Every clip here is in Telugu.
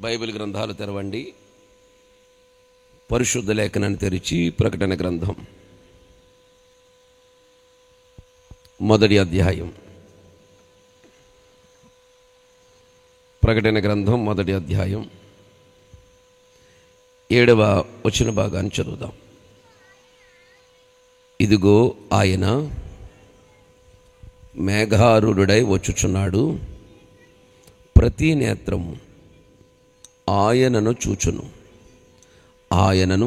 బైబిల్ గ్రంథాలు తెరవండి. పరిశుద్ధ లేఖనాన్ని తెరిచి ప్రకటన గ్రంథం మొదటి అధ్యాయం. ప్రకటన గ్రంథం మొదటి అధ్యాయం 7వ వచన భాగాన్ని చదువుదాం. ఇదిగో ఆయన మేఘారూఢుడై వచ్చుచున్నాడు, ప్రతి నేత్రము ఆయనను చూచును, ఆయనను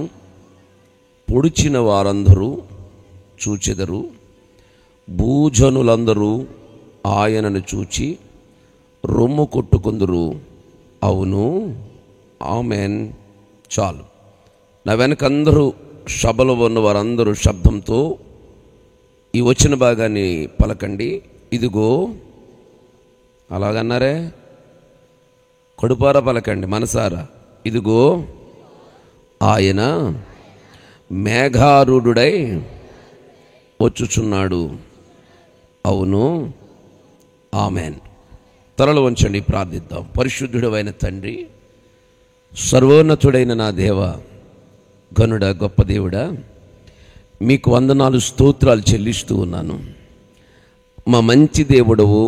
పొడిచిన వారందరూ చూచెదరు, భూజనులందరూ ఆయనను చూచి రొమ్ము కొట్టుకుందురు. అవును, ఆమెన్. చాలు. నా వెనకందరూ సభలో ఉన్న వారందరూ శబ్దంతో ఈ వచ్చిన భాగాన్ని పలకండి. ఇదిగో, అలాగన్నారే, కడుపారా పలకండి, మనసారా. ఇదిగో ఆయన మేఘారూఢుడై వచ్చుచున్నాడు. అవును, ఆమెన్. తలలు వంచండి, ప్రార్థిద్దాం. పరిశుద్ధుడైన తండ్రి, సర్వోన్నతుడైన నా దేవ, ఘనుడా, గొప్ప దేవుడా, మీకు వందనాలు, స్తోత్రాలు చెల్లిస్తూ ఉన్నాను. మా మంచి దేవుడవు,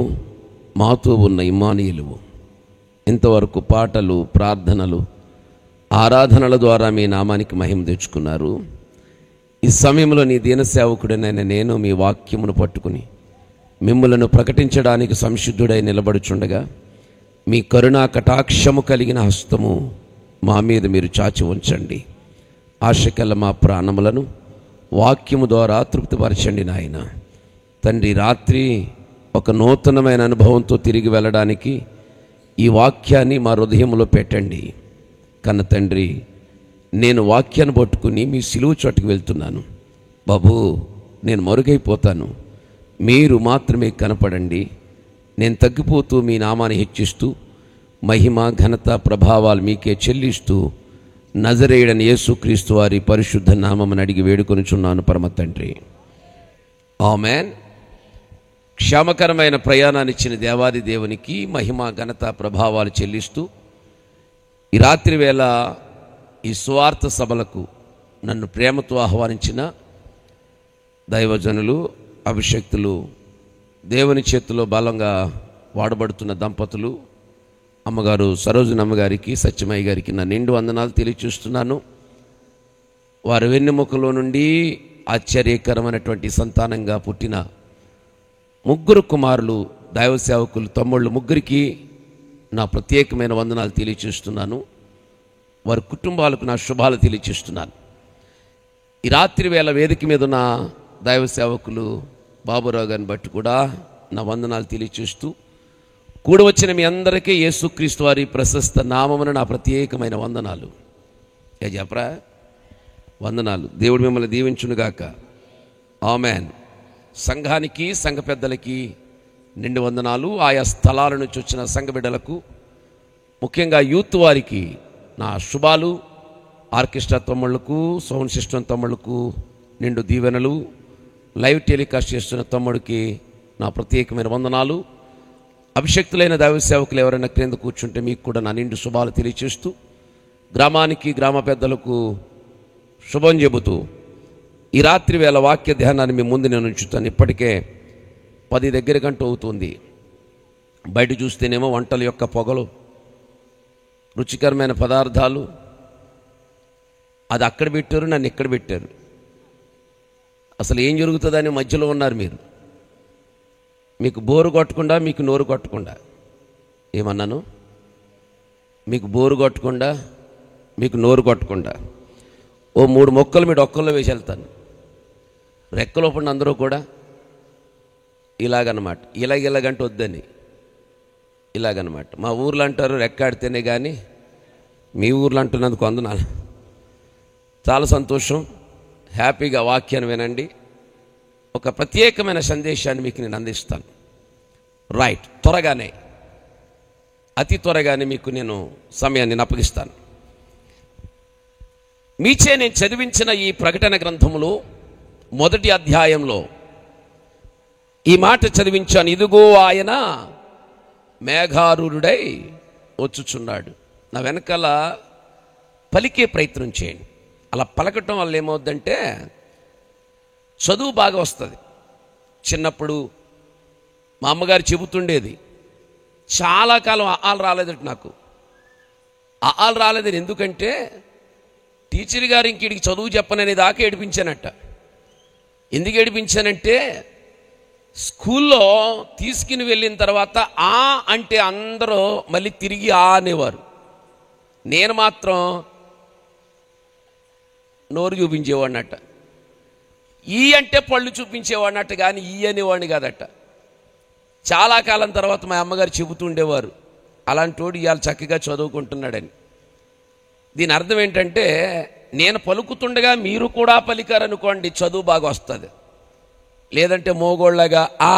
మాతో ఉన్న ఇమ్మానుయేలువు. ఇంతవరకు పాటలు, ప్రార్థనలు, ఆరాధనల ద్వారా మీ నామానికి మహిమ తెచ్చుకున్నారు. ఈ సమయంలో నీ దీన సేవకుడైన నేను మీ వాక్యమును పట్టుకుని మిమ్ములను ప్రకటించడానికి సంసిద్ధుడై నిలబడుచుండగా మీ కరుణా కటాక్షము కలిగిన హస్తము మా మీద మీరు చాచి ఉంచండి. ఆశకల్ల మా ప్రాణములను వాక్యము ద్వారా తృప్తిపరచండి నాయన. తండ్రి, రాత్రి ఒక నూతనమైన అనుభవంతో తిరిగి వెళ్ళడానికి ఈ వాక్యాన్ని మా హృదయంలో పెట్టండి. కన్న తండ్రి, నేను వాక్యాన్ని పట్టుకుని మీ సిలువ చోటుకు వెళ్తున్నాను బాబు. నేను మరుగైపోతాను, మీరు మాత్రమే కనపడండి. నేను తగ్గిపోతూ మీ నామాన్ని హెచ్చిస్తూ మహిమ, ఘనత, ప్రభావాలు మీకే చెల్లిస్తూ నజరేయుడైన యేసుక్రీస్తు వారి పరిశుద్ధ నామమును అడిగి వేడుకొనుచున్నాను పరమ తండ్రి, ఆమెన్. క్షేమకరమైన ప్రయాణాన్ని ఇచ్చిన దేవాది దేవునికి మహిమ, ఘనత, ప్రభావాలు చెల్లిస్తూ ఈ రాత్రి వేళ ఈ సువార్త సభలకు నన్ను ప్రేమతో ఆహ్వానించిన దైవజనులు, అభిషక్తులు, దేవుని చేతిలో బలంగా వాడబడుతున్న దంపతులు, అమ్మగారు సరోజన అమ్మగారికి, సత్యమయ్య గారికి నా నిండు వందనాలు తెలియచేస్తున్నాను. వారి వెన్నెముకలో నుండి ఆశ్చర్యకరమైనటువంటి సంతానంగా పుట్టిన 3 కుమారులు, దైవ సేవకులు, తమ్ముళ్ళు ముగ్గురికి నా ప్రత్యేకమైన వందనాలు తెలియచేస్తున్నాను. వారి కుటుంబాలకు నా శుభాలు తెలియచేస్తున్నాను. ఈ రాత్రి వేళ వేదిక మీద ఉన్న దైవ సేవకులు బాబురావు గారిని బట్టి కూడా నా వందనాలు తెలియచేస్తూ, కూడి వచ్చిన మీ అందరికీ యేసుక్రీస్తు వారి ప్రశస్త నామమున నా ప్రత్యేకమైన వందనాలు. చెప్పరా, వందనాలు. దేవుడు మిమ్మల్ని దీవించునుగాక, ఆమెన్. సంఘానికి, సంఘ పెద్దలకి నిండు వందనాలు. ఆయా స్థలాల నుంచి వచ్చిన సంఘ బిడ్డలకు, ముఖ్యంగా యూత్ వారికి నా శుభాలు. ఆర్కెస్ట్రా తమ్ముళ్లకు, సౌండ్ సిస్టమ్ తమ్ముళ్లకు నిండు దీవెనలు. లైవ్ టెలికాస్ట్ చేస్తున్న తమ్ముడికి నా ప్రత్యేకమైన వందనాలు. అభిషక్తులైన దైవ సేవకులు ఎవరైనా క్రింద కూర్చుంటే మీకు కూడా నా నిండు శుభాలు తెలియచేస్తూ, గ్రామానికి, గ్రామ పెద్దలకు శుభం చెబుతూ ఈ రాత్రి వేళ వాక్య ధ్యానాన్ని మీ ముందు నేను ఉంచుతాను. ఇప్పటికే 10 దగ్గర గంట అవుతుంది. బయట చూస్తేనేమో వంటల యొక్క పొగలు, రుచికరమైన పదార్థాలు, అది అక్కడ పెట్టారు, నన్ను ఇక్కడ పెట్టారు. అసలు ఏం జరుగుతుందని మధ్యలో ఉన్నారు మీరు. మీకు బోరు కొట్టకుండా, మీకు నోరు కొట్టకుండా. ఏమన్నాను? మీకు బోరు కొట్టకుండా, మీకు నోరు కొట్టకుండా ఓ 3 మొక్కలు మీ డొక్కల్లో వేసి వెళ్తాను. రెక్కలో పడిన అందరూ కూడా ఇలాగనమాట. ఇలాగంటే వద్దని ఇలాగనమాట. మా ఊర్లో అంటారు రెక్కాడితేనే కానీ, మీ ఊర్లో అంటున్నందుకు వందనాలు. చాలా సంతోషం. హ్యాపీగా వాక్యాన్ని వినండి. ఒక ప్రత్యేకమైన సందేశాన్ని మీకు నేను అందిస్తాను. రైట్, త్వరగానే, అతి త్వరగానే మీకు నేను సమయాన్ని అప్పగిస్తాను. మీచే నేను చదివించిన ఈ ప్రకటన గ్రంథములో మొదటి అధ్యాయంలో ఈ మాట చదివించాను. ఇదిగో ఆయన మేఘారూఢుడై వచ్చుచున్నాడు. నా వెనకాల పలికే ప్రయత్నం చేయండి. అలా పలకటం వల్ల ఏమవుద్దంటే చదువు బాగా వస్తుంది. చిన్నప్పుడు మా అమ్మగారు చెబుతుండేది, చాలా కాలం ఆలు రాలేదట నాకు. ఆలు రాలేదని ఎందుకంటే టీచర్ గారు ఇంకిడికి చదువు చెప్పననే దాకా ఏడిపించానట. ఎందుకు ఏడిపించానంటే స్కూల్లో తీసుకుని వెళ్ళిన తర్వాత ఆ అంటే అందరూ మళ్ళీ తిరిగి ఆ అనేవారు. నేను మాత్రం నోరు చూపించేవాడినట్ట. ఈ అంటే పళ్ళు చూపించేవాడినట్ట, కానీ ఈ అనేవాడిని కాదట. చాలా కాలం తర్వాత మా అమ్మగారు చెబుతుండేవారు, అలాంటి వాడు ఇవాళ చక్కగా చదువుకుంటున్నాడని. దీని అర్థం ఏంటంటే నేను పలుకుతుండగా మీరు కూడా పలికారనుకోండి, చదువు బాగా వస్తుంది. లేదంటే మోగోళ్ళగా ఆ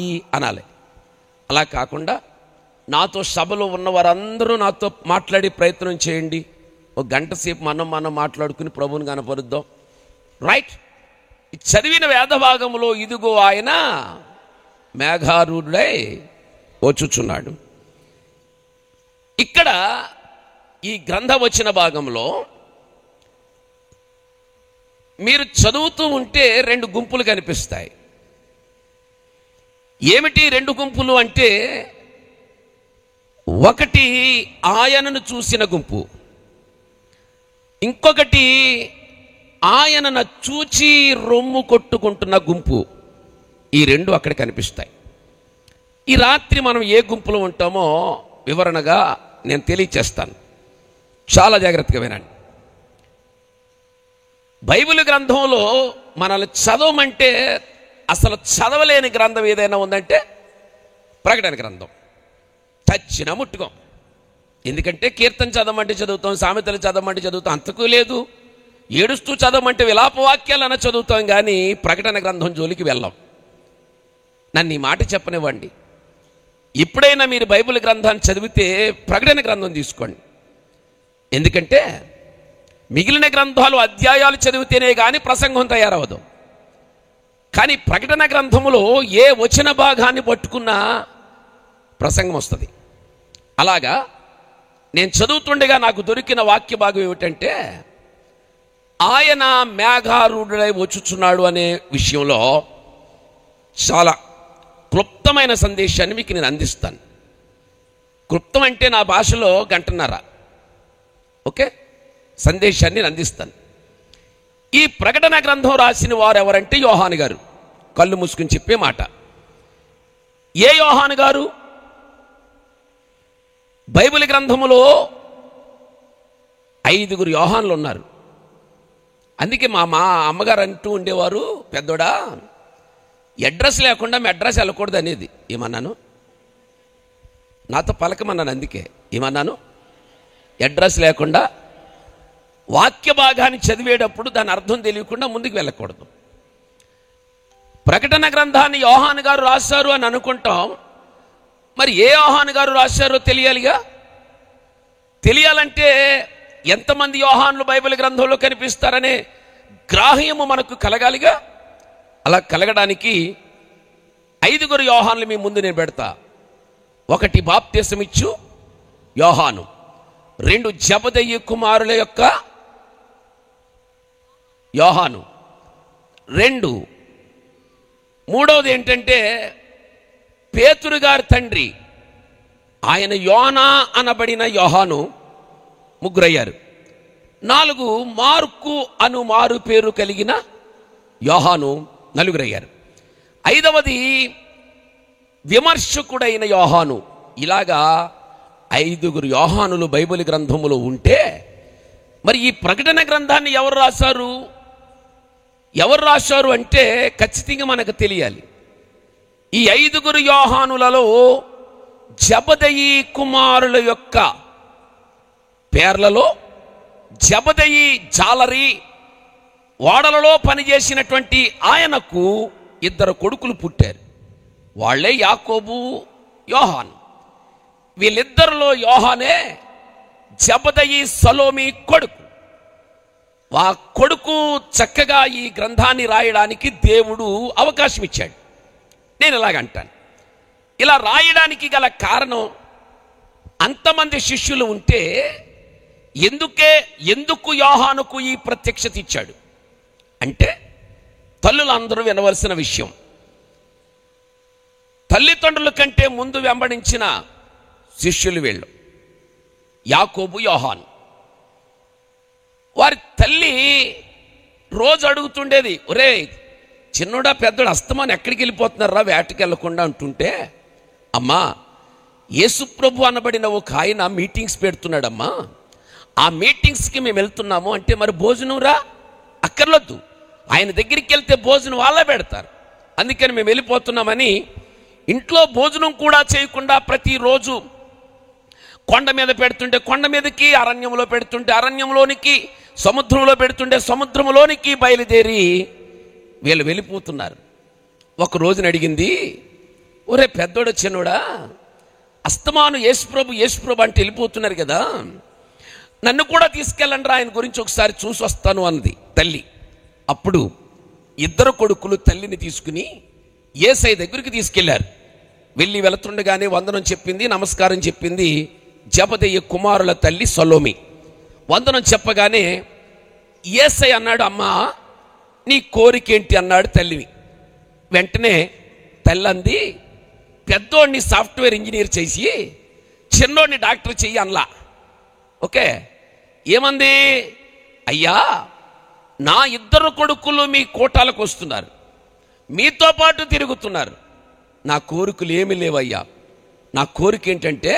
ఈ అనాలి. అలా కాకుండా నాతో సభలో ఉన్న వారందరూ నాతో మాట్లాడే ప్రయత్నం చేయండి. ఒక గంట సేపు మనం మాట్లాడుకుని ప్రభువుని కనపరుద్దాం. రైట్? చదివిన వేద భాగంలో ఇదిగో ఆయన మేఘారూఢుడై వచ్చుచున్నాడు. ఇక్కడ ఈ గ్రంథ వచన భాగంలో మీరు చదువుతూ ఉంటే రెండు గుంపులు కనిపిస్తాయి. ఏమిటి రెండు గుంపులు అంటే, ఒకటి ఆయనను చూసిన గుంపు, ఇంకొకటి ఆయనను చూచి రొమ్ము కొట్టుకుంటున్న గుంపు. ఈ రెండు అక్కడ కనిపిస్తాయి. ఈ రాత్రి మనం ఏ గుంపులో ఉంటామో వివరణగా నేను తెలియచేస్తాను. చాలా జాగ్రత్తగా వినండి. బైబిల్ గ్రంథంలో మనల్ని చదవమంటే అసలు చదవలేని గ్రంథం ఏదైనా ఉందంటే ప్రకటన గ్రంథం. చచ్చిన ముట్టుకోం. ఎందుకంటే కీర్తన చదవమంటే చదువుతాం, సామెతలు చదవమంటే చదువుతాం, అంతకు లేదు. ఏడుస్తూ చదవమంటే విలాపవాక్యాలన్న చదువుతాం, కానీ ప్రకటన గ్రంథం జోలికి వెళ్ళాం. నన్ను ఈ మాట చెప్పనివ్వండి, ఎప్పుడైనా మీరు బైబిల్ గ్రంథాన్ని చదివితే ప్రకటన గ్రంథం తీసుకోండి. ఎందుకంటే మిగిలిన గ్రంథాలు అధ్యాయాలు చదివితేనే కానీ ప్రసంగం తయారవదు. కానీ ప్రకటన గ్రంథములో ఏ వచన భాగాన్ని పట్టుకున్నా ప్రసంగం వస్తుంది. అలాగా నేను చదువుతుండగా నాకు దొరికిన వాక్య భాగం ఏమిటంటే, ఆయన మేఘారూఢుడై వచ్చుచున్నాడు అనే విషయంలో చాలా క్లుప్తమైన సందేశాన్ని మీకు నేను అందిస్తాను. క్లుప్తం అంటే నా భాషలో గంటన్నర. ఓకే, సందేశాన్ని నేను అందిస్తాను. ఈ ప్రకటన గ్రంథం రాసిన వారు ఎవరంటే యోహాను గారు. కళ్ళు మూసుకుని చెప్పే మాట. ఏ యోహాను గారు? బైబిల్ గ్రంథములో 5 యోహాన్లు ఉన్నారు. అందుకే మా అమ్మగారు అంటూ ఉండేవారు, పెద్దోడా అడ్రస్ లేకుండా మెడ్రస్ వెళ్ళకూడదు అనేది. ఏమన్నాను? నాతో పలకమన్నాను. అందుకే ఏమన్నాను? అడ్రస్ లేకుండా వాక్య భాగాన్ని చదివేటప్పుడు దాని అర్థం తెలియకుండా ముందుకు వెళ్ళకూడదు. ప్రకటన గ్రంథాన్ని యోహాను గారు రాశారు అని అనుకుంటాం. మరి ఏ యోహాను గారు రాశారో తెలియాలిగా. తెలియాలంటే ఎంతమంది యోహాన్లు బైబిల్ గ్రంథంలో కనిపిస్తారనే గ్రాహ్యము మనకు కలగాలిగా. అలా కలగడానికి 5 యోహాన్లు మీ ముందు నేను పెడతా. 1 బాప్తిసమిచ్చు యోహాను, 2 జబదయి కుమారుల యొక్క యోహాను, 2 మూడవది ఏంటంటే పేతురు గారి తండ్రి ఆయన యోనా అనబడిన యోహాను, 3 అయ్యారు. 4 మార్కు అను మారు పేరు కలిగిన యోహాను, 4 అయ్యారు. 5వది విమర్శకుడైన యోహాను. ఇలాగా 5 యోహానులు బైబిల్ గ్రంథములో ఉంటే, మరి ఈ ప్రకటన గ్రంథాన్ని ఎవరు రాశారు? ఎవరు రాశారు అంటే ఖచ్చితంగా మనకు తెలియాలి. ఈ 5 యోహానులలో జబదయి కుమారుల యొక్క పేర్లలో జబదయి జాలరి ఓడలలో పనిచేసినటువంటి ఆయనకు 2 కొడుకులు పుట్టారు. వాళ్లే యాకోబు, యోహాను. వీళ్ళిద్దరిలో యోహానే జబదయి సలోమి కొడుకు. ఆ కొడుకు చక్కగా ఈ గ్రంథాన్ని రాయడానికి దేవుడు అవకాశం ఇచ్చాడు. నేను ఇలాగంటాను. ఇలా రాయడానికి గల కారణం అంతమంది శిష్యులు ఉంటే ఎందుకు యోహానుకు ఈ ప్రత్యక్షత ఇచ్చాడు అంటే, తల్లులందరూ వినవలసిన విషయం. తల్లిదండ్రుల కంటే ముందు వెంబడించిన శిష్యులు వీళ్ళు, యాకోబు, యోహాను. వారి తల్లి రోజు అడుగుతుండేది, ఒరే చిన్నోడా పెద్దోడు అస్తమాను ఎక్కడికి వెళ్ళిపోతున్నారా వేటకి వెళ్ళకుండా అంటుంటే, అమ్మా యేసుప్రభు అనబడిన ఒక ఆయన మీటింగ్స్ పెడుతున్నాడమ్మా, ఆ మీటింగ్స్కి మేము వెళ్తున్నాము అంటే, మరి భోజనం రా అక్కర్లొద్దు, ఆయన దగ్గరికి వెళ్తే భోజనం వాళ్ళే పెడతారు, అందుకని మేము వెళ్ళిపోతున్నామని ఇంట్లో భోజనం కూడా చేయకుండా ప్రతిరోజు కొండ మీద పెడుతుంటే కొండ మీదకి, అరణ్యంలో పెడుతుంటే అరణ్యంలోనికి, సముద్రంలో పెడుతుంటే సముద్రంలోనికి బయలుదేరి వీళ్ళు వెళ్ళిపోతున్నారు. ఒక రోజున అడిగింది, ఒరే పెద్దోడు చిన్నోడా, అస్తమాను యేసుప్రభు అంటే వెళ్ళిపోతున్నారు కదా, నన్ను కూడా తీసుకెళ్ళండి, ఆయన గురించి ఒకసారి చూసి వస్తాను అన్నది తల్లి. అప్పుడు ఇద్దరు కొడుకులు తల్లిని తీసుకుని యేసయ్య దగ్గరికి తీసుకెళ్లారు. వెళ్ళి వెళుతుండగానే వందనం చెప్పింది, నమస్కారం చెప్పింది జబదయి కుమారుల తల్లి సలోమి. వందనం చెప్పగానే యేసయ్య అన్నాడు, అమ్మా నీ కోరికేంటి అన్నాడు తల్లిని. వెంటనే తల్లి అంది, పెద్దోడిని సాఫ్ట్వేర్ ఇంజనీర్ చేసి చిన్నోడిని డాక్టర్ చెయ్యి అనలా. ఓకే, ఏమంది, అయ్యా నా ఇద్దరు కొడుకులు మీ కోటాలకు వస్తున్నారు, మీతో పాటు తిరుగుతున్నారు, నా కోరికలు ఏమీ లేవయ్యా. నా కోరిక ఏంటంటే,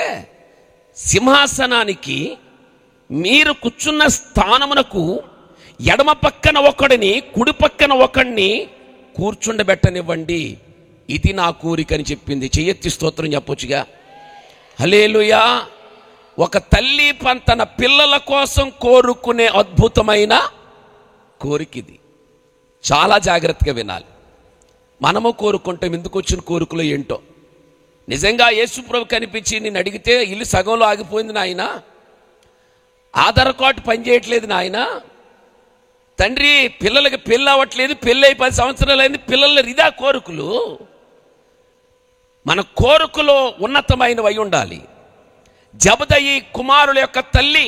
సింహాసనానికి మీరు కూర్చున్న స్థానమునకు ఎడమ పక్కన ఒకడిని, కుడి పక్కన ఒకడిని కూర్చుండబెట్టనివ్వండి, ఇది నా కోరిక అని చెప్పింది. చెయ్యెత్తి స్తోత్రం చెప్పొచ్చుగా. హల్లెలూయా. ఒక తల్లి తన పిల్లల కోసం కోరుకునే అద్భుతమైన కోరిక ఇది. చాలా జాగ్రత్తగా వినాలి. మనము కోరుకుంటాం, ఎందుకు వచ్చిన కోరికలు ఏంటో. నిజంగా యేసుప్రభు కనిపించి నేను అడిగితే, ఇల్లు సగంలో ఆగిపోయింది నాయన, ఆధార్ కార్డు పనిచేయట్లేదు నాయన, తండ్రి పిల్లలకి పెళ్ళి అవ్వట్లేదు, పెళ్ళి 10 సంవత్సరాలు అయింది, పిల్లల ఇదా కోరికలు. మన కోరికలో ఉన్నతమైనవి అయి ఉండాలి. జబదయి కుమారుల యొక్క తల్లి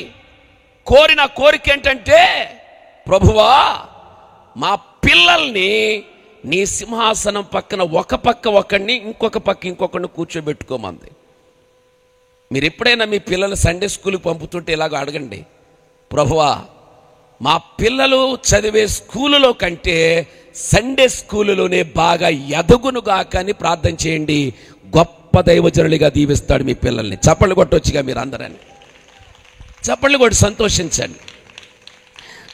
కోరిన కోరిక ఏంటంటే, ప్రభువా మా పిల్లల్ని నీ సింహాసనం పక్కన ఒక పక్క ఒకడిని, ఇంకొక పక్క ఇంకొకడిని కూర్చోబెట్టుకోమంది. మీరు ఎప్పుడైనా మీ పిల్లలు సండే స్కూల్కి పంపుతుంటే ఇలాగ అడగండి, ప్రభువా మా పిల్లలు చదివే స్కూలులో కంటే సండే స్కూలులోనే బాగా ఎదుగునుగా కానీ ప్రార్థన చేయండి. గొప్ప దైవజనులుగా దీవిస్తాడు మీ పిల్లల్ని. చప్పళ్ళు కొట్టొచ్చుగా మీరు అందరని, చప్పళ్ళు కొట్టి సంతోషించండి.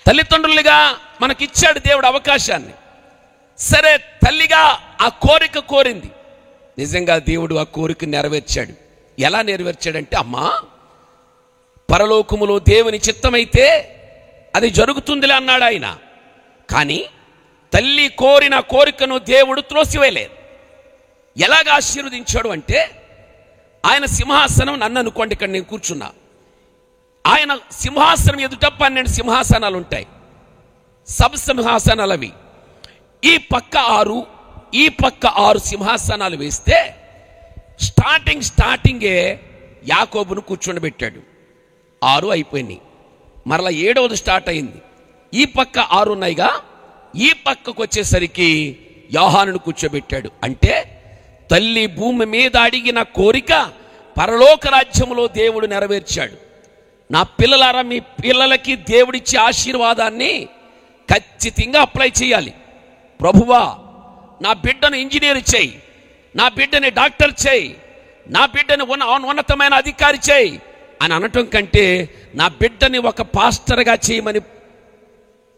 తల్లిదండ్రులుగా మనకిచ్చాడు దేవుడు అవకాశాన్ని. సరే, తల్లిగా ఆ కోరిక కోరింది. నిజంగా దేవుడు ఆ కోరిక నెరవేర్చాడు. ఎలా నెరవేర్చాడంటే, అమ్మా పరలోకములో దేవుని చిత్తమైతే అది జరుగుతుందిలే అన్నాడు ఆయన. కానీ తల్లి కోరిన కోరికను దేవుడు త్రోసివేయలేదు. ఎలాగ ఆశీర్వదించాడు అంటే, ఆయన సింహాసనం నన్ను అనుకోండి, ఇక్కడ నేను కూర్చున్నా, ఆయన సింహాసనం ఎదుట 12 సింహాసనాలు ఉంటాయి, సబ్ సింహాసనాలు అవి. ఈ పక్క 6, ఈ పక్క 6 సింహాసనాలు వేస్తే స్టార్టింగే యాకోబును కూర్చోబెట్టాడు. 6 అయిపోయినాయి, మరలా 7వది స్టార్ట్ అయింది. ఈ పక్క 6 ఉన్నాయిగా, ఈ పక్కకు వచ్చేసరికి యోహానును కూర్చోబెట్టాడు. అంటే తల్లి భూమి మీద అడిగిన కోరిక పరలోక రాజ్యంలో దేవుడు నెరవేర్చాడు. నా పిల్లలారా, మీ పిల్లలకి దేవుడిచ్చే ఆశీర్వాదాన్ని ఖచ్చితంగా అప్లై చేయాలి. ప్రభువా నా బిడ్డను ఇంజనీర్ చేయి, నా బిడ్డని డాక్టర్ చేయి, నా బిడ్డని ఉన్నతమైన అధికారి చేయి అని అనటం కంటే, నా బిడ్డని ఒక పాస్టర్గా చేయమని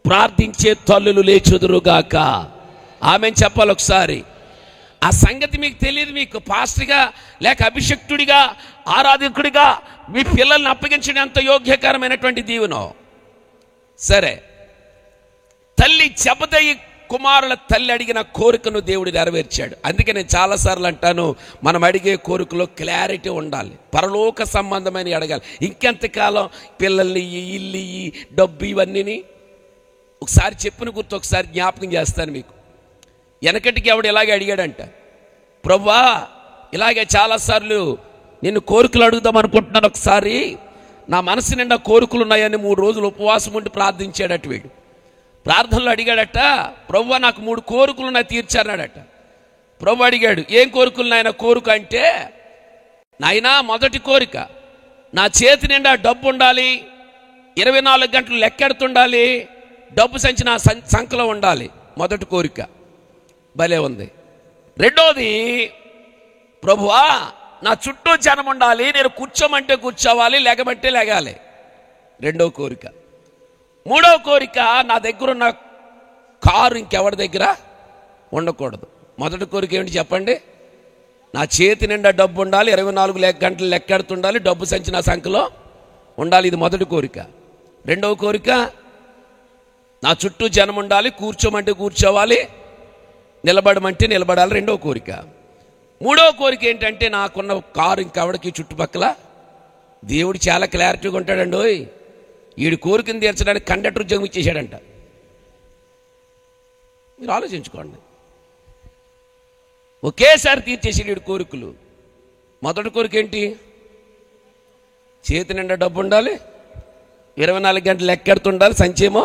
ప్రార్థించే తల్లులు లేచుదురుగాక. ఆమెను చెప్పాలి ఒకసారి. ఆ సంగతి మీకు తెలియదు. మీకు పాస్టర్గా లేక అభిషక్తుడిగా ఆరాధకుడిగా మీ పిల్లల్ని అప్పగించడం ఎంత యోగ్యకరమైనటువంటి దీవెనో. సరే, తల్లి జబదయి కుమారుల తల్లి అడిగిన కోరికను దేవుడు నెరవేర్చాడు. అందుకే నేను చాలాసార్లు అంటాను, మనం అడిగే కోరికలో క్లారిటీ ఉండాలి, పరలోక సంబంధమైన అడగాలి. ఇంకెంతకాలం పిల్లల్ని ఇల్లు డబ్బు ఇవన్నీ. ఒకసారి చెప్పిన గుర్తు ఒకసారి జ్ఞాపకం చేస్తాను మీకు. వెనకటికి ఎవడు ఇలాగే అడిగాడంట, ప్రభువా ఇలాగే చాలాసార్లు నిన్ను కోరికలు అడుగుదాం అనుకుంటున్నాను. ఒకసారి నా మనసు నిండా కోరికలు ఉన్నాయని 3 రోజులు ఉపవాసం ఉండి ప్రార్థించాడట. వీడు ప్రార్థనలో అడిగాడట, ప్రభువా నాకు 3 కోరికలు ఉన్నాయి తీర్చాడట. ప్రభు అడిగాడు, ఏం కోరికలు నాయన? కోరిక అంటే, నాయనా మొదటి కోరిక నా చేతి నిండా డబ్బు ఉండాలి, 24 గంటలు లెక్కెడుతుండాలి, డబ్బు సంచి నా సంఖలో ఉండాలి. మొదటి కోరిక భలే ఉంది. రెండోది, ప్రభువా నా చుట్టూ జనం ఉండాలి, నేను కూర్చోమంటే కూర్చోవాలి, లెగమంటే లెగాలి. రెండో కోరిక. మూడో కోరిక, నా దగ్గరున్న కారు ఇంకెవరి దగ్గర ఉండకూడదు. మొదటి కోరిక ఏమిటి చెప్పండి? నా చేతి నిండా డబ్బు ఉండాలి, 24 గంటలు లెక్కెడుతుండాలి, డబ్బు సంచి నా సంఖలో ఉండాలి. ఇది మొదటి కోరిక. రెండవ కోరిక, నా చుట్టూ జనం ఉండాలి, కూర్చోమంటే కూర్చోవాలి, నిలబడమంటే నిలబడాలి. రెండవ కోరిక. మూడవ కోరిక ఏంటంటే, నాకున్న కారు ఇంకెవడికి చుట్టుపక్కల. దేవుడు చాలా క్లారిటీగా ఉంటాడండి. వీడి కోరికను తీర్చడానికి కండక్టర్ ఉద్యోగం ఇచ్చేసాడంట. మీరు ఆలోచించుకోండి. ఒకేసారి తీర్చేసి వీడి కోరికలు. మొదటి కోరిక ఏంటి? చేతి నిండా డబ్బు ఉండాలి, 24 గంటలు లెక్కెడుతుండాలి, సంచేమో.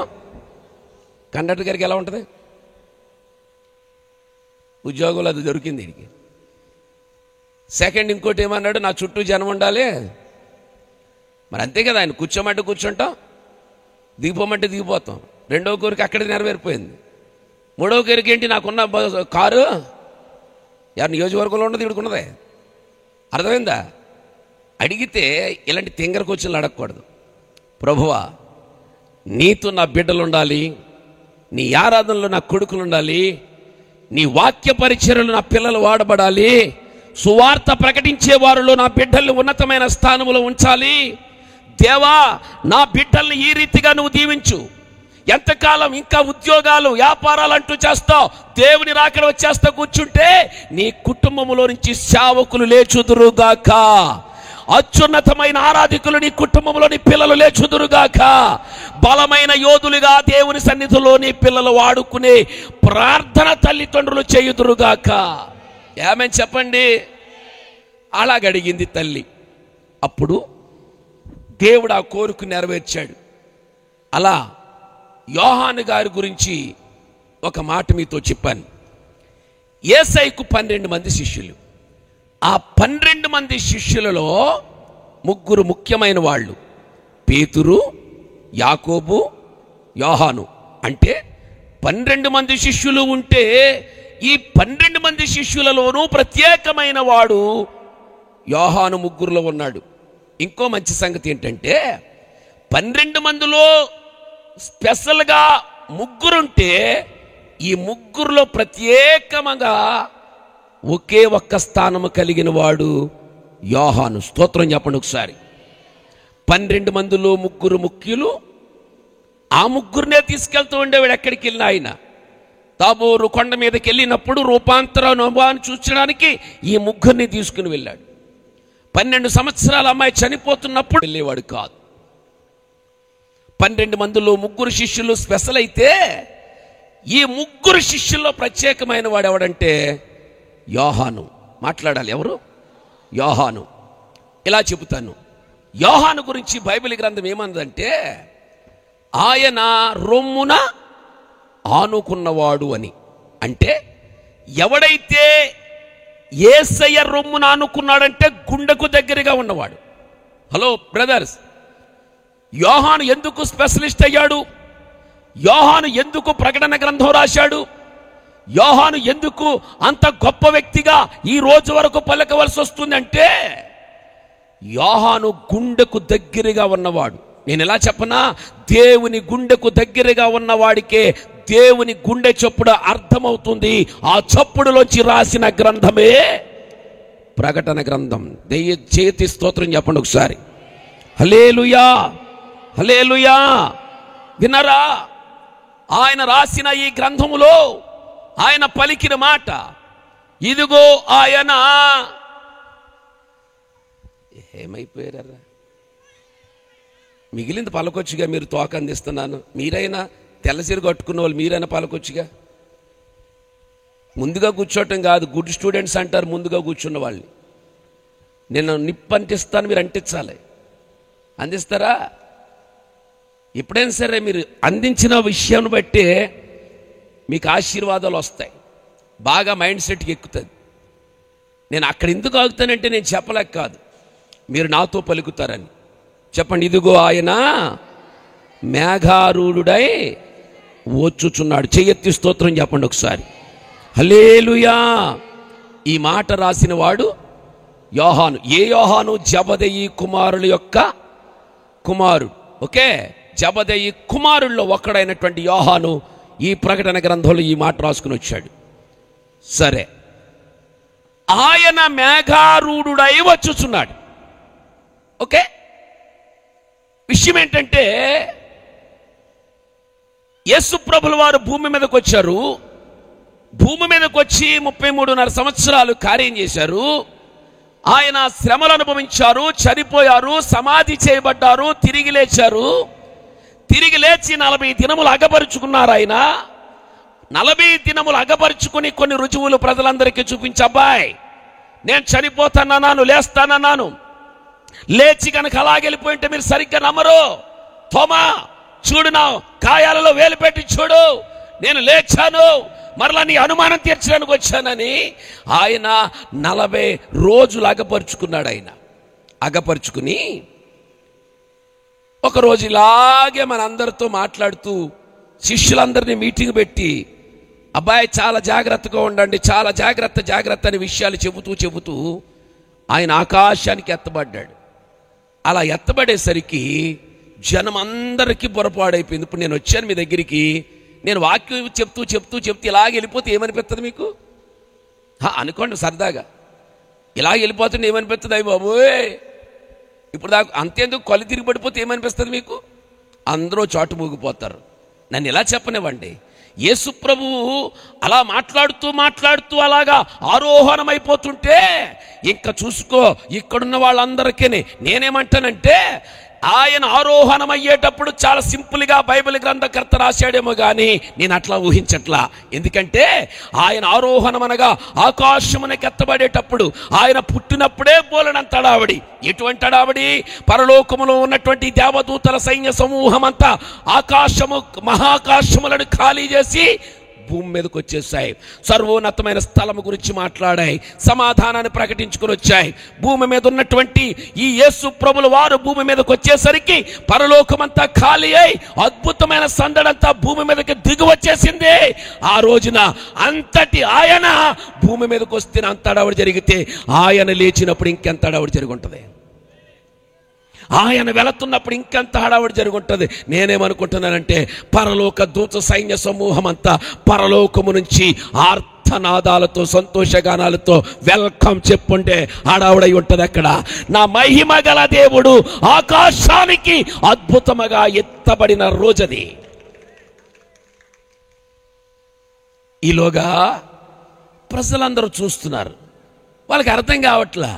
కండక్టర్ గారికి ఎలా ఉంటుంది? ఉద్యోగంలో అది దొరికింది వీడికి. సెకండ్ ఇంకోటి ఏమన్నాడు? నా చుట్టూ జనం ఉండాలి. మరి అంతే కదా, ఆయన కూర్చోమంటే కూర్చుంటాం, దిగిపోమంటే దిగిపోతాం. రెండవ కోరిక అక్కడే నెరవేరిపోయింది. మూడవ కోరిక ఏంటి? నాకున్న కారు ఎవరి నియోజకవర్గంలో ఉన్నది, వీడుకున్నదే. అర్థమైందా? అడిగితే ఇలాంటి తింగర కూర్చొని అడగకూడదు. ప్రభువా నీతో నా బిడ్డలు ఉండాలి, నీ ఆరాధనలో నా కొడుకులు ఉండాలి, నీ వాక్య పరిచర్యలు నా పిల్లలు వాడబడాలి, సువార్త ప్రకటించే వారిలో నా బిడ్డల్ని ఉన్నతమైన స్థానంలో ఉంచాలి. దేవా నా బిడ్డల్ని ఈ రీతిగా నువ్వు దీవించు. ఎంతకాలం ఇంకా ఉద్యోగాలు వ్యాపారాలు అంటూ చేస్తావు? దేవుని రాకడ వచ్చేస్తా కూర్చుంటే నీ కుటుంబంలో నుంచి సేవకులు లేచుదురుగాక, అత్యున్నతమైన ఆరాధికులు నీ కుటుంబంలో నీ పిల్లలు లేచుదురుగాక, బలమైన యోధులుగా దేవుని సన్నిధిలో నీ పిల్లలు వాడుకునే ప్రార్థన తల్లిదండ్రులు చేయుదురుగాక. ఏమని చెప్పండి? అలాగడిగింది తల్లి. అప్పుడు దేవుడు ఆ కోరిక నెరవేర్చాడు. అలా యోహాను గారి గురించి ఒక మాట మీతో చెప్పాను. యేసయ్యకు 12 మంది శిష్యులు. ఆ 12 మంది శిష్యులలో 3 ముఖ్యమైన వాళ్ళు, పేతురు, యాకోబు, యోహాను. అంటే 12 మంది శిష్యులు ఉంటే ఈ 12 మంది శిష్యులలోనూ ప్రత్యేకమైన వాడు యోహాను 3లో ఉన్నాడు. ఇంకో మంచి సంగతి ఏంటంటే 12 మందిలో స్పెషల్గా 3 ఉంటే ఈ 3లో ప్రత్యేకంగా ఒకే ఒక్క స్థానము కలిగిన వాడు యోహాను. స్తోత్రం చెప్పండి ఒకసారి. 12 మందిలో 3 ముఖ్యులు. ఆ 3నే తీసుకెళ్తూ ఉండేవాడు ఎక్కడికి వెళ్ళినా. ఆయన తాబోరు కొండ మీదకి వెళ్ళినప్పుడు రూపాంతర అనుభవాన్ని చూసడానికి ఈ 3ని తీసుకుని వెళ్ళాడు. 12 సంవత్సరాల అమ్మాయి చనిపోతున్నప్పుడు వెళ్ళేవాడు కాదు. 12 మందిలో 3 శిష్యులు స్పెషల్ అయితే ఈ 3 శిష్యుల్లో ప్రత్యేకమైన వాడు ఎవడంటే యోహాను. మాట్లాడాలి. ఎవరు? యోహాను. ఇలా చెబుతాను. యోహాను గురించి బైబిల్ గ్రంథం ఏమన్నదంటే, ఆయన రొమ్మున ఆనుకున్నవాడు అని. అంటే ఎవడైతే యేసయ్య రొమ్మున ఆనుకున్నాడంటే గుండెకు దగ్గరగా ఉన్నవాడు. హలో బ్రదర్స్, యోహాను ఎందుకు స్పెషలిస్ట్ అయ్యాడు? యోహాను ఎందుకు ప్రకటన గ్రంథం రాశాడు? యోహాను ఎందుకు అంత గొప్ప వ్యక్తిగా ఈ రోజు వరకు పలకవలసి వస్తుందంటే, యోహాను గుండెకు దగ్గరగా ఉన్నవాడు. నేను ఎలా చెప్పనా? దేవుని గుండెకు దగ్గరగా ఉన్నవాడికే దేవుని గుండె చప్పుడు అర్థమవుతుంది. ఆ చప్పుడులోంచి రాసిన గ్రంథమే ప్రకటన గ్రంథం. దయచేసి స్తోత్రం చెప్పండి ఒకసారి. హల్లెలూయా, హల్లెలూయా. వినరా? ఆయన రాసిన ఈ గ్రంథములో ఆయన పలికిన మాట, ఇదిగో ఆయన. ఏమైపోయారా? మిగిలింది పలకొచ్చుగా. మీరు తోక అందిస్తున్నాను. మీరైనా తెల్లసీర కట్టుకున్న వాళ్ళు మీరైనా పలకొచ్చుగా. ముందుగా కూర్చోవటం కాదు, గుడ్ స్టూడెంట్స్ అంటారు ముందుగా కూర్చున్న వాళ్ళని. నేను నిప్పు అంటిస్తాను, మీరు అంటించాలి. అందిస్తారా? ఎప్పుడైనా సరే మీరు అందించిన విషయాన్ని బట్టే మీకు ఆశీర్వాదాలు వస్తాయి, బాగా మైండ్ సెట్కి ఎక్కుతుంది. నేను అక్కడ ఎందుకు ఆగుతానంటే నేను చెప్పలేక కాదు, మీరు నాతో పలుకుతారని. చెప్పండి, ఇదిగో ఆయన మేఘారూఢుడై వచ్చుచున్నాడు. చెయ్యెత్తి స్తోత్రం చెప్పండి ఒకసారి. హల్లెలూయా. ఈ మాట రాసిన వాడు యోహాను. ఏ యోహాను? జబదయి కుమారుల యొక్క కుమారుడు. ఓకే, జబదయి కుమారుల్లో ఒక్కడైనటువంటి యోహాను ఈ ప్రకటన గ్రంథంలో ఈ మాట రాసుకుని వచ్చాడు. సరే, ఆయన మేఘారూఢుడై వచ్చుచున్నాడు. ఓకే, విషయం ఏంటంటే యేసు ప్రభుల వారు భూమి మీదకి వచ్చారు. భూమి మీదకి వచ్చి 33.5 సంవత్సరాలు కార్యం చేశారు. ఆయన శ్రమలు అనుభవించారు, చనిపోయారు, సమాధి చేయబడ్డారు, తిరిగి లేచారు. తిరిగి లేచి 40 దినములు అగపరుచుకున్నారు. ఆయన 40 దినములు అగపరుచుకుని కొన్ని రుజువులు ప్రజలందరికీ చూపించి, అబ్బాయి నేను చనిపోతానన్నాను, లేస్తానన్నాను, లేచి కనుక అలాగెళ్ళిపోయింటే మీరు సరిగ్గా నమ్మరు. తోమా చూడు, నా గాయాలలో వేలు పెట్టి చూడు, నేను లేచాను, మరలా నీ అనుమానం తీర్చడానికి వచ్చానని ఆయన 40 రోజులు అగపరుచుకున్నాడు. ఆయన అగపరుచుకుని ఒకరోజు ఇలాగే మన అందరితో మాట్లాడుతూ శిష్యులందరినీ మీటింగ్ పెట్టి, అబ్బాయి చాలా జాగ్రత్తగా ఉండండి, చాలా జాగ్రత్త అనే విషయాలు చెబుతూ ఆయన ఆకాశానికి ఎత్తబడ్డాడు. అలా ఎత్తబడేసరికి జనం అందరికీ పొరపాడైపోయింది. ఇప్పుడు నేను వచ్చాను మీ దగ్గరికి, నేను వాక్యం చెప్తూ ఇలాగ వెళ్ళిపోతే ఏమనిపిస్తుంది మీకు? అనుకోండి సరదాగా, ఇలా వెళ్ళిపోతుంటే ఏమనిపిస్తుంది? అయ్యి బాబోయ్, ఇప్పుడు దాకా అంతేందుకు కళ్ళు తిరిగి పడిపోతే ఏమనిపిస్తుంది మీకు? అందరూ చాటు మూగిపోతారు. నన్ను ఇలా చెప్పనివ్వండి, యేసు ప్రభువు అలా మాట్లాడుతూ అలాగా ఆరోహణమైపోతుంటే ఇంకా చూసుకో, ఇక్కడున్న వాళ్ళందరికీ నేనేమంటానంటే, ఆయన ఆరోహణమయ్యేటప్పుడు చాలా సింపుల్గా బైబిల్ గ్రంథకర్త రాశాడేమో కానీ నేను అట్లా ఊహించట్లా. ఎందుకంటే ఆయన ఆరోహణం అనగా ఆకాశమునకు ఎత్తబడేటప్పుడు ఆయన పుట్టినప్పుడే బోలనంత అడావిడి. ఎటువంటి అడావిడి? పరలోకములో ఉన్నటువంటి దేవదూతల సైన్య సమూహం అంతా ఆకాశము మహాకాశములను ఖాళీ చేసి భూమి మీదకి వచ్చేసాయి. సర్వోన్నతమైన స్థలము గురించి మాట్లాడాయి, సమాధానాన్ని ప్రకటించుకుని వచ్చాయి. భూమి మీద ఉన్నటువంటి ఈ యేసు ప్రభుల వారు భూమి మీదకి వచ్చేసరికి పరలోకమంతా ఖాళీ అయి అద్భుతమైన సందడంతా భూమి మీదకి దిగి వచ్చేసింది. ఆ రోజున అంతటి ఆయన భూమి మీదకి వస్తే అంత అడవుడు జరిగితే ఆయన లేచినప్పుడు ఇంకెంత అడవుడు జరిగి ఉంటుంది? ఆయన వెళుతున్నప్పుడు ఇంకెంత హడావుడి జరుగుంటుంది. నేనేమనుకుంటున్నానంటే, పరలోక దూత సైన్య సమూహం అంతా పరలోకము నుంచి ఆర్తనాదాలతో సంతోషగానాలతో వెల్కమ్ చెప్పుంటే హడావుడై ఉంటుంది. అక్కడ నా మహిమ గల దేవుడు ఆకాశానికి అద్భుతముగా ఎత్తబడిన రోజది. ఈలోగా ప్రజలందరూ చూస్తున్నారు, వాళ్ళకి అర్థం కావట్లా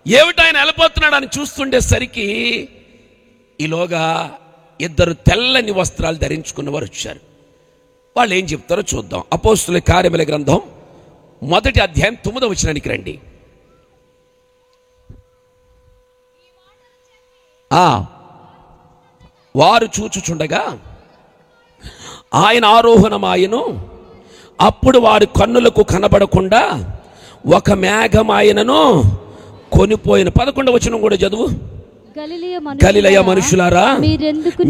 ఏమిటి ఆయన వెళ్ళిపోతున్నాడు అని చూస్తుండేసరికి ఈలోగా 2 తెల్లని వస్త్రాలు ధరించుకున్న వారు వచ్చారు. వాళ్ళు ఏం చెప్తారో చూద్దాం. అపోస్తుల కార్యముల గ్రంథం 1వ అధ్యాయం 9వ వచనానికి రండి. వారు చూచుచుండగా ఆయన ఆరోహణమాయను, అప్పుడు వారి కన్నులకు కనబడకుండా ఒక మేఘం ఆయనను కొనిపోయిన. 11వ వచనం కూడా చదువు. గలిలయ మనుషులారా,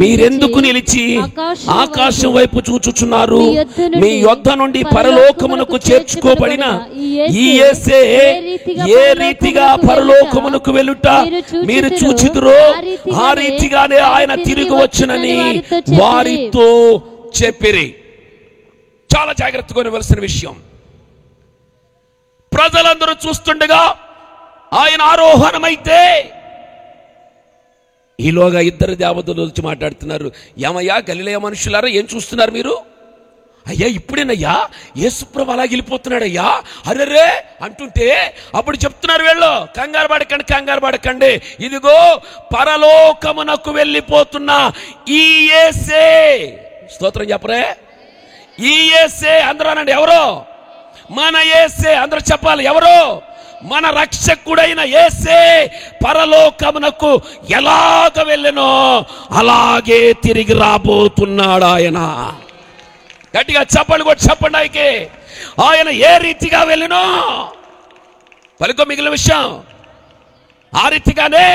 మీరెందుకు నిలిచి ఆకాశం వైపు చూచుచున్నారు? మీ యొద్ద నుండి పరలోకమునకు చేర్చుకోబడిన ఈ యేసే ఏ రీతిగా పరలోకమునకు వెళ్ళుట మీరు చూచిదురో ఆ రీతిగానే ఆయన తిరిగి వచ్చునని వారితో చెప్పిరి. చాలా జాగ్రత్తగా ఉండవలసిన విషయం. ప్రజలందరూ చూస్తుండగా ఆయన ఆరోహణమైతే ఈలోగా 2 దేవతలు వచ్చి మాట్లాడుతున్నారు. ఏమయ్యా గలిలయ మనుషులారా, ఏం చూస్తున్నారు మీరు? అయ్యా ఇప్పుడేనయ్యా యేసుప్రభు అలా వెళ్ళిపోతున్నాడయ్యా, అరెరే అంటుంటే అప్పుడు చెప్తున్నారు వీళ్ళు, కంగారు పడకండి, ఇదిగో పరలోకమునకు వెళ్ళిపోతున్న ఈ యేసే. స్తోత్రం చెప్పరే. ఈ యేసే అందరూ అనండి. ఎవరో? మన యేసే. అందరూ చెప్పాలి. ఎవరో? మన రక్షకుడైన యేసే పరలోకమునకు ఎలాగ వెళ్ళెనో అలాగే తిరిగి రాబోతున్నాడు ఆయన. గట్టిగా చప్పట్లు కొట్టి చెప్పండి. ఆయన ఏ రీతిగా వెళ్ళెనో పలుకో మిగిలిన విషయం, ఆ రీతిగానే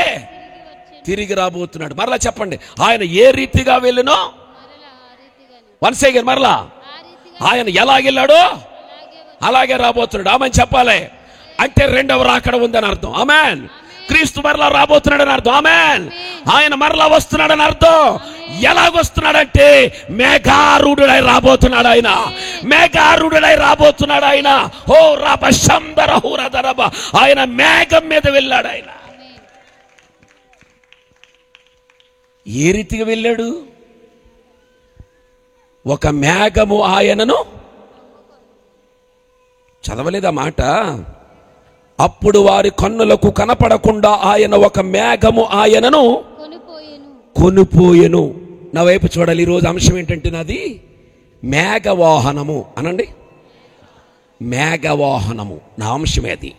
తిరిగి రాబోతున్నాడు. మరలా చెప్పండి, ఆయన ఏ రీతిగా వెళ్ళెనో వన్స్ అగైన్ మరలా ఆయన ఎలా వెళ్ళాడో అలాగే రాబోతున్నాడు. ఆమెన్ చెప్పాలి. అంటే రెండవ రాకడ ఉందని అర్థం. ఆమెన్. క్రీస్తు మరలా రాబోతున్నాడని అర్థం. ఆమెన్. ఆయన మరలా వస్తున్నాడని అర్థం. ఎలాగొస్తున్నాడంటే మేఘారూఢుడై రాబోతున్నాడు ఆయన. మేఘారూఢుడై రాబోతున్నాడు ఆయన. ఓ రబ శంబర హురదరబ, ఆయన మేఘం మీద వెళ్ళాడు ఆయన. ఏ రీతిగా వెళ్ళాడు? ఒక మేఘము ఆయనను, చదవలేదా మాట? అప్పుడు వారి కన్నులకు కనపడకుండా ఆయన ఒక మేఘము ఆయనను కొనుపోయెను. నా వైపు చూడాలి. ఈరోజు అంశం ఏంటంటే నాది మేఘవాహనము అనండి. మేఘవాహనము నా అంశమే అది.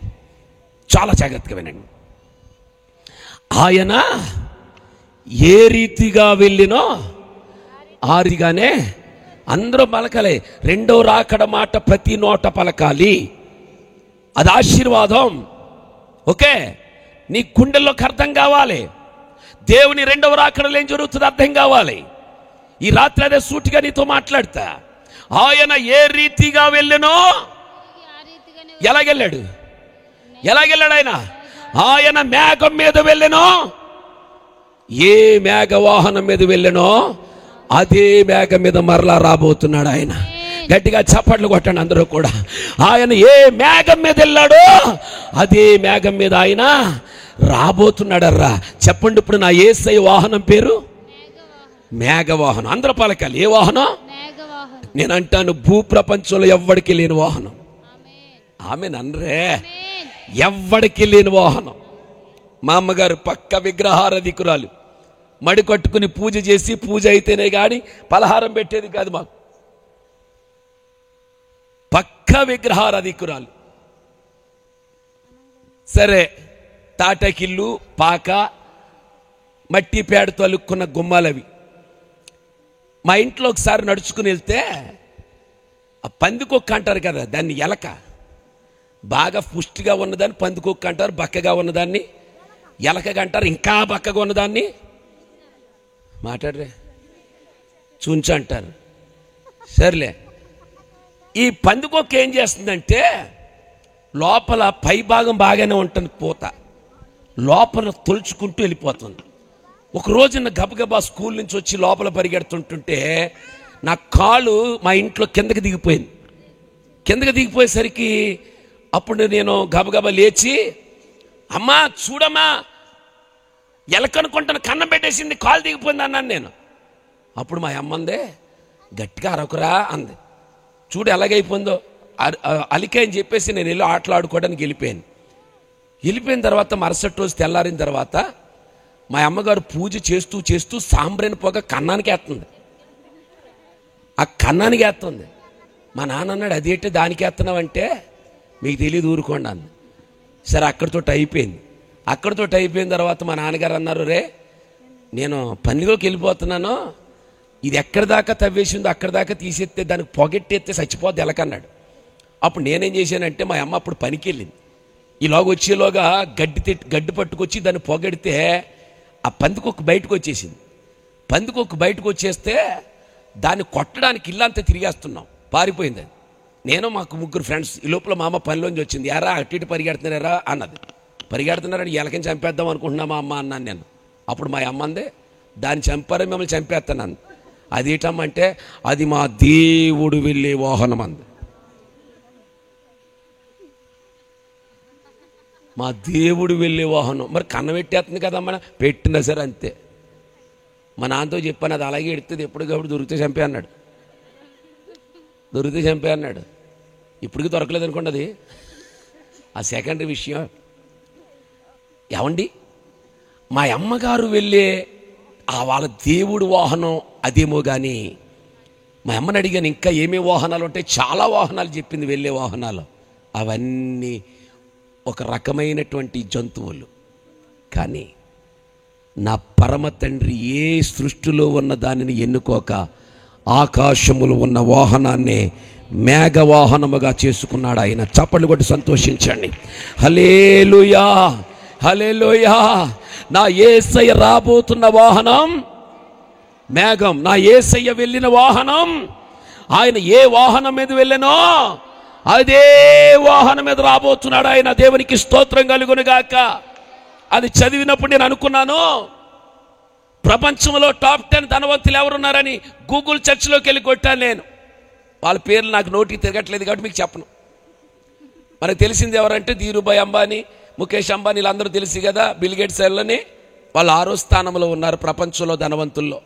చాలా జాగ్రత్తగా వినండి. ఆయన ఏ రీతిగా వెళ్ళినో ఆ రీతిగానే అందరూ పలకాలి. రెండో రాకడ మాట ప్రతి నోట పలకాలి. అది ఆశీర్వాదం. ఓకే, నీ గుండెల్లోకి అర్థం కావాలి. దేవుని రెండవ రాకడలో ఏం జరుగుతుందో అర్థం కావాలి. ఈ రాత్రి అదే సూటిగా నీతో మాట్లాడతా. ఆయన ఏ రీతిగా వెళ్ళెనో ఎలాగెళ్ళాడు? ఎలాగెళ్ళాడు ఆయన? ఆయన మేఘం మీద వెళ్ళెనో, ఏ మేఘవాహనం మీద వెళ్ళెనో అదే మేఘం మీద మరలా రాబోతున్నాడు ఆయన. గట్టిగా చప్పట్లు కొట్టండి అందరూ కూడా. ఆయన ఏ మేఘం మీద వెళ్ళాడో అదే మేఘం మీద ఆయన రాబోతున్నాడర్రా. చెప్పండి ఇప్పుడు నా యేసయ్య వాహనం పేరు మేఘవాహనం. అందరూ పలకాలి. ఏ వాహనం? నేను అంటాను భూప్రపంచంలో ఎవ్వడికి లేని వాహనం. ఆమెన్ అనరే. ఎవ్వడికి లేని వాహనం. మా అమ్మగారు పక్క విగ్రహారాధికురాలు. మడి కట్టుకుని పూజ చేసి, పూజ అయితేనే కానీ పలహారం పెట్టేది కాదు మాకు. పక్క విగ్రహారాధికురాలు. సరే, తాటకిల్లు, పాక, మట్టి పేడతో అలుక్కున్న గుమ్మాలవి. మా ఇంట్లో ఒకసారి నడుచుకుని వెళ్తే ఆ పందికొక్క అంటారు కదా, దాన్ని ఎలక. బాగా పుష్టిగా ఉన్నదాన్ని పందికొక్క అంటారు, బక్కగా ఉన్నదాన్ని ఎలకగా అంటారు, ఇంకా బక్కగా ఉన్నదాన్ని మాట్లాడరే చుంచు అంటారు. సర్లే, ఈ పందికొక్క ఏం చేస్తుందంటే లోపల పై భాగం బాగానే ఉంటుంది, పూత లోపల తొలుచుకుంటూ వెళ్ళిపోతుంది. ఒక రోజున గబగబా స్కూల్ నుంచి వచ్చి లోపల పరిగెడుతుంటుంటే నా కాలు మా ఇంట్లో కిందకి దిగిపోయింది. కిందకి దిగిపోయేసరికి అప్పుడు నేను గబగబా లేచి, అమ్మా చూడమ్మా ఎలకనుకుంటాను, కన్నం పెట్టేసింది, కాలు దిగిపోయింది అన్నాను నేను. అప్పుడు మా అమ్మందే, గట్టిగా అరకురా అంది. చూడు ఎలాగైపోయిందో. అలికే అని చెప్పేసి నేను వెళ్ళి ఆటలాడుకోవడానికి వెళ్ళిపోయాను. వెళ్ళిపోయిన తర్వాత మరుసటి రోజు తెల్లారిన తర్వాత మా అమ్మగారు పూజ చేస్తూ చేస్తూ సాంబ్రేని పొగ కన్నానికి వేస్తుంది. ఆ కన్నానికి వేస్తుంది. మా నాన్న అన్నాడు, అదేంటి దానికి వేస్తున్నావంటే, మీకు తెలియదు ఊరుకోండి అంది. సరే, అక్కడితో అయిపోయింది. అక్కడితో అయిపోయిన తర్వాత మా నాన్నగారు అన్నారు, రే నేను పనిలోకి వెళ్ళిపోతున్నాను, ఇది ఎక్కడి దాకా తవ్వేసిందో అక్కడి దాకా తీసేస్తే దానికి పొగెట్టేస్తే చచ్చిపోద్ది ఎలకన్నాడు. అప్పుడు నేనేం చేశానంటే, మా అమ్మ అప్పుడు పనికి వెళ్ళింది. ఈలోగా వచ్చేలోగా గడ్డి పట్టుకొచ్చి దాన్ని పొగెడితే ఆ పందికొక్క బయటకు వచ్చేసింది. పందికొక్క బయటకు వచ్చేస్తే దాన్ని కొట్టడానికి ఇల్లంతా తిరిగేస్తున్నాం, పారిపోయింది అది. నేను మాకు ముగ్గురు ఫ్రెండ్స్. ఈ లోపల మా అమ్మ పనిలోంచి వచ్చింది. ఎరా అటు ఇటు పరిగెడుతున్నారా అన్నది. పరిగెడుతున్నారని ఎలకని చంపేద్దాం అనుకుంటున్నా మా అమ్మ అన్నాను నేను. అప్పుడు మా అమ్మ అందే, దాన్ని చంపారని మిమ్మల్ని చంపేస్తాను. అదేటమ్మంటే, అది మా దేవుడు వెళ్ళే వాహనం అంది. మా దేవుడు వెళ్ళే వాహనం. మరి కన్న పెట్టేస్తుంది కదమ్మా, పెట్టినా సరే అంతే. మా నాన్నతో చెప్పాను, అది అలాగే ఎడుతుంది, ఎప్పుడు కాబట్టి దొరికితే చంపే అన్నాడు. దొరికితే చంపే అన్నాడు. ఇప్పటికీ దొరకలేదు అనుకోండి, అది ఆ సెకండరీ విషయం. ఏమండి, మా అమ్మగారు వెళ్ళే వాళ్ళ దేవుడు వాహనం అదేమో కానీ, మా అమ్మని అడిగాను ఇంకా ఏమేమి వాహనాలు ఉంటాయి. చాలా వాహనాలు చెప్పింది, వెళ్ళే వాహనాలు. అవన్నీ ఒక రకమైనటువంటి జంతువులు. కానీ నా పరమ తండ్రి ఏ సృష్టిలో ఉన్న దానిని ఎన్నుకోక ఆకాశములు ఉన్న వాహనాన్నే మేఘవాహనముగా చేసుకున్నాడు ఆయన. చప్పట్లు కొట్టి సంతోషించండి. హల్లెలూయా, హల్లెలూయా. నా యేసయ్య రాబోతున్న వాహనం మేఘం. నా యేసయ్య వెళ్ళిన వాహనం, ఆయన ఏ వాహనం మీద వెళ్ళానో అదే వాహనం మీద రాబోతున్నాడు ఆయన. దేవునికి స్తోత్రం కలుగును గాక. అది చదివినప్పుడు నేను అనుకున్నాను, ప్రపంచంలో టాప్ 10 ధనవంతులు ఎవరున్నారని గూగుల్ సెర్చ్లోకి వెళ్ళి కొట్టాను. నేను వాళ్ళ పేర్లు నాకు నోటికి తిరగట్లేదు కాబట్టి మీకు చెప్పను. మనకు తెలిసింది ఎవరంటే ధీరుభాయ్ అంబానీ, ముఖేష్ అంబానీ, వీళ్ళందరూ తెలిసి కదా. బిల్ గేట్స్ వాళ్ళని వాళ్ళు 6వ స్థానంలో ఉన్నారు ప్రపంచంలో ధనవంతుల్లో.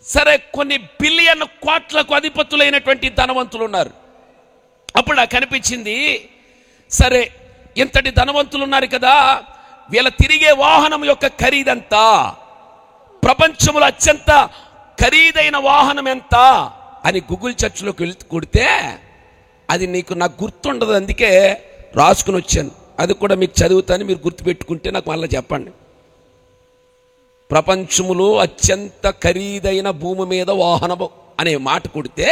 సరే, కొన్ని బిలియన్ కోట్లకు అధిపతులైనటువంటి ధనవంతులు ఉన్నారు. అప్పుడు నాకు కనిపించింది, సరే ఇంతటి ధనవంతులు ఉన్నారు కదా, వీళ్ళ తిరిగే వాహనం యొక్క ఖరీదంతా, ప్రపంచంలో అత్యంత ఖరీదైన వాహనం ఎంత అని గూగుల్ సెర్చ్లోకి వెళ్తూ కొడితే అది నాకు గుర్తుండదు. అందుకే రాసుకుని వచ్చాను. అది కూడా మీకు చదువుతాను, మీరు గుర్తుపెట్టుకుంటే నాకు మళ్ళీ చెప్పండి. ప్రపంచములో అత్యంత ఖరీదైన భూమి మీద వాహనము అనే మాట కొడితే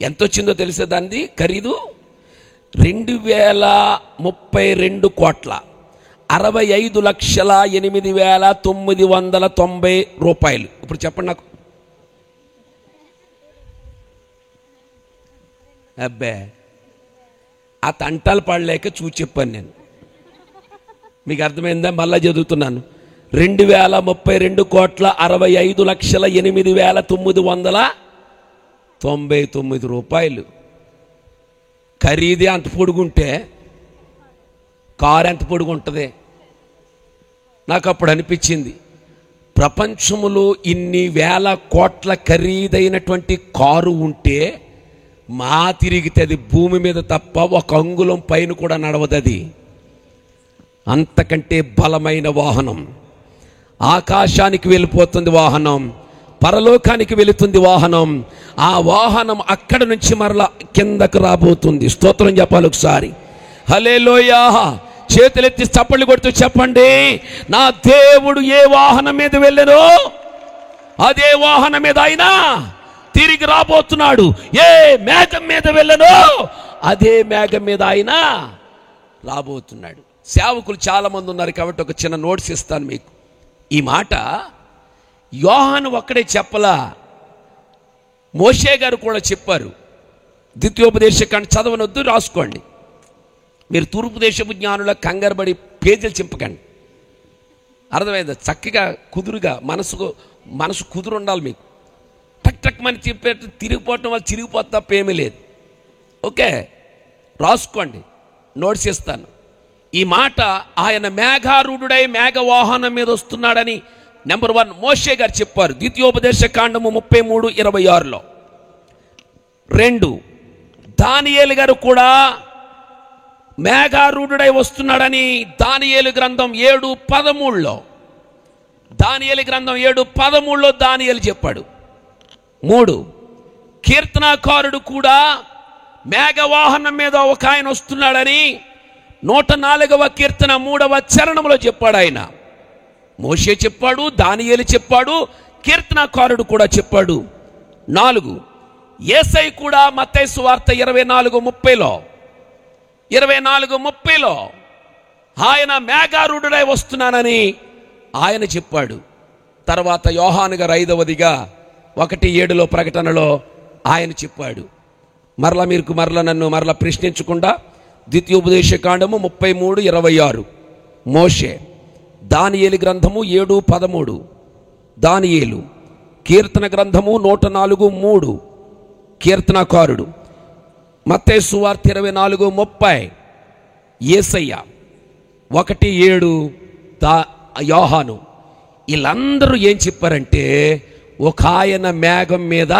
ఎంత వచ్చిందో తెలిసే దాన్ని ఖరీదు 2032 కోట్ల 65,08,990 రూపాయలు. ఇప్పుడు చెప్పండి నాకు. అబ్బే, ఆ తంటాలు పడలేక చూసి చెప్పాను నేను. మీకు అర్థమైందా? మళ్ళా చదువుతున్నాను. 2032,65,08,999 రూపాయలు ఖరీదే. అంత పొడుగుంటే కారు ఎంత పొడుగు ఉంటుంది? నాకు అప్పుడు అనిపించింది, ప్రపంచంలో ఇన్ని వేల కోట్ల ఖరీదైనటువంటి కారు ఉంటే మా తిరిగితే అది భూమి మీద తప్ప 1 అంగుళం పైన కూడా నడవదది. అంతకంటే బలమైన వాహనం. ఆకాశానికి వెళ్ళిపోతుంది వాహనం, పరలోకానికి వెళుతుంది వాహనం. ఆ వాహనం అక్కడ నుంచి మరలా కిందకు రాబోతుంది. స్తోత్రం చెప్పాలి ఒకసారి. హల్లెలూయా. చేతులెత్తి చప్పట్లు కొడుతూ చెప్పండి, నా దేవుడు ఏ వాహనం మీద వెళ్ళానో అదే వాహనం మీద ఆయన తిరిగి రాబోతున్నాడు. ఏ మేఘం మీద వెళ్ళానో అదే మేఘం మీద ఆయన రాబోతున్నాడు. సేవకులు చాలా మంది ఉన్నారు కాబట్టి ఒక చిన్న నోట్స్ ఇస్తాను మీకు. ఈ మాట యోహాను ఒక్కడే చెప్పలా, మోషే గారు కూడా చెప్పారు. ద్వితీయోపదేశకాండం చదవనొద్దు, రాసుకోండి. మీరు తూర్పు దేశపు జ్ఞానుల కంగారుబడి పేజీలు చింపకండి. అర్థమైందా? చక్కగా కుదురుగా మనసు కుదురు ఉండాలి మీకు. టక్ టక్ మని చెప్పే తిరిగిపోవటం వల్ల చిరిగిపోతే తప్ప ఏమీ లేదు. ఓకే, రాసుకోండి, నోట్స్ ఇస్తాను. ఈ మాట ఆయన మేఘారూఢుడై మేఘవాహనం మీద వస్తున్నాడని నెంబర్ 1 మోషే గారు చెప్పారు ద్వితీయోపదేశకాండము 33:26లో. 2 దానియేలు గారు కూడా మేఘారూఢుడై వస్తున్నాడని దానియేలు గ్రంథం 7:13లో, దానియేలు గ్రంథం 7:13లో దానియేలు చెప్పాడు. 3 కీర్తనాకారుడు కూడా మేఘవాహనం మీద ఒక ఆయన వస్తున్నాడని 104వ కీర్తన 3వ చరణంలో చెప్పాడు. ఆయన మోషే చెప్పాడు, దానియేలు చెప్పాడు, కీర్తనాకారుడు కూడా చెప్పాడు. 4 యేసయ్య కూడా మత్తయి సువార్త 24:30లో ఆయన మేఘారూఢుడై వస్తున్నానని ఆయన చెప్పాడు. తర్వాత యోహాను గారు 5వదిగా 1:7లో ప్రకటనలో ఆయన చెప్పాడు. మరలా నన్ను ప్రశ్నించకుండా ద్వితీయోపదేశకాండము 33:26 మోషే, దానియేలు గ్రంథము 7:13 దానియేలు, కీర్తన గ్రంథము 104:3 కీర్తనకారుడు, మత్తయి సువార్త 24:30 యేసయ్య, 1:7 యోహాను. వీళ్ళందరూ ఏం చెప్పారంటే ఒక ఆయన మేఘం మీద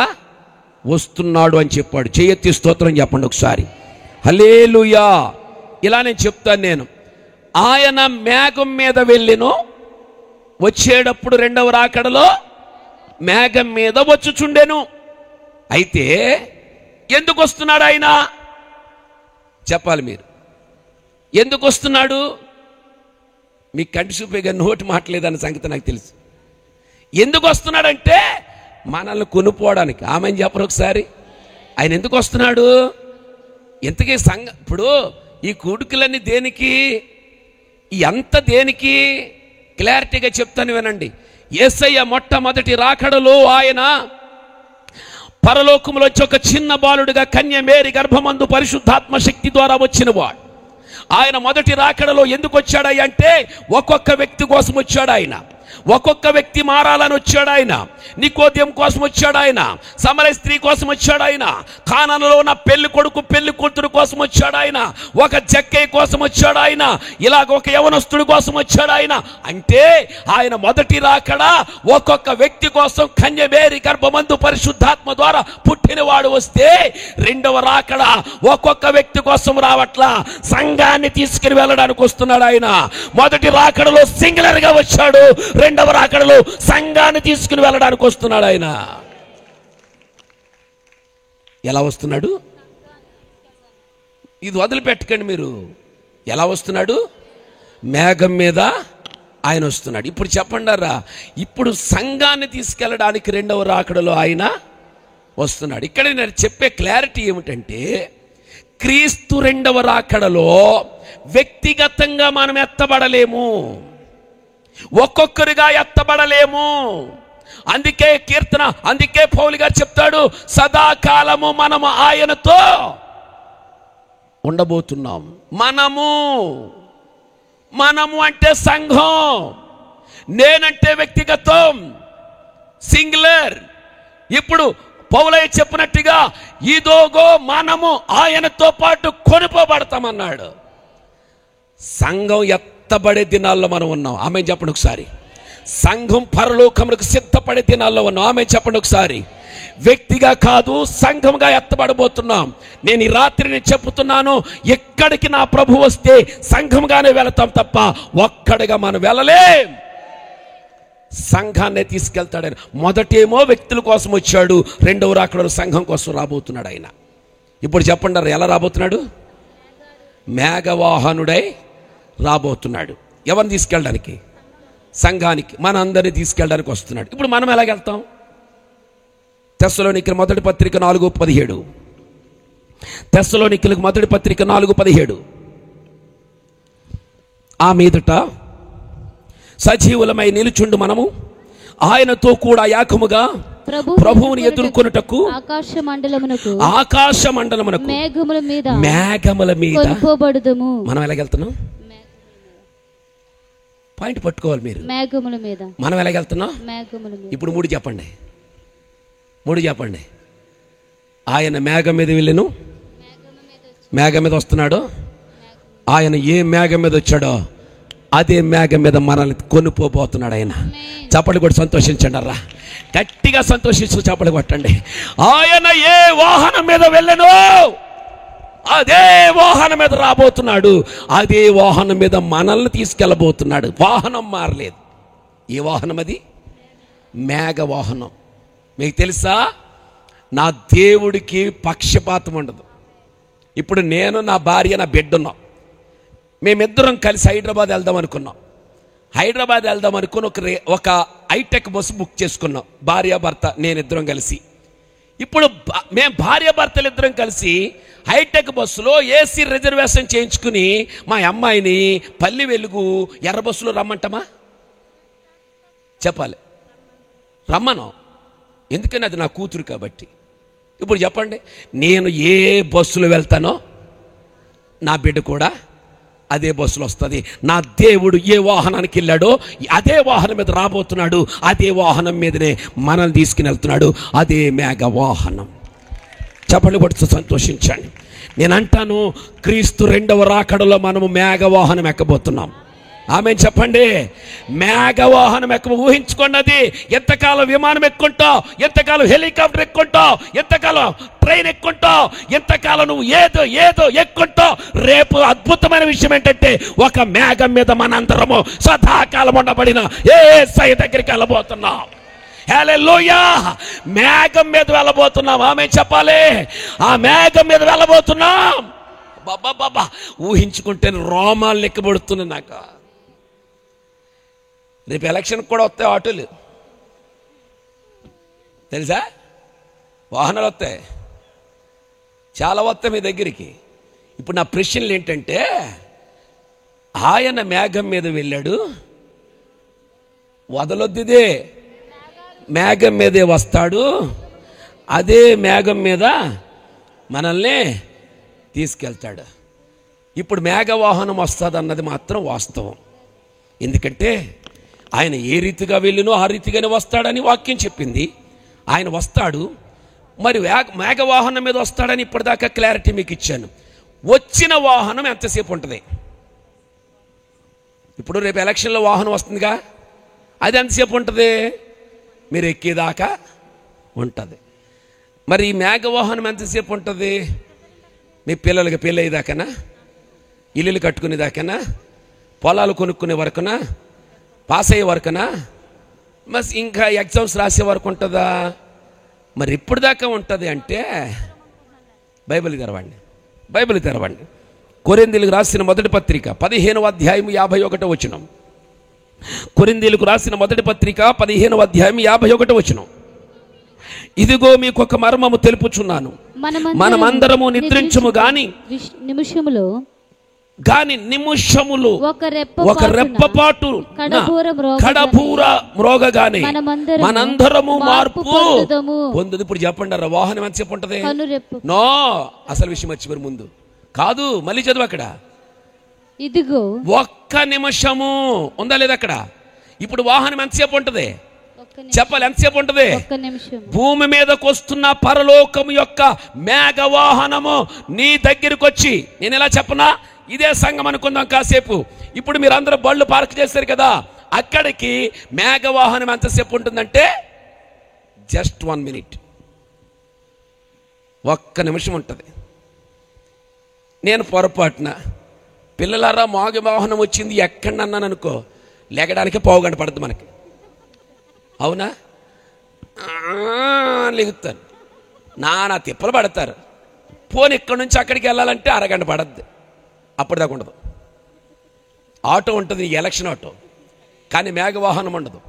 వస్తున్నాడు అని చెప్పాడు. చేయెత్తి స్తోత్రం చెప్పండి ఒకసారి. హల్లెలూయా. ఇలా నేను చెప్తాను. ఆయన మేఘం మీద వెళ్ళెను, వచ్చేటప్పుడు 2వ రాకడలో మేఘం మీద వచ్చుచుండెను. అయితే ఎందుకు వస్తున్నాడు ఆయన చెప్పాలి మీరు. ఎందుకు వస్తున్నాడు? మీకు కంటి చూపేగా నోటి మాటలేదన్న సంగతి నాకు తెలుసు. ఎందుకు వస్తున్నాడంటే మనల్ని కొనుక్కోవడానికి. ఆమెను చెప్పరు ఒకసారి. ఆయన ఎందుకు వస్తున్నాడు? ఇంతకీ ఇప్పుడు ఈ కూడుకులన్నీ దేనికి, ఎంత దేనికి క్లారిటీగా చెప్తాను వినండి. యేసయ్య మొట్టమొదటి రాకడలో ఆయన పరలోకములోంచి ఒక చిన్న బాలుడిగా కన్య మేరీ గర్భమందు పరిశుద్ధాత్మ శక్తి ద్వారా వచ్చినవాడు. ఆయన మొదటి రాకడలో ఎందుకు వచ్చాడు అంటే ఒక్కొక్క వ్యక్తి కోసం వచ్చాడు ఆయన. ఒక్కొక్క వ్యక్తి మారాలని వచ్చాడు ఆయన. నికోదేము కోసం వచ్చాడు ఆయన. సమరయ స్త్రీ కోసం వచ్చాడు ఆయన. కానానులో ఉన్న పెళ్లి కొడుకు పెళ్లి కూతురు కోసం వచ్చాడు ఆయన. ఒక జక్కయ్య కోసం వచ్చాడు ఆయన. ఇలాగ ఒక యవనస్తుడి కోసం వచ్చాడు ఆయన. అంటే ఆయన మొదటి రాకడ ఒక్కొక్క వ్యక్తి కోసం కన్య మేరీ గర్భమందు పరిశుద్ధాత్మ ద్వారా పుట్టినవాడు వస్తే, రెండవ రాకడ ఒక్కొక్క వ్యక్తి కోసం రావట్లా, సంఘాన్ని తీసుకుని వెళ్ళడానికి వస్తున్నాడు ఆయన. మొదటి రాకడలో సింగులర్ గా వచ్చాడు, రెండవ రాకడలో సంఘాన్ని తీసుకుని వెళ్ళడానికి వస్తున్నాడు ఆయన. ఎలా వస్తున్నాడు? ఇది వదిలిపెట్టకండి మీరు. ఎలా వస్తున్నాడు? మేఘం మీద ఆయన వస్తున్నాడు. ఇప్పుడు చెప్పండారా, ఇప్పుడు సంఘాన్ని తీసుకెళ్ళడానికి రెండవ రాకడలో ఆయన వస్తున్నాడు. ఇక్కడ నేను చెప్పే క్లారిటీ ఏమిటంటే, క్రీస్తు రెండవ రాకడలో వ్యక్తిగతంగా మనం ఎత్తబడలేము, ఒక్కొక్కరిగా ఎత్తబడలేము. అందుకే పౌలు గారు చెప్తాడు, సదాకాలము మనము ఆయనతో ఉండబోతున్నాం. మనము అంటే సంఘం, నేనంటే వ్యక్తిగతం, సింగులర్. ఇప్పుడు పౌలయ్య చెప్పినట్టుగా ఇదోగో మనము ఆయనతో పాటు కొనుకోబడతామన్నాడు. సంఘం ఎత్తబడే దినాల్లో మనం ఉన్నాం. ఆమె చెప్పండి ఒకసారి. సంఘం పరలోకములకు సిద్ధపడే దినాల్లో ఉన్నాం. ఆమె చెప్పండి ఒకసారి. వ్యక్తిగా కాదు, సంఘంగా ఎత్తబడబోతున్నాం. నేను ఈ రాత్రి చెప్తున్నాను, ఎక్కడికి నా ప్రభు వస్తే సంఘంగానే వెళతాం తప్ప ఒక్కడిగా మనం వెళ్ళలేం. సంఘాన్ని తీసుకెళ్తాడని. మొదటేమో వ్యక్తుల కోసం వచ్చాడు, రెండవ రాకడలో సంఘం కోసం రాబోతున్నాడు ఆయన. ఇప్పుడు చెప్పండి, ఎలా రాబోతున్నాడు? మేఘవాహనుడై రాబోతున్నాడు. ఎవరిని తీసుకెళ్ళడానికి? సంఘానికి, మన అందరినీ తీసుకెళ్ళడానికి వస్తున్నాడు. ఇప్పుడు మనం ఎలాగెళ్తాం? తెస్సలోనికీయుల మొదటి పత్రిక 4:17. తెస్సలోనికీయులకు మొదటి పత్రిక 4:17. ఆ మీదట సజీవులమై నిలుచుండు మనము ఆయనతో కూడా ఏకముగా ప్రభువుని ఎదుర్కొనుటకు ఆకాశ మండలమునకు మేఘముల మీద మనం ఎలాగెళ్తున్నాం? పాయింట్ పట్టుకోవాలి మీరు. మేఘముల మీద మనం ఎలాగెళ్తున్నాం? ఇప్పుడు మూడు చెప్పండి. ఆయన మేఘం మీద వెళ్ళను, మేఘం మీద వస్తున్నాడు. ఆయన ఏ మేఘం మీద వచ్చాడో అదే మేఘం మీద మనల్ని కొనుక్కోబోతున్నాడు ఆయన. చప్పట్లు కొట్టి సంతోషించండి రా, గట్టిగా సంతోషించు, చప్పట్లు కొట్టండి. ఆయన ఏ వాహనం మీద వెళ్ళను అదే వాహనం మీద రాబోతున్నాడు. అదే వాహనం మీద మనల్ని తీసుకెళ్ళబోతున్నాడు. వాహనం మారలేదు. ఏ వాహనం అది? మేఘ వాహనం. మీకు తెలుసా, నా దేవుడికి పక్షపాతం ఉండదు. ఇప్పుడు నేను, నా భార్య, నా బిడ్డ ఉన్నాం. మేమిద్దరం కలిసి హైదరాబాద్ వెళ్దాం అనుకున్నాం. ఒక హైటెక్ బస్సు బుక్ చేసుకున్నాం, భార్యాభర్త నేనిద్దరం కలిసి. ఇప్పుడు మేము భార్యాభర్తలు ఇద్దరం కలిసి హైటెక్ బస్సులో ఏసీ రిజర్వేషన్ చేయించుకుని మా అమ్మాయిని పల్లి వెలుగు ఎర్ర బస్సులో రమ్మంటామా? చెప్పాలి. రమ్మను, ఎందుకని అది నా కూతురు కాబట్టి. ఇప్పుడు చెప్పండి, నేను ఏ బస్సులో వెళ్తానో నా బిడ్డ కూడా అదే బస్సులో వస్తుంది. నా దేవుడు ఏ వాహనానికి వెళ్ళాడో అదే వాహనం మీద రాబోతున్నాడు. అదే వాహనం మీదనే మనల్ని తీసుకుని వెళ్తున్నాడు. అదే మేఘ వాహనం. చెప్పండి, కొడుతూ సంతోషించండి. నేను అంటాను, క్రీస్తు రెండవ రాకడలో మనము మేఘ వాహనం ఎక్కబోతున్నాం. ఆమె చెప్పండి, మేఘవాహనం ఎక్క. ఊహించుకోండి, అది ఎంతకాలం విమానం ఎక్కుంటావు, ఎంతకాలం హెలికాప్టర్ ఎక్కుంటావు, ఎంతకాలం ట్రైన్ ఎక్కుంటావు, ఎంతకాలం నువ్వు ఏదో ఎక్కుంటావు. రేపు అద్భుతమైన విషయం ఏంటంటే, ఒక మేఘం మీద మనందరము సదాకాలం ఉండబడిన యేసయ్య దగ్గరికి వెళ్ళబోతున్నాం. హల్లెలూయా! మేఘం మీద వెళ్ళబోతున్నాం. ఆమె చెప్పాలి, ఆ మేఘం మీద వెళ్ళబోతున్నాం. బాబా ఊహించుకుంటే రోమాలు లెక్కబడుతున్నాయి నాకు. రేపు ఎలక్షన్కి కూడా వస్తాయి ఆటోలు, తెలుసా? వాహనాలు వస్తాయి, చాలా వస్తాయి మీ దగ్గరికి. ఇప్పుడు నా ప్రశ్నలు ఏంటంటే, ఆయన మేఘం మీద వెళ్ళాడు, వదలొద్దిదే మేఘం మీదే వస్తాడు, అదే మేఘం మీద మనల్ని తీసుకెళ్తాడు. ఇప్పుడు మేఘవాహనం వస్తుంది అన్నది మాత్రం వాస్తవం. ఎందుకంటే ఆయన ఏ రీతిగా వెళ్ళినో ఆ రీతిగానే వస్తాడని వాక్యం చెప్పింది. ఆయన వస్తాడు. మరి మేఘవాహనం మీద వస్తాడని ఇప్పటిదాకా క్లారిటీ మీకు ఇచ్చాను. వచ్చిన వాహనం ఎంతసేపు ఉంటుంది? ఇప్పుడు రేపు ఎలక్షన్లో వాహనం వస్తుందిగా, అది ఎంతసేపు ఉంటుంది? మీరు ఎక్కేదాకా ఉంటుంది. మరి ఈ మేఘవాహనం ఎంతసేపు ఉంటుంది? మీ పిల్లలకి పెళ్ళి అయ్యేదాకనా, ఇల్లులు కట్టుకునేదాకనా, పొలాలు కొనుక్కునే వరకునా, పాస్ అయ్యే వరకునా, మరి ఇంకా ఎగ్జామ్స్ రాసే వరకు ఉంటుందా? మరి ఇప్పుడు దాకా ఉంటుంది అంటే బైబిల్ తెరవండి. కొరింథీయులకు రాసిన మొదటి పత్రిక 15వ అధ్యాయం 51వ వచనం. కొరింథీయులకు రాసిన మొదటి పత్రిక 15వ అధ్యాయం 51వ వచనం. ఇదిగో మీకు ఒక మర్మము తెలుపుచున్నాను, మనమందరము నిద్రించుము గాని నిమిషములు ఒక రెప్పపాటు కడబూర మ్రోగగానే మనందరము మార్పు పొందుదు. ఇప్పుడు చెప్పండి, వాహనం ఎంతసేపు ఉంటది? నో, అసలు విషయం మర్చిపోయారు ముందు కాదు, మళ్ళీ చదువు. అక్కడ ఇదిగో ఒక్క నిమిషము ఉందా లేదా అక్కడ? ఇప్పుడు వాహనం ఎంతసేపు ఉంటది చెప్పాలి? ఎంతసేపు ఉంటది? భూమి మీదకి వస్తున్న పరలోకము యొక్క మేఘవాహనము నీ దగ్గరికి వచ్చి, నేను ఎలా చెప్పనా, ఇదే సంఘం అనుకుందాం కాసేపు. ఇప్పుడు మీరు అందరూ బళ్ళు పార్క్ చేశారు కదా, అక్కడికి మేఘవాహనం ఎంతసేపు ఉంటుందంటే జస్ట్ 1 minute, ఒక్క నిమిషం ఉంటుంది. నేను పొరపాటున పిల్లలారా మేఘవాహనం వచ్చింది ఎక్కడన్నాను అనుకో, లెగడానికి పావుగంట పడుతుంది మనకి, అవునా? లెగుతాను, నానా తిప్పలు పడతారు. పోనీ ఇక్కడి నుంచి అక్కడికి వెళ్ళాలంటే అరగంట పడద్దు, అప్పటిదాకా ఉండదు. ఆటో ఉంటుంది, ఎలక్షన్ ఆటో, కానీ మేఘవాహనం ఉండదు.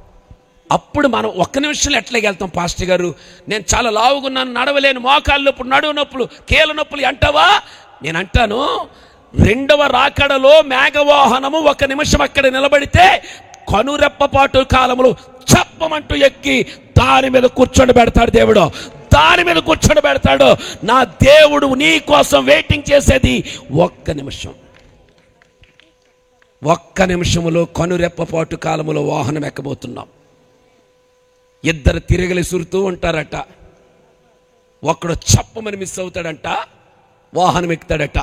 అప్పుడు మనం ఒక్క నిమిషంలో ఎట్లాగ వెళ్తాం? పాస్టర్ గారు నేను చాలా లావుగున్నాను, నడవలేను, మోకాళ్ళ నొప్పులు, నడువు నొప్పులు, కీళ్ళ నొప్పులు అంటావా? నేను అంటాను, రెండవ రాకడలో మేఘవాహనము 1 నిమిషం అక్కడ నిలబడితే కనురెప్పపాటు కాలములు చెప్పమంటూ ఎక్కి దాని మీద కూర్చొని పెడతాడు దేవుడు, దాని మీద కూర్చొని పెడతాడు. నా దేవుడు నీ కోసం వెయిటింగ్ చేసేది 1 నిమిషం. 1 నిమిషములో కనురెప్పపాటు కాలములో వాహనం ఎక్కబోతున్నాం. 2 తిరగలి సురుతూ ఉంటారట, ఒకడు చప్పమని మిస్ అవుతాడంట, వాహనం ఎక్కుతాడట.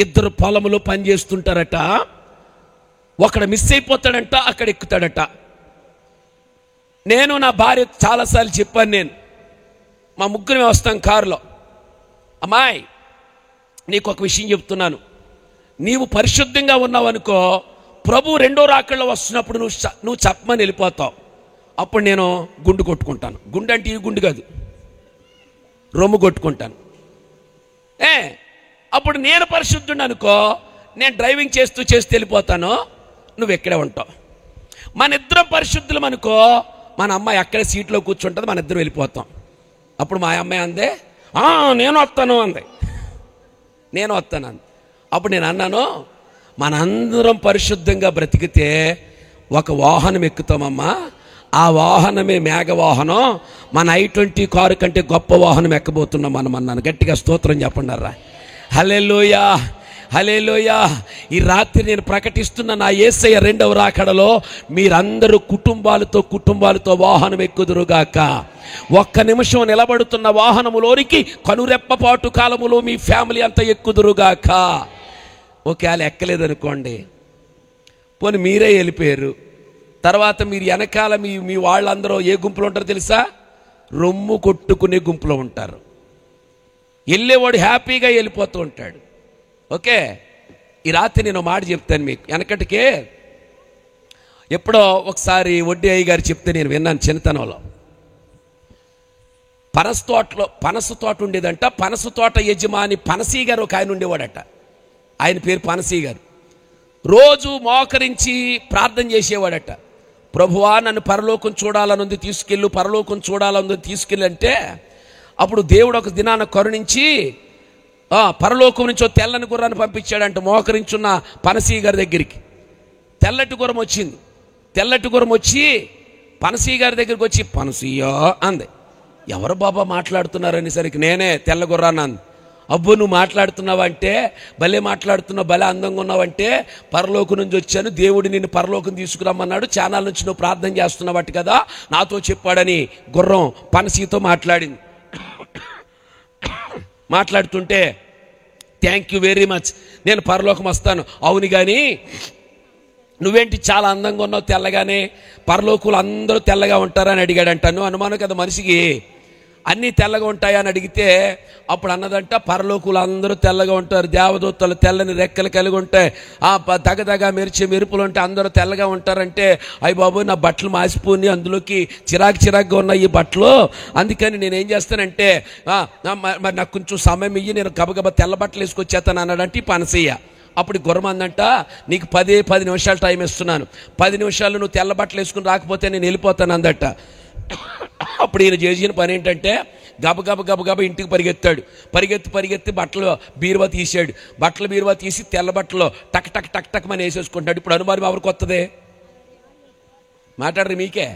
2 పొలములో పని చేస్తుంటారట, ఒకడు మిస్ అయిపోతాడంట, అక్కడ ఎక్కుతాడట. నేను నా భార్య చాలాసార్లు చెప్పాను, నేను మా ముగ్గురు వస్తాం కారులో, అమ్మాయి నీకు ఒక విషయం చెప్తున్నాను, నీవు పరిశుద్ధంగా ఉన్నావు అనుకో, ప్రభు రెండో రాకల్లో వస్తున్నప్పుడు నువ్వు చెప్పమని వెళ్ళిపోతావు. అప్పుడు నేను గుండు కొట్టుకుంటాను. గుండు అంటే ఈ గుండు కాదు, రొమ్ము కొట్టుకుంటాను. అప్పుడు నేను పరిశుద్ధుడు అనుకో, నేను డ్రైవింగ్ చేస్తూ వెళ్ళిపోతాను, నువ్వు ఎక్కడే ఉంటావు. మన ఇద్దరం పరిశుద్ధులం అనుకో, మన అమ్మాయి అక్కడే సీట్లో కూర్చుంటుంది, మన ఇద్దరం వెళ్ళిపోతాం. అప్పుడు మా అమ్మాయి అందే, నేను వస్తాను అంది, నేను వస్తాను అంది. అప్పుడు నేను అన్నాను, మనందరం పరిశుద్ధంగా బ్రతికితే ఒక వాహనం ఎక్కుతామమ్మా, ఆ వాహనమే మేఘవాహనం, మన I-20 కారు కంటే గొప్ప వాహనం ఎక్కబోతున్నాం మనం అన్నాను. గట్టిగా స్తోత్రం చెప్పండి. హల్లెలూయా, హల్లెలూయా. ఈ రాత్రి నేను ప్రకటిస్తున్న నా యేసయ్య రెండవ రాకడలో మీరందరూ కుటుంబాలతో వాహనం ఎక్కుదురుగాక. 1 నిమిషం నిలబడుతున్న వాహనములోనికి కనురెప్పపాటు కాలములో మీ ఫ్యామిలీ అంతా ఎక్కుదురుగాక. ఒకవేళ ఎక్కలేదనుకోండి, పోనీ మీరే వెళ్ళిపోయారు, తర్వాత మీరు వెనకాల మీ వాళ్ళందరూ ఏ గుంపులో ఉంటారో తెలుసా? రొమ్ము కొట్టుకునే గుంపులో ఉంటారు. వెళ్ళేవాడు హ్యాపీగా వెళ్ళిపోతూ ఉంటాడు. ఓకే, ఈ రాత్రి నేను మాట చెప్తాను మీకు. వెనకటికే ఎప్పుడో ఒకసారి వడ్డీ అయ్య గారు చెప్తే నేను విన్నాను. చిన్నతనంలో పనస తోట ఉండేదంట. పనస తోట యజమాని పనసీ గారు ఒక ఆయన ఉండేవాడట. ఆయన పేరు పనసీ గారు. రోజు మోకరించి ప్రార్థన చేసేవాడట. ప్రభువా, నన్ను పరలోకం చూడాలనుంది, తీసుకెళ్ళు, పరలోకం చూడాలనుంది, తీసుకెళ్ళి అంటే అప్పుడు దేవుడు ఒక దినాన కరుణించి పరలోకం నుంచి ఓ తెల్లని గుర్రాన్ని పంపించాడంట మోకరించున్న పనసీ గారి దగ్గరికి. తెల్లటి గుర్రం వచ్చింది. తెల్లటి గుర్రం వచ్చి పనసీ గారి దగ్గరికి వచ్చి, పనసీయో అంది. ఎవరు బాబా మాట్లాడుతున్నారు అనేసరికి, నేనే తెల్ల గుర్రాన్ని అంది. అబ్బో, నువ్వు మాట్లాడుతున్నావంటే, భలే మాట్లాడుతున్నావు, భలే అందంగా ఉన్నావంటే, పరలోకం నుంచి వచ్చాను, దేవుడు నిన్ను పరలోకం తీసుకురమ్మన్నాడు, ఛానల్ నుంచి నువ్వు ప్రార్థన చేస్తున్నావట కదా, నాతో చెప్పాడని గుర్రం పనసీతో మాట్లాడింది. మాట్లాడుతుంటే, థ్యాంక్ యూ వెరీ మచ్, నేను పరలోకం వస్తాను. అవును, కానీ నువ్వేంటి చాలా అందంగా ఉన్నావు, తెల్లగానే, పరలోకులు అందరూ తెల్లగా ఉంటారని అడిగాడంటాను. అనుమానం కదా మనిషికి, అన్నీ తెల్లగా ఉంటాయా అని అడిగితే అప్పుడు అన్నదంట, పరలోకులు అందరూ తెల్లగా ఉంటారు, దేవదూతలు తెల్లని రెక్కలు కలిగి ఉంటాయి, దగదగా మెరిచే మెరుపులు ఉంటాయి, అందరూ తెల్లగా ఉంటారంటే, అయ్య బాబు నా బట్టలు మాసిపోయి అందులోకి చిరాకుగా ఉన్నాయి ఈ బట్టలు, అందుకని నేనేం చేస్తానంటే మరి నాకు కొంచెం సమయం ఇయ్యి, నేను గబగబా తెల్ల బట్టలు వేసుకొచ్చేస్తాను అన్నాడంటే ఈ పనసయ్య. అప్పుడు గుర్రం అందంట, నీకు 10 నిమిషాలు టైం ఇస్తున్నాను, 10 నిమిషాలు నువ్వు తెల్ల బట్టలు వేసుకుని రాకపోతే నేను వెళ్ళిపోతాను అందట. అప్పుడు ఈయన చేసిన పని ఏంటంటే గబగబ ఇంటికి పరిగెత్తి బట్టలు బీరువా తీసాడు. బట్టలు బీరువా తీసి తెల్ల బట్టలు టక్ టక్ టక్ టక్ అని వేసేసుకుంటాడు. ఇప్పుడు అనుమానం ఎవరికి వస్తుంది? మాట్లాడరు మీకే.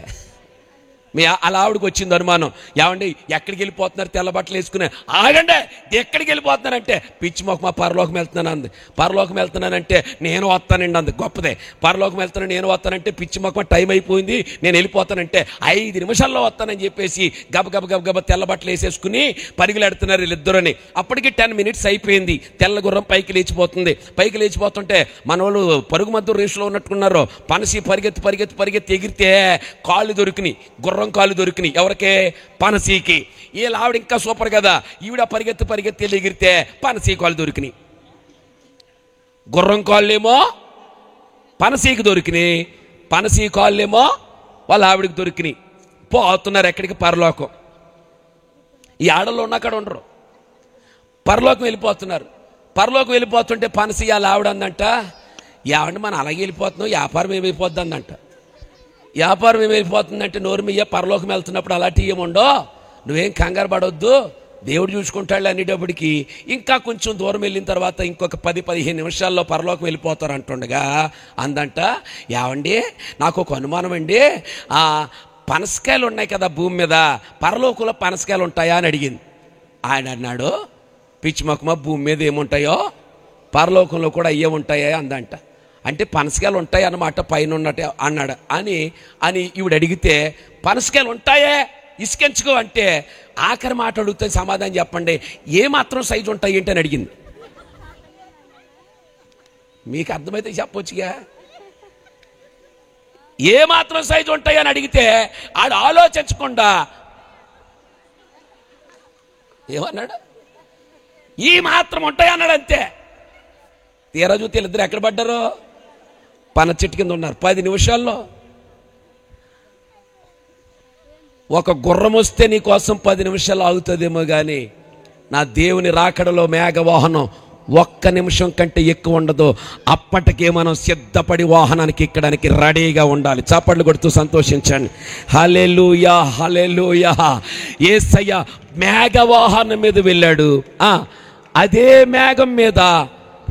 అలా ఆవిడకి వచ్చింది అనుమానం. ఏమండి ఎక్కడికి వెళ్ళిపోతున్నారు తెల్ల బట్టలు వేసుకునే? ఆగండి, ఎక్కడికి వెళ్ళిపోతున్నానంటే, పిచ్చి మొక్క మా పరలోకం వెళ్తున్నాను అంది. పరలోకం వెళ్తున్నానంటే నేను వస్తానండి అంది. గొప్పదే. పరలోకం వెళ్తాను నేను వస్తానంటే, పిచ్చి మొక్క టైం అయిపోయింది నేను వెళ్ళిపోతానంటే, 5 నిమిషాల్లో వస్తానని చెప్పేసి గబగబ తెల్ల బట్టలు వేసేసుకుని పరిగెడుతున్నారు వీళ్ళిద్దరని. అప్పటికి 10 మినిట్స్ అయిపోయింది. తెల్ల గుర్రం పైకి లేచిపోతుంది. పైకి లేచిపోతుంటే మన వాళ్ళు పరుగు మధ్య రేసులో ఉన్నట్టుకున్నారు. పనసి పరిగెత్తి ఎగిరితే కాళ్ళు దొరికినాయి, గుర్రం కాళ్ళు దొరికినాయి. ఎవరికే? పనసీకి. వీళ్ళ ఆవిడ ఇంకా సూపర్ కదా, ఈవిడ పరిగెత్తి ఎగిరితే పనసీ కాళ్ళు దొరికినాయి. గుర్రం కాళ్ళేమో పనసీకి దొరికినాయి, పనసీ కాళ్ళేమో వాళ్ళ ఆవిడకి దొరికినాయి. పోతున్నారు ఎక్కడికి? పరలోకం. ఈ ఆడల్లో ఉన్న అక్కడ ఉండరు, పరలోకం వెళ్ళిపోతున్నారు. పరలోకం వెళ్ళిపోతుంటే పనసీ వాళ్ళ ఆవిడ అందంట, ఏమంటే మనం అలాగే వెళ్ళిపోతున్నాం, వ్యాపారం ఏమైపోద్ది అందంట. వ్యాపారం ఏమైపోతుందంటే, నోరు మీయ పరలోకం వెళ్తున్నప్పుడు అలాంటి ఏముండో, నువ్వేం కంగారు పడవద్దు, దేవుడు చూసుకుంటాడు అనేటప్పటికి ఇంకా కొంచెం దూరం వెళ్ళిన తర్వాత ఇంకొక 10-15 నిమిషాల్లో పరలోకం వెళ్ళిపోతారు అంటుండగా అందంట, ఏమండి నాకు ఒక అనుమానం అండి, పనసకాయలు ఉన్నాయి కదా భూమి మీద, పరలోకంలో పనసకాయలు ఉంటాయా అని అడిగింది. ఆయన అన్నాడు, పిచ్చి మొక్కమ, భూమి మీద ఏముంటాయో పరలోకంలో కూడా అయ్యే ఉంటాయా అందంట. అంటే పనసకాయలు ఉంటాయి అన్నమాట పైన ఉన్నట్టు అన్నాడు అని ఈవిడ అడిగితే, పనసకాయలు ఉంటాయే ఇసుకెంచుకో అంటే, ఆఖరి మాట అడిగితే సమాధానం చెప్పండి, ఏ మాత్రం సైజు ఉంటాయి ఏంటి అని అడిగింది. మీకు అర్థమైతే చెప్పొచ్చుగా. ఏ మాత్రం సైజు ఉంటాయి అని అడిగితే ఆడు ఆలోచించకుండా ఏమన్నాడు? ఈ మాత్రం ఉంటాయి అన్నాడు అంతే. తీరా చూస్తే వీళ్ళిద్దరు ఎక్కడ పడ్డారు? పన చెట్టు కింద ఉన్నారు. 10 నిమిషాల్లో ఒక గుర్రం వస్తే నీ కోసం 10 నిమిషాలు ఆగుతుందేమో కానీ నా దేవుని రాకడలో మేఘవాహనం 1 నిమిషం కంటే ఎక్కువ ఉండదు. అప్పటికే మనం సిద్ధపడి వాహనానికి ఎక్కడానికి రెడీగా ఉండాలి. చప్పట్లు కొడుతూ సంతోషించండి. హల్లెలూయా, హల్లెలూయా. యేసయ్య మేఘవాహనం మీద వెళ్ళాడు, అదే మేఘం మీద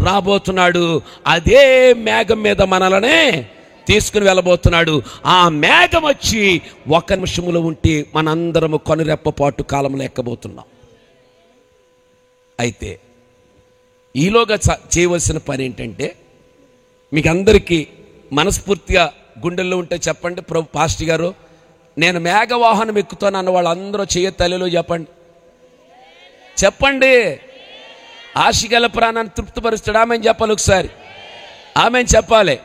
రాబోతున్నాడు, అదే మేఘం మీద మనలనే తీసుకుని వెళ్ళబోతున్నాడు. ఆ మేఘం వచ్చి 1 నిమిషంలో ఉంటే మనందరము కనురెప్పపాటు కాలంలో ఎక్కబోతున్నాం. అయితే ఈలోగా చేయవలసిన పని ఏంటంటే, మీకు అందరికీ మనస్ఫూర్తిగా గుండెల్లో ఉంటే చెప్పండి, ప్రభు పాస్టర్ గారు నేను మేఘవాహనం ఎక్కుతాను అన్న వాళ్ళందరూ చేయతల్లిలో చెప్పండి. ఆశగల ప్రాణాన్ని తృప్తిపరుస్తాడు. ఆమెను చెప్పాలి ఒకసారి, ఆమెను చెప్పాలి.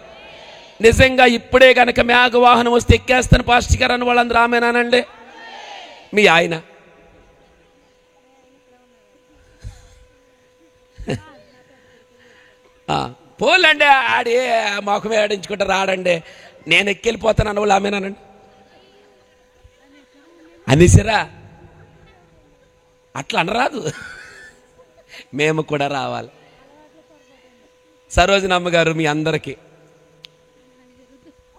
నిజంగా ఇప్పుడే కనుక మేఘవాహనం వస్తే ఎక్కేస్తాను పాస్టర్ గారు అని వాళ్ళందరూ ఆమెనానండి. మీ ఆయన పోలండి, ఆడే మొఖమే ఆడించుకుంటే రాడండి, నేను ఎక్కెళ్ళిపోతాను అన్న వాళ్ళు ఆమెనానండి అనేసిరా. అట్లా అనరాదు, మేము కూడా రావాలి. సరోజనమ్మ గారు మీ అందరికీ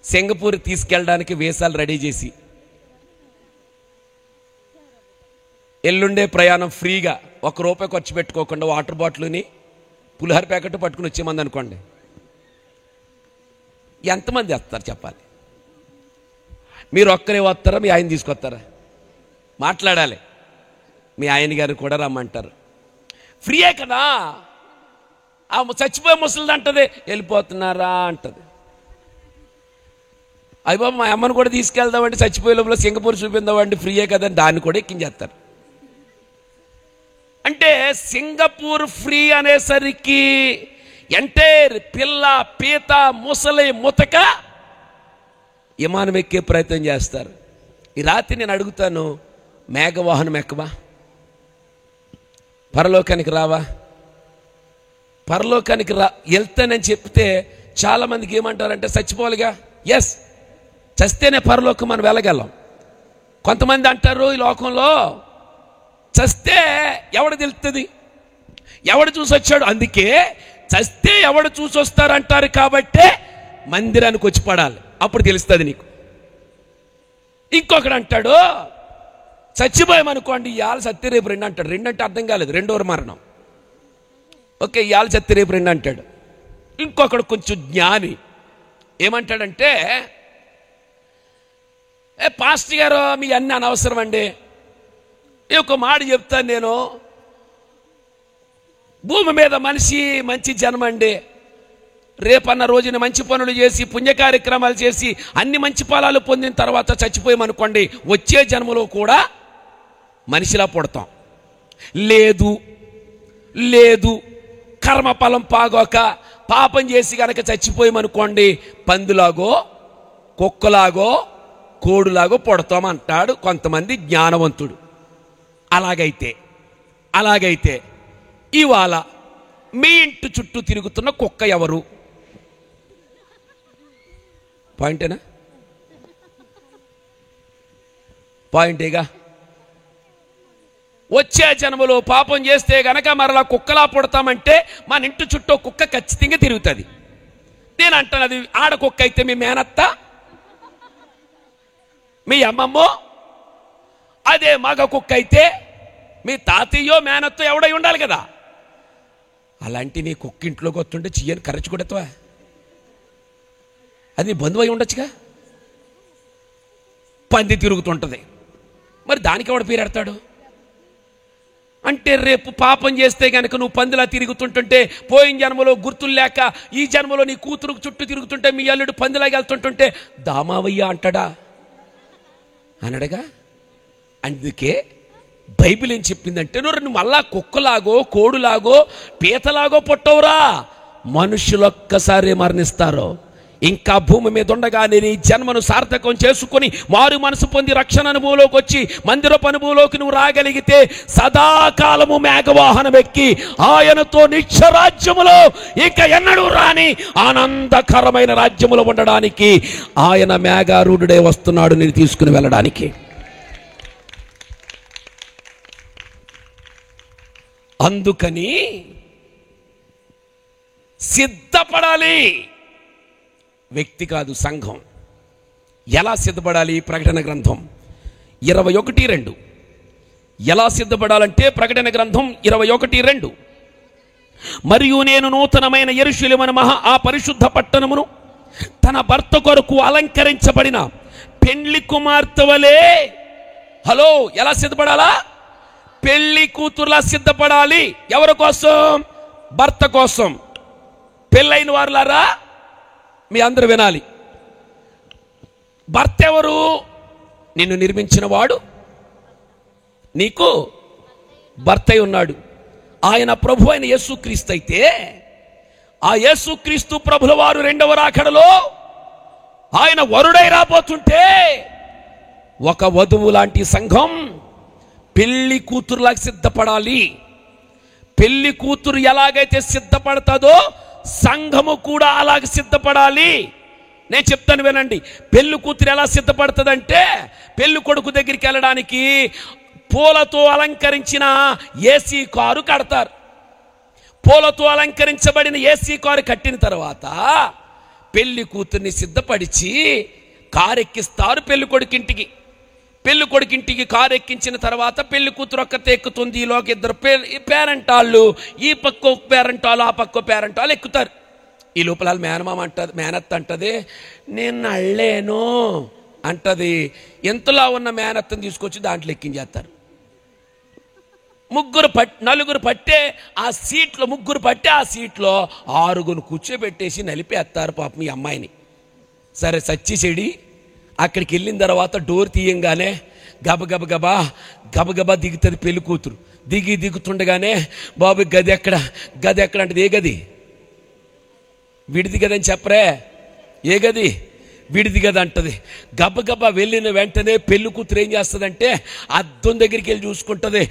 సింగపూర్ తీసుకెళ్ళడానికి వీసాలు రెడీ చేసి ఎల్లుండే ప్రయాణం ఫ్రీగా ₹1 ఖర్చు పెట్టుకోకుండా వాటర్ బాటిల్ని పులిహోర ప్యాకెట్ పట్టుకుని వచ్చేమంది అనుకోండి, ఎంతమంది వస్తారు చెప్పాలి? మీరు ఒక్కరే వస్తారా, మీ ఆయన తీసుకొస్తారా? మాట్లాడాలి. మీ ఆయన గారు కూడా రమ్మంటారు. ఫ్రీయే కదా. ఆ చచ్చిపోయే ముసలిది అంటది, వెళ్ళిపోతున్నారా అంటది. అయ్య బాబు మా అమ్మను కూడా తీసుకెళ్దామండి, చచ్చిపోయే లోపల సింగపూర్ చూపిందామండి, ఫ్రీయే కదండి, దాన్ని కూడా ఎక్కించేస్తారు. అంటే సింగపూర్ ఫ్రీ అనేసరికి ఎంటైర్ పిల్ల పీత ముసలి ముతక విమానం ఎక్కే ప్రయత్నం చేస్తారు. ఈ రాత్రి నేను అడుగుతాను, మేఘవాహనం ఎక్కవా? పరలోకానికి రావా? పరలోకానికి వెళ్తానని చెప్తే చాలామందికి ఏమంటారంటే చచ్చిపోవాలిగా. ఎస్, చస్తేనే పరలోకం మనం వెళ్ళగలం. కొంతమంది అంటారు ఈ లోకంలో చస్తే ఎవడు తెలుస్తుంది, ఎవడు చూసి వచ్చాడు, అందుకే చస్తే ఎవడు చూసి వస్తారంటారు కాబట్టే మందిరానికి వచ్చి పడాలి, అప్పుడు తెలుస్తుంది నీకు. ఇంకొకడు అంటాడు చచ్చిపోయామనుకోండి, ఇవాళ సత్య రేపు 2 అంటాడు. 2 అంటే అర్థం కాలేదు, 2వ మరణం. ఓకే, ఇవాళ సత్య రేపు 2 అంటాడు. ఇంకొకడు కొంచెం జ్ఞాని ఏమంటాడంటే, పాస్టర్ గారు మీ అన్నీ అనవసరం అండి, ఒక మాట చెప్తాను నేను, భూమి మీద మనిషి మంచి జన్మ అండి, రేపన్న రోజున మంచి పనులు చేసి పుణ్య కార్యక్రమాలు చేసి అన్ని మంచి ఫలాలు పొందిన తర్వాత చచ్చిపోయామనుకోండి, వచ్చే జన్మలో కూడా మనిషిలా పుడతాం. లేదు లేదు కర్మఫలం పాగోక పాపం చేసి కనుక చచ్చిపోయామనుకోండి, పందులాగో కుక్కలాగో కోడులాగో పుడతామంటాడు కొంతమంది జ్ఞానవంతుడు. అలాగైతే ఇవాళ మీ ఇంటి చుట్టూ తిరుగుతున్న కుక్క ఎవరు? పాయింటేనా? పాయింటేగా. వచ్చే జన్మలో పాపం చేస్తే గనక మరలా కుక్కలా పుడతామంటే మన ఇంటి చుట్టూ కుక్క ఖచ్చితంగా తిరుగుతుంది. నేను అంటాను, అది ఆడ కుక్క అయితే మీ మేనత్త, మీ అమ్మమ్మో, అదే మగ కుక్క అయితే మీ తాతయ్యో మేనత్తో ఎవడై ఉండాలి కదా. అలాంటి నీ కుక్క ఇంట్లోకి వస్తుంటే చెయ్యని కరచి కొడతావా? అది నీ బంధువు అయి ఉండొచ్చుగా. పంది తిరుగుతుంటుంది, మరి దానికి ఎవడు పేరెడతాడు? అంటే రేపు పాపం చేస్తే కనుక నువ్వు పందిలా తిరుగుతుంటుంటే, పోయిన జన్మలో గుర్తులు లేక ఈ జన్మలో నీ కూతురు చుట్టూ తిరుగుతుంటే, మీ అల్లుడు పందిలాగా వెళ్తుంటుంటే దామావయ్య అంటాడా? అనడగా. అందుకే బైబిల్ ఏం చెప్పిందంటే, నువ్వు మళ్ళా కుక్కలాగో కోడులాగో పీతలాగో పుట్టవురా, మనుషులొక్కసారి మరణిస్తారు. ఇంకా భూమి మీద ఉండగానే నీ జన్మను సార్థకం చేసుకుని మారు మనసు పొంది రక్షణ అనుభవంలోకి వచ్చి మందిరపు అనుభవంలోకి నువ్వు రాగలిగితే సదాకాలము మేఘవాహనం ఎక్కి ఆయనతో నిత్యరాజ్యములో ఇక ఎన్నడూ రాని ఆనందకరమైన రాజ్యములో ఉండడానికి ఆయన మేఘారూఢుడే వస్తున్నాడు నేను తీసుకుని వెళ్ళడానికి. అందుకని సిద్ధపడాలి. వ్యక్తి కాదు, సంఘం. ఎలా సిద్ధపడాలి? ప్రకటన గ్రంథం 21:2. ఎలా సిద్ధపడాలంటే ప్రకటన గ్రంథం 21:2, మరియు నేను నూతనమైన యెరూషలేమును ఆ పరిశుద్ధ పట్టణమును తన భర్త కొరకు అలంకరించబడిన పెండ్లి కుమార్తె వలె. హలో, ఎలా సిద్ధపడాలా? పెళ్లి కూతురులా సిద్ధపడాలి. ఎవరి కోసం? భర్త కోసం. పెళ్ళైన వారులారా మీ అందరూ వినాలి. భర్త ఎవరు? నిన్ను నిర్మించిన వాడు నీకు భర్త అయి ఉన్నాడు. ఆయన ప్రభు అయిన యేసుక్రీస్తు అయితే, ఆ యేసుక్రీస్తు ప్రభుల వారు 2వ రాకడలో ఆయన వరుడై రాబోతుంటే, ఒక వధువు లాంటి సంఘం పెళ్లి కూతురులాగా సిద్ధపడాలి. పెళ్లి కూతురు ఎలాగైతే సిద్ధపడతాదో సంఘము కూడా అలాగే సిద్ధపడాలి. నేను చెప్తాను వినండి. పెళ్లి కూతురు ఎలా సిద్ధపడుతుందంటే, పెళ్లి కొడుకు దగ్గరికి వెళ్ళడానికి పూలతో అలంకరించిన ఏసీ కారు కడతారు. పూలతో అలంకరించబడిన ఏసీ కారు కట్టిన తర్వాత పెళ్లి కూతుర్ని సిద్ధపడిచి కారెక్కిస్తారు పెళ్లి కొడుకింటికి. పెళ్లి కొడుకింటికి కారు ఎక్కించిన తర్వాత పెళ్లి కూతురు ఒక్కతే ఎక్కుతుంది. ఈలోకి ఇద్దరు పేరెంటాళ్ళు, ఈ పక్క పేరెంటాలు ఆ పక్క పేరెంటాలు ఎక్కుతారు. ఈ లోపల మేనమామ అంటది, మేనత్త అంటది, నేను అళ్ళేను అంటది. ఎంతలా ఉన్న మేనత్తని తీసుకొచ్చి దాంట్లో ఎక్కించేస్తారు. నలుగురు పట్టే ఆ సీట్లో, ముగ్గురు పట్టే ఆ సీట్లో 6 కూర్చోబెట్టేసి నలిపేస్తారు పాపం ఈ అమ్మాయిని. సరే సచ్చి చెడి అక్కడికి వెళ్ళిన తర్వాత డోర్ తీయంగానే గబగబా దిగుతుంది పెళ్లి కూతురు. దిగుతుండగానే బాబు గది ఎక్కడ అంటే ఏ గది? విడిది గదని చెప్పరే, ఏ గది? విడిది గది అంటది. గబగబా వెళ్ళిన వెంటనే పెళ్లి కూతురు ఏం చేస్తుందంటే అద్దం దగ్గరికి వెళ్ళి చూసుకుంటుంది.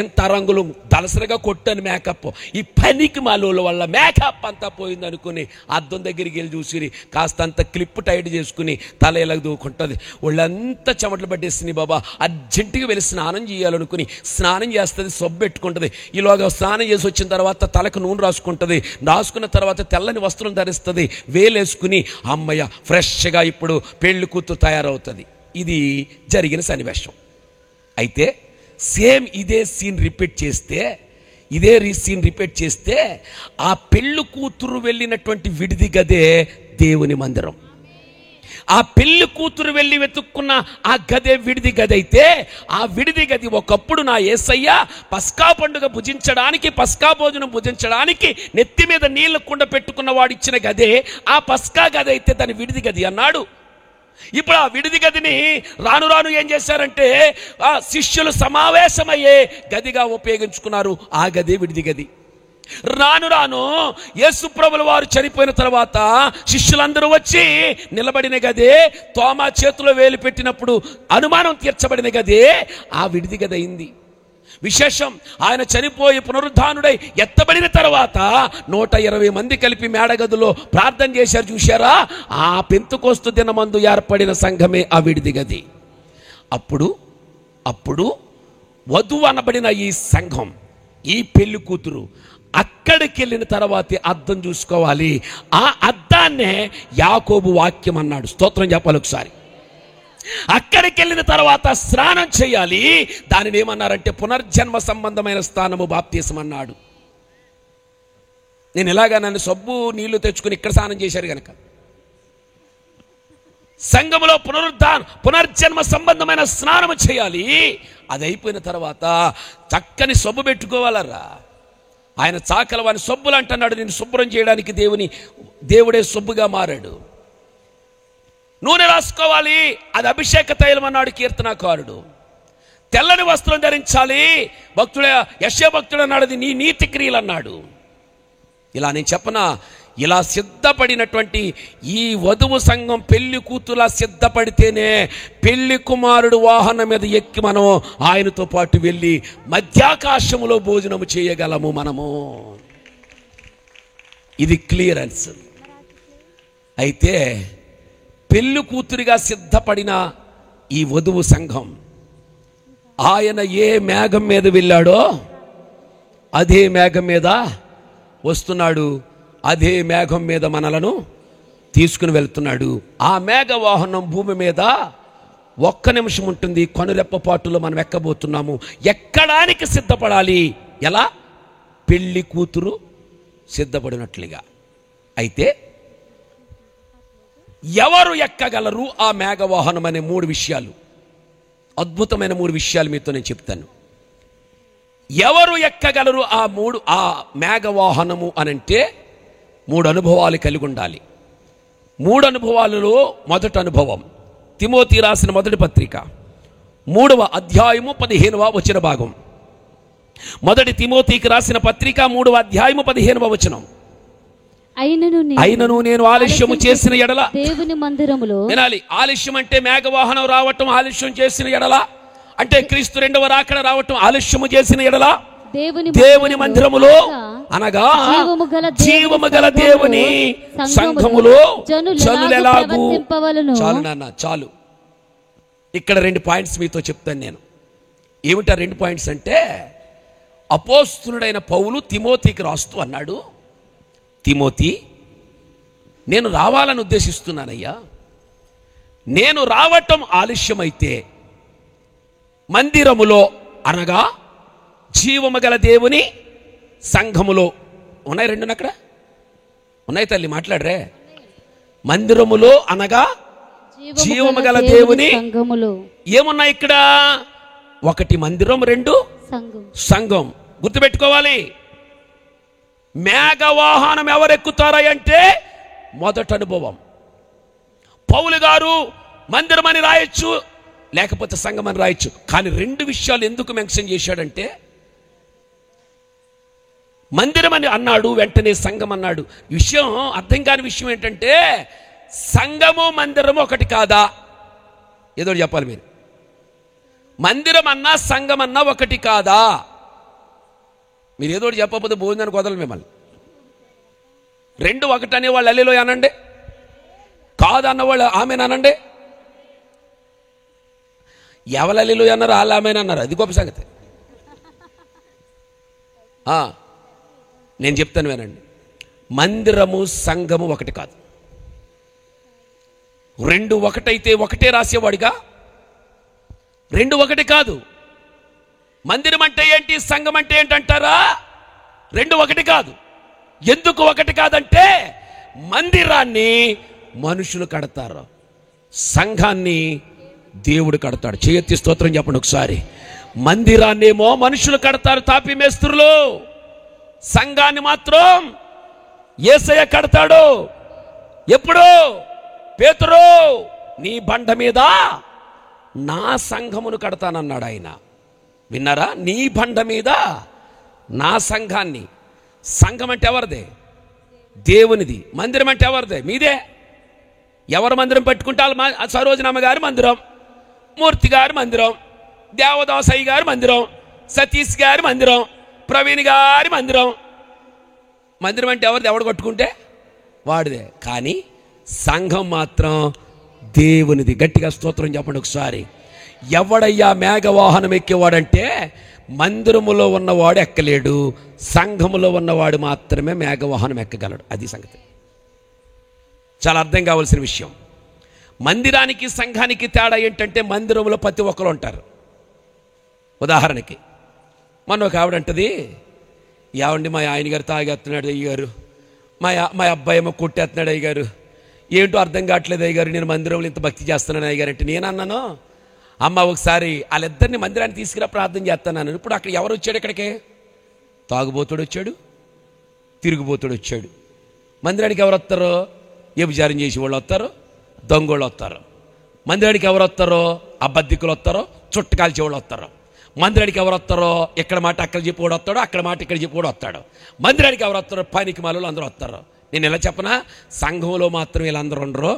ఎంత రంగులు దలసరగా కొట్టాను మేకప్, ఈ పనికి మాలోల వల్ల మేకప్ అంతా పోయింది అనుకుని అద్దం దగ్గరికి వెళ్ళి చూసి కాస్తంత క్లిప్ టైట్ చేసుకుని తల ఇలా దూకుంటుంది. వాళ్ళంతా చెమటలు పట్టేస్తుంది. బాబా అర్జెంటుగా వెళ్ళి స్నానం చేయాలనుకుని స్నానం చేస్తుంది, సబ్బు పెట్టుకుంటుంది. ఈలోగా స్నానం చేసి వచ్చిన తర్వాత తలకు నూనె రాసుకుంటుంది. రాసుకున్న తర్వాత తెల్లని వస్త్రం ధరిస్తుంది, వేలేసుకుని అమ్మయ్య ఫ్రెష్గా ఇప్పుడు పెళ్లి కూతురు తయారవుతుంది. ఇది జరిగిన సన్నివేశం. అయితే సేమ్ ఇదే సీన్ రిపీట్ చేస్తే ఆ పెళ్లి కూతురు వెళ్ళినటువంటి విడిది గదే దేవుని మందిరం. ఆ పెళ్లి కూతురు వెళ్ళి వెతుక్కున్న ఆ గదే విడిది గది అయితే, ఆ విడిది గది ఒకప్పుడు నా యేసయ్య పస్కా పండుగ భుజించడానికి, పస్కా భోజనం భుజించడానికి నెత్తి మీద నీళ్ల కుండ పెట్టుకున్న వాడు ఇచ్చిన గదే ఆ పస్కా గది అయితే దాని విడిది గది అన్నాడు. ఇప్పుడు ఆ విడిది గదిని రాను రాను ఏం చేశారంటే ఆ శిష్యులు సమావేశమయ్యే గదిగా ఉపయోగించుకున్నారు. ఆ గదే విడిది గది. రాను రాను యేసు ప్రభుల వారు చనిపోయిన తర్వాత శిష్యులందరూ వచ్చి నిలబడిన గదే, తోమా చేతిలో వేలు పెట్టినప్పుడు అనుమానం తీర్చబడిన గదే ఆ విడిది గది అయింది. విశేషం, ఆయన చనిపోయి పునరుద్ధానుడై ఎత్తబడిన తర్వాత 120 మంది కలిపి మేడగదిలో ప్రార్థన చేశారు. చూశారా? ఆ పెంతెకోస్తు దినమందు ఏర్పడిన సంఘమే ఆ విడిది గది. అప్పుడు వధువు అనబడిన ఈ సంఘం, ఈ పెళ్లి కూతురు అక్కడికి వెళ్ళిన తర్వాతే అద్దం చూసుకోవాలి. ఆ అద్దాన్నే యాకోబు వాక్యం అన్నాడు. స్తోత్రం చెప్పాలి ఒకసారి. అక్కడికి వెళ్ళిన తర్వాత స్నానం చేయాలి. దానిని ఏమన్నారంటే పునర్జన్మ సంబంధమైన స్నానము, బాప్తిసం అన్నాడు. నేను ఇలాగా నన్ను సబ్బు నీళ్లు తెచ్చుకుని ఇక్కడ స్నానం చేశారు గనక సంఘములో పునర్జన్మ సంబంధమైన స్నానము చేయాలి. అది అయిపోయిన తర్వాత చక్కని సబ్బు పెట్టుకోవాలరా. ఆయన చాకల వాని సబ్బులు అంటున్నాడు. నేను శుభ్రం చేయడానికి దేవుడే సబ్బుగా మారాడు. నూనె రాసుకోవాలి, అది అభిషేక తైలం అన్నాడు కీర్తనాకారుడు. తెల్లని వస్త్రం ధరించాలి, యెషయా భక్తుడు అన్నాడు అది నీ నీతి క్రియలు అన్నాడు. ఇలా నేను చెప్పనా, ఇలా సిద్ధపడినటువంటి ఈ వధువు సంఘం పెళ్లి కూతులా సిద్ధపడితేనే పెళ్లి కుమారుడు వాహనం మీద ఎక్కి మనం ఆయనతో పాటు వెళ్ళి మధ్యాకాశములో భోజనము చేయగలము మనము. ఇది క్లియరెన్స్. అయితే పెళ్లి కూతురిగా సిద్ధపడిన ఈ వధువు సంఘం ఆయన ఏ మేఘం మీద వెళ్ళాడో అదే మేఘం మీద వస్తున్నాడు. అదే మేఘం మీద మనలను తీసుకుని వెళ్తున్నాడు. ఆ మేఘ వాహనం భూమి మీద 1 నిమిషం ఉంటుంది. కనురెప్పపాటులో మనం ఎక్కబోతున్నాము. ఎక్కడానికి సిద్ధపడాలి. ఎలా? పెళ్లి కూతురు సిద్ధపడినట్లుగా. అయితే ఎవరు ఎక్కగలరు ఆ మేఘవాహనం అనే 3 విషయాలు, అద్భుతమైన 3 విషయాలు మీతో నేను చెప్తాను. ఎవరు ఎక్కగలరు ఆ మేఘవాహనము అనంటే 3 అనుభవాలు కలిగి ఉండాలి. 3 అనుభవాలలో మొదటి అనుభవం తిమోతి రాసిన మొదటి పత్రిక 3వ అధ్యాయము 15వ వచన భాగం. మొదటి తిమోతికి రాసిన పత్రిక 3వ అధ్యాయము 15వ వచనం. అయినను నేను ఆలస్యము చేసిన ఎడల దేవుని మందిరములో వినాలి. ఆలస్యం అంటే మేఘవాహనం రావటం ఆలస్యం చేసిన ఎడల, అంటే క్రీస్తు 2వ రాకడ రావటం ఆలస్యము చేసిన ఎడల దేవుని మందిరములో అనగా జీవము గల దేవుని సంఘములో జనులు ఎలాగూ. చాలు నాన్న, చాలు. ఇక్కడ 2 పాయింట్స్ మీతో చెప్తాను నేను. ఏమిటా 2 పాయింట్స్ అంటే, అపోస్తలుడైన పౌలు తిమోతికి రాస్తూ అన్నాడు, తిమోతి, నేను రావాలని ఉద్దేశిస్తున్నానయ్యా. నేను రావటం ఆలస్యమైతే మందిరములో అనగా జీవము గల దేవుని సంఘములో ఉన్నాయి. రెండు అక్కడ ఉన్నాయి తల్లి, మాట్లాడరే. మందిరములో అనగా జీవము గల దేవుని ఏమున్నాయి ఇక్కడ? ఒకటి మందిరం, రెండు సంఘం. గుర్తుపెట్టుకోవాలి. మేఘవాహనం ఎవరెక్కుతారా అంటే మొదటి అనుభవం. పౌలు గారు మందిరం అని రాయొచ్చు, లేకపోతే సంఘం అని రాయొచ్చు. కానీ రెండు విషయాలు ఎందుకు మెన్షన్ చేశాడంటే, మందిరం అని అన్నాడు, వెంటనే సంఘం అన్నాడు. విషయం అర్థం కాని విషయం ఏంటంటే, సంఘము మందిరము ఒకటి కాదా? ఏదో చెప్పాలి మీరు. మందిరం అన్నా సంఘం అన్నా ఒకటి కాదా? మీరు ఏదో చెప్పకపోతే భోజనానికి వదలు మిమ్మల్ని. రెండు ఒకటి అనేవాళ్ళు హల్లెలూయా అనండి, కాదన్నవాళ్ళు ఆమేన్. ఎవరు హల్లెలూయా అన్నారు, వాళ్ళు ఆమేన్ అన్నారు. అది గొప్ప సంగతి. నేను చెప్తాను వినండి. మందిరము సంఘము ఒకటి కాదు. రెండు ఒకటైతే ఒకటే రాసేవాడిగా, రెండు ఒకటి కాదు. మందిరం అంటే ఏంటి, సంఘం అంటే ఏంటంటారా? రెండు ఒకటి కాదు. ఎందుకు ఒకటి కాదంటే, మందిరాన్ని మనుషులు కడతారు, సంఘాన్ని దేవుడు కడతాడు. చేయెత్తి స్తోత్రం చెప్పండి ఒకసారి. మందిరాన్నేమో మనుషులు కడతారు, తాపి మేస్త్రులు. సంఘాన్ని మాత్రం యేసయ్య కడతాడు. ఎప్పుడు? పేతురు, నీ బండ మీద నా సంఘమును కడతానన్నాడు ఆయన. విన్నారా? నీ బండ మీద నా సంఘాన్ని. సంఘం అంటే ఎవరిదే? దేవునిది. మందిరం అంటే ఎవరిదే? మీదే. ఎవరు మందిరం పెట్టుకుంటే సరోజనమ్మ గారి మందిరం, మూర్తి గారి మందిరం, దేవదాసయ్య గారి మందిరం, సతీష్ గారి మందిరం, ప్రవీణ్ గారి మందిరం. మందిరం అంటే ఎవరిది? ఎవడు కట్టుకుంటే వాడిదే. కానీ సంఘం మాత్రం దేవునిది. గట్టిగా స్తోత్రం చెప్పండి ఒకసారి. ఎవడయ్యా మేఘవాహనం ఎక్కేవాడంటే, మందిరములో ఉన్నవాడు ఎక్కలేడు, సంఘములో ఉన్నవాడు మాత్రమే మేఘవాహనం ఎక్కగలడు. అది సంగతి. చాలా అర్థం కావాల్సిన విషయం. మందిరానికి సంఘానికి తేడా ఏంటంటే, మందిరంలో ప్రతి ఒక్కరు ఉంటారు. ఉదాహరణకి మొన్న ఒక ఆవిడంటది, ఏమండి మా ఆయన గారు తాగేస్తున్నాడు అయ్యగారు, మా అబ్బాయి ఏమో కొట్టేస్తున్నాడు అయ్యగారు, ఏంటో అర్థం కావట్లేదు అయ్యగారు, నేను మందిరంలో ఇంత భక్తి చేస్తున్నాను అయ్యగారు అంటే, నేను అన్నాను, అమ్మ ఒకసారి వాళ్ళిద్దరిని మందిరాన్ని తీసుకురా, ప్రార్థన చేస్తున్నాను. ఇప్పుడు అక్కడ ఎవరు వచ్చాడు? ఇక్కడికి తాగుబోతుడు వచ్చాడు, తిరుగుబోతుడు వచ్చాడు. మందిరానికి ఎవరు వస్తారో? వ్యభిచారం చేసి వాళ్ళు వస్తారు, దొంగోళ్ళు వస్తారు. మందిరానికి ఎవరు వస్తారో? అబద్ధికులు వస్తారో, చుట్టకాల్చి వాళ్ళు వస్తారు. మందిరానికి ఎవరు వస్తారో? ఇక్కడ మాట అక్కడ చెప్పి వస్తాడు, అక్కడ మాట ఇక్కడ చెప్పి వస్తాడు. మందిరానికి ఎవరు వస్తారో? పనికి మాలలో అందరూ వస్తారు. నేను ఎలా చెప్పనా? సంఘంలో మాత్రం వీళ్ళందరూ ఉండరు,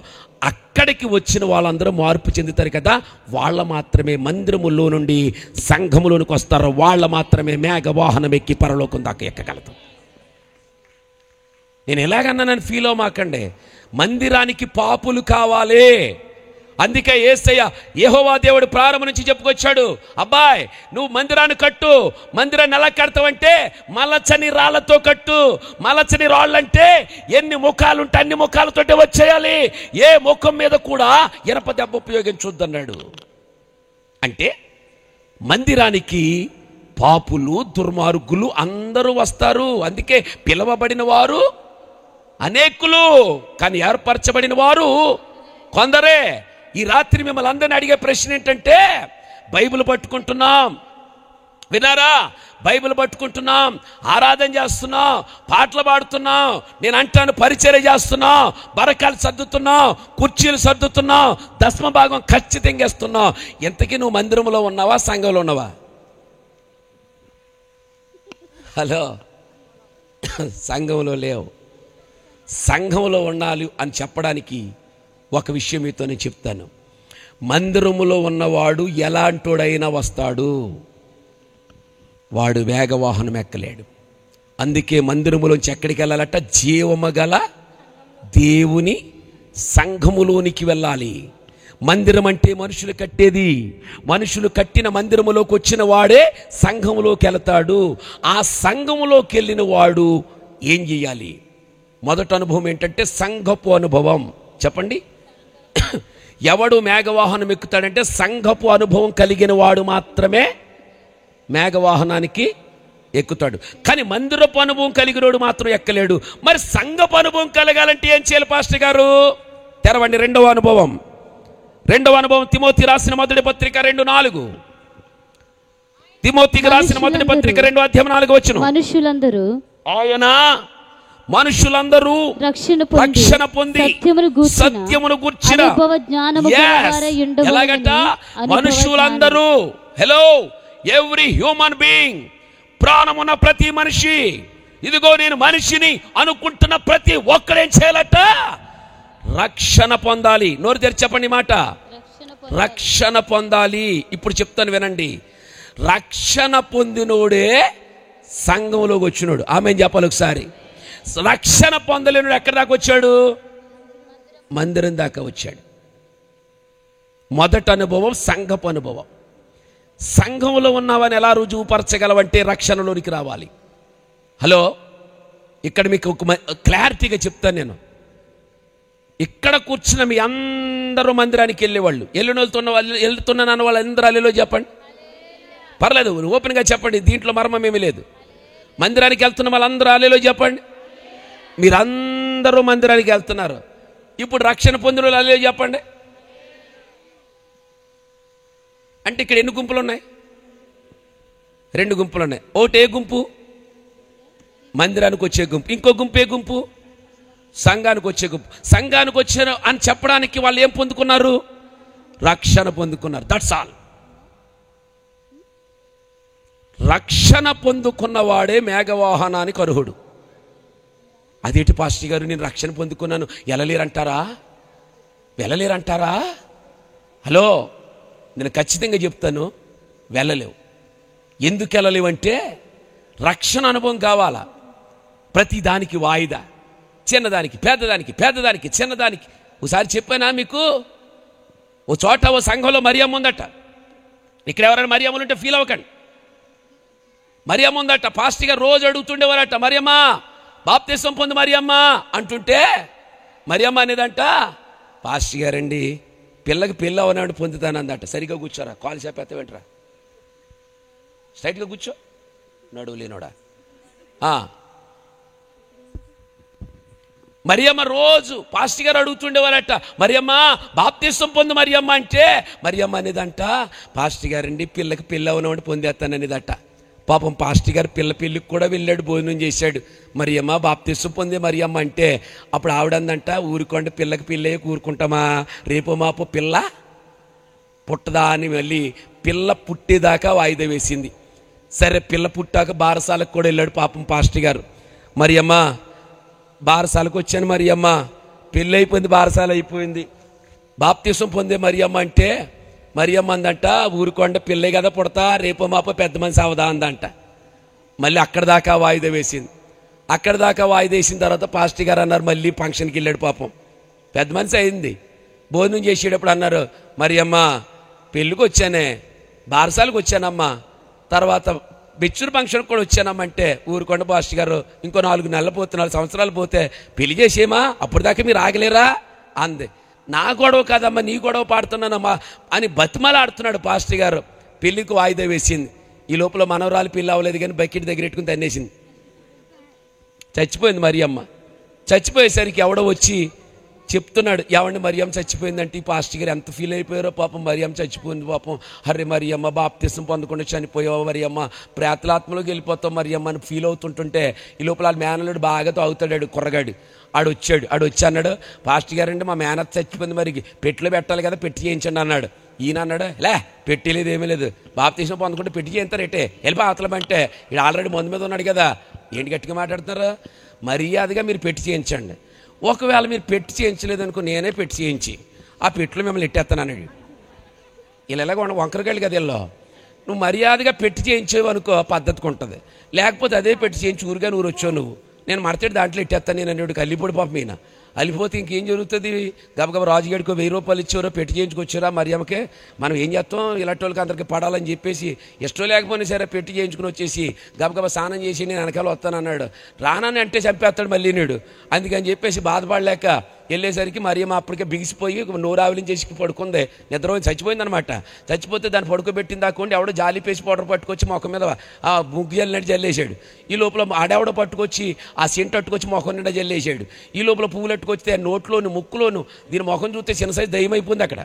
అక్కడికి వచ్చిన వాళ్ళందరూ మార్పు చెందుతారు కదా, వాళ్ళ మాత్రమే మందిరములో నుండి సంఘములోనికి వస్తారు. వాళ్ళ మాత్రమే మేఘవాహనం ఎక్కి పరలోకం దాకా ఎక్కగలదు. నేను ఎలాగన్నానని ఫీల్ అవ్వమాకండి. మందిరానికి పాపులు కావాలి. అందుకే యేసయ్య యెహోవా దేవుడు ప్రారంభం నుంచి చెప్పుకొచ్చాడు, అబ్బాయ్ నువ్వు మందిరాన్ని కట్టు. మందిరాన్ని ఎలా కడతావంటే, మలచని రాళ్లతో కట్టు. మలచని రాళ్ళంటే ఎన్ని ముఖాలుంటే అన్ని ముఖాలతోటే వచ్చేయాలి. ఏ ముఖం మీద కూడా ఇనప దెబ్బ ఉపయోగించొద్దన్నాడు. అంటే మందిరానికి పాపులు, దుర్మార్గులు అందరూ వస్తారు. అందుకే పిలవబడిన వారు అనేకులు, కానీ ఏర్పరచబడిన వారు కొందరే. ఈ రాత్రి మిమ్మల్ని అందరినీ అడిగే ప్రశ్న ఏంటంటే, బైబిల్ పట్టుకుంటున్నాం, వినారా? బైబిల్ పట్టుకుంటున్నాం, ఆరాధన చేస్తున్నాం, పాటలు పాడుతున్నాం, నేను అంటాను పరిచర్య చేస్తున్నాం, బరకాలు సర్దుతున్నాం, కుర్చీలు సర్దుతున్నాం, దశమ భాగం ఖచ్చితంగా వేస్తున్నాం. ఇంతకీ నువ్వు మందిరంలో ఉన్నావా, సంఘంలో ఉన్నావా? హలో, సంఘంలో లేవు. సంఘంలో ఉండాలి అని చెప్పడానికి ఒక విషయం మీతో నేను చెప్తాను. మందిరములో ఉన్నవాడు ఎలాంటోడైనా వస్తాడు, వాడు వేగవాహనం ఎక్కలేడు. అందుకే మందిరములోంచి ఎక్కడికి వెళ్ళాలట? జీవము గల దేవుని సంఘములోనికి వెళ్ళాలి. మందిరం అంటే మనుషులు కట్టేది. మనుషులు కట్టిన మందిరములోకి వచ్చిన వాడే సంఘములోకి వెళతాడు. ఆ సంఘములోకి వెళ్ళిన వాడు ఏం చేయాలి? మొదటి అనుభవం ఏంటంటే సంఘపు అనుభవం. చెప్పండి. ఎవడు మేఘవాహనం ఎక్కుతాడంటే సంఘపు అనుభవం కలిగిన వాడు మాత్రమే మేఘవాహనానికి ఎక్కుతాడు. కానీ మందిరపు అనుభవం కలిగినోడు మాత్రం ఎక్కలేడు. మరి సంఘపు అనుభవం కలగాలంటే ఏం చేయాలి పాస్టర్ గారు? తెరవండి రెండవ అనుభవం. తిమోతి రాసిన మొదటి పత్రిక 2:4. తిమోతికి రాసిన మొదటి పత్రిక 2:4 మనుషులందరూ ఆయన మనుషులందరూ రక్షణ పొంది సత్యమును గూర్చిన ఎలాగట? మనుషులందరూ, హలో, ఎవ్రీ హ్యూమన్ బీయింగ్, ప్రాణమున్న ప్రతి మనిషి, ఇదిగో నేను మనిషిని అనుకుంటున్న ప్రతి ఒక్కడేం చేయాలట? రక్షణ పొందాలి. నోరు తెరిచి చెప్పండి మాట. రక్షణ పొందాలి. ఇప్పుడు చెప్తాను వినండి. రక్షణ పొందినోడే సంఘంలోకి వచ్చినోడు. ఆమెన్ చెప్పాలి ఒకసారి. రక్షణ పొందలేనుడు ఎక్కడి దాకా వచ్చాడు? మందిరం దాకా వచ్చాడు. మొదటి అనుభవం సంఘపు అనుభవం. సంఘంలో ఉన్నావని ఎలా రుజువుపరచగలవంటే రక్షణలోనికి రావాలి. హలో, ఇక్కడ మీకు ఒక క్లారిటీగా చెప్తాను నేను. ఇక్కడ కూర్చున్న మీ అందరూ మందిరానికి వెళ్ళేవాళ్ళు, వెళ్తున్నాను వాళ్ళందరూ అల్లేలో చెప్పండి. పర్లేదు, ఓపెన్గా చెప్పండి, దీంట్లో మర్మం ఏమీ లేదు. మందిరానికి వెళ్తున్న వాళ్ళందరూ అల్లేలో చెప్పండి. మీరందరూ మందిరానికి వెళ్తున్నారు. ఇప్పుడు రక్షణ పొందిన వాళ్ళు అల్లేలో చెప్పండి. అంటే ఇక్కడ ఎన్ని గుంపులు ఉన్నాయి? 2 గుంపులు ఉన్నాయి. ఒకటి ఏ గుంపు? మందిరానికి వచ్చే గుంపు. ఇంకో గుంపు ఏ గుంపు? సంఘానికి వచ్చే గుంపు. సంఘానికి వచ్చారు అని చెప్పడానికి వాళ్ళు ఏం పొందుకున్నారు? రక్షణ పొందుకున్నారు. That's all. రక్షణ పొందుకున్నవాడే మేఘవాహనానికి అర్హుడు. అదేంటి పాస్టర్ గారు, నేను రక్షణ పొందుకున్నాను, వెళ్ళలేరంటారా? హలో, నేను ఖచ్చితంగా చెప్తాను, వెళ్ళలేవు. ఎందుకు వెళ్ళలేవంటే రక్షణ అనుభవం కావాలా. ప్రతి దానికి వాయిదా, చిన్నదానికి పెద్దదానికి చిన్నదానికి. ఒకసారి చెప్పానా మీకు? ఓ చోట ఓ సంఘంలో మరియమ్మ ఉందట. ఇక్కడ ఎవరైనా మరియమ్మలు ఉంటే ఫీల్ అవ్వకండి. మరియమ్మ ఉందట. పాస్టర్ గారు రోజు అడుగుతుండేవారట, మరియమ్మ బాప్తిసం పొంది మరియమ్మ అంటుంటే మరియమ్మ అనేదంట, పాస్టర్ గారండి పిల్లకి పిల్ల అవనాడు పొందుతానందట. సరిగ్గా కూర్చోరా, కాలు చెప్పేస్తావేంట్రా, స్ట్రైట్గా కూర్చో, నడువు లేనోడా. మరియమ్మ రోజు పాస్టర్ గారు అడుగుతుండేవారట, మరియమ్మ బాప్తిసం పొందు మరియమ్మ అంటే మరియమ్మ అనేదంట, పాస్టర్ గారండి పిల్లకి పిల్ల అవనాడు పొందేస్తాననేదట. పాపం పాస్టర్ గారు పిల్లకి కూడా వెళ్ళాడు, భోజనం చేశాడు. మరియమ్మ బాప్తిసం పొందే మరియమ్మ అంటే అప్పుడు ఆవిడందంట, ఊరుకోండి, పిల్లకి పిల్లే కూరుకుంటామా, రేపు మాపు పిల్ల పుట్టదా అని మళ్ళీ పిల్ల పుట్టేదాకా వాయిదా వేసింది. సరే, పిల్ల పుట్టాక బారసాలకు కూడా వెళ్ళాడు పాపం పాస్టర్ గారు. మరియమ్మ బారసాలకు వచ్చాను మరియమ్మ, పెళ్ళి అయిపోయింది, బారసాల అయిపోయింది, బాప్తిసం పొందే మరియమ్మ అంటే మరియమ్మ అందంట, ఊరుకోండి పిల్లే కదా పుడతా, రేపు మాపో పెద్ద మనిషి అవదా అందంట. మళ్ళీ అక్కడ దాకా వాయిదా వేసింది. అక్కడ దాకా వాయిదా వేసిన తర్వాత పాస్టర్ గారు అన్నారు, మళ్ళీ ఫంక్షన్కి వెళ్ళాడు పాపం, పెద్ద మనిషి అయింది. భోజనం చేసేటప్పుడు అన్నారు, మరియమ్మ పెళ్ళికి వచ్చానే, బారసాలకు వచ్చానమ్మా, తర్వాత బిచ్చురు ఫంక్షన్కి కూడా వచ్చానమ్మంటే ఊరుకోండి పాస్టర్ గారు, ఇంకో 4 నెలలు పోతే 4 సంవత్సరాలు పోతే పెళ్లి చేసేమా, అప్పుడు దాకా మీరు ఆగలేరా అంది. నా గొడవ కాదమ్మా, నీ గొడవ పాడుతున్నానమ్మా అని బతిమలాడుతున్నాడు పాస్టర్ గారు. పెళ్లికి వాయిదా వేసింది. ఈ లోపల మనవరాలు పెళ్ళి అవ్వలేదు కానీ బకెట్ దగ్గర పెట్టుకుని తన్నేసింది. చచ్చిపోయింది మరియమ్మ. చచ్చిపోయేసరికి ఎవడో వచ్చి చెప్తున్నాడు, ఏమండి మరియమ్మ చచ్చిపోయిందంటే ఈ పాస్టర్ గారు ఎంత ఫీల్ అయిపోయారో, పాపం మరియమ్మ చచ్చిపోయింది, పాపం హర్రే మరియమ్మ బాప్తిసం పొందకుండా చనిపోయావు మరియమ్మ, ప్రేతలాత్మలోకి వెళ్ళిపోతావు మరియమ్మ అని ఫీల్ అవుతుంటుంటే ఈ లోపల వాళ్ళ మేనలుడు బాగా తాగుతాడు కుర్రగాడు. వచ్చి అన్నాడు, పాస్టర్ గారండి మా మేనత్ చచ్చిపోయింది, మరి పెట్టిలో పెట్టాలి కదా, పెట్టి చేయించండి అన్నాడు. ఈయన అన్నాడు, లే పెట్టలేదు ఏమీ లేదు, బాప్తిసం పొందకుండా పెట్టి చేయించారేటే, వెళ్ళిపో అవతలమంటే ఇది ఆల్రెడీ మందు మీద ఉన్నాడు కదా, ఏంటి గట్టిగా మాట్లాడుతున్నారు, మర్యాదగా మీరు పెట్టి చేయించండి. ఒకవేళ మీరు పెట్టి చేయించలేదనుకో నేనే పెట్టి చేయించి ఆ పెట్టిలో మిమ్మల్ని ఎట్టేస్తాను అన్నాడు. ఇలా ఎలాగ వంకరగాళ్ళు కదా వీళ్ళు, నువ్వు మర్యాదగా పెట్టి చేయించేవు అనుకో పద్ధతికి ఉంటుంది, లేకపోతే అదే పెట్టి చేయించి ఊరుగా ఊరు వచ్చావు నువ్వు, నేను మడతడి దాంట్లో ఎట్టేస్తాను నేను అన్నాడు. కల్లిపొడి పాపం ఈయన అలిపోతే ఇంకేం జరుగుతుంది? గబగబ రాజుగాడికి 1000 రూపాయలు ఇచ్చారో పెట్టి చేయించుకొచ్చారా మరియమ్మకే. మనం ఏం చేస్తాం, ఇలాంటి వాళ్ళకి అందరికి పడాలని చెప్పేసి ఇష్టం లేకపోయినా సరే పెట్టి చేయించుకుని వచ్చేసి గబగబా స్నానం చేసి నేను వెనకాల వస్తానన్నాడు. రానని అంటే చంపేస్తాడు మళ్ళీ నేడు. అందుకని చెప్పేసి బాధపడలేక వెళ్ళేసరికి మరియమ్మ అప్పటికే బిగిసిపోయి నోరావిలించి చేసి పడుకుంది. నిద్ర చచ్చిపోయిందనమాట. చచ్చిపోతే దాన్ని పడుకోబెట్టిన దాకోండి ఎవడో జాలిపేసి పౌడర్ పట్టుకొచ్చి మొఖం మీద ఆ ముగ్గు జల్లినట్టు జల్లేసాడు. ఈ లోపల ఆడెవడో పట్టుకొచ్చి ఆ సెంట్ అట్టుకొచ్చి మొఖం నిండా జల్లేసాడు. ఈ లోపల పువ్వులు అట్టుకొస్తే నోట్లోను ముక్కులోను దీని మొఖం చూస్తే చిన్న సైజు దయ్యం అయిపోయింది అక్కడ.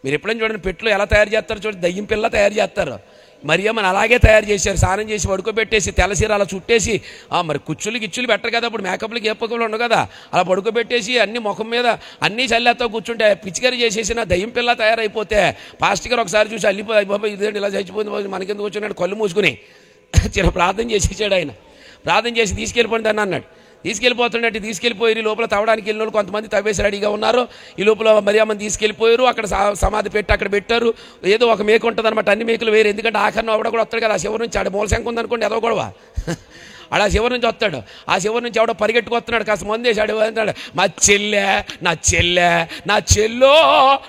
మీరు ఎప్పుడైనా చూడండి, పెట్లో ఎలా తయారు చేస్తారో చూడండి, దయ్యం పిల్ల తయారు చేస్తారు. మరియమ్మని అలాగే తయారు చేశారు. స్నానం చేసి పడుకోబెట్టేసి తెల్లసీర అలా చుట్టేసి, మరి గిచ్చులు పెట్టరు కదా, అప్పుడు మేకప్లకి ఏ పక్కలు ఉండవు కదా, అలా పడుకోబెట్టేసి అన్ని ముఖం మీద అన్నీ చల్లేతో కూర్చుంటే పిచ్చికరి చేసేసిన దయ్యం పిల్ల తయారైపోతే పాస్టర్ గారు ఒకసారి చూసి అల్లిపోయి బాబా ఇదేంటి ఇలా చచ్చిపోయింది మనకెందుకు వచ్చినాడు కళ్ళు మూసుకుని చిన్న ప్రార్థన చేసేసాడు. ఆయన ప్రార్థన చేసి తీసుకెళ్ళిపోండి అని అన్నాడు. తీసుకెళ్ళిపోతున్నట్టు తీసుకెళ్ళిపోయి లోపల తవ్వడానికి వెళ్ళిన వాళ్ళు కొంతమంది తవ్వేసి రెడీగా ఉన్నారు. ఈ లోపల మరియమ్మని తీసుకెళ్ళిపోయారు. అక్కడ సమాధి పెట్టి అక్కడ పెట్టారు. ఏదో ఒక మేక ఉంటుంది అనమాట, అన్ని మేకలు వేరు. ఎందుకంటే ఆఖరణ ఆవిడ కూడా వస్తాడు కదా, ఆ శివరి నుంచి ఆడ మూలశంఖ ఉందనుకోండి, ఏదో గొడవ. ఆడ శివరి నుంచి వస్తాడు. ఆ శివరి నుంచి ఎవడో పరిగెట్టుకొస్తున్నాడు, కాస్త మందేశాడు. మా చెల్లె నా చెల్లె నా చెల్లో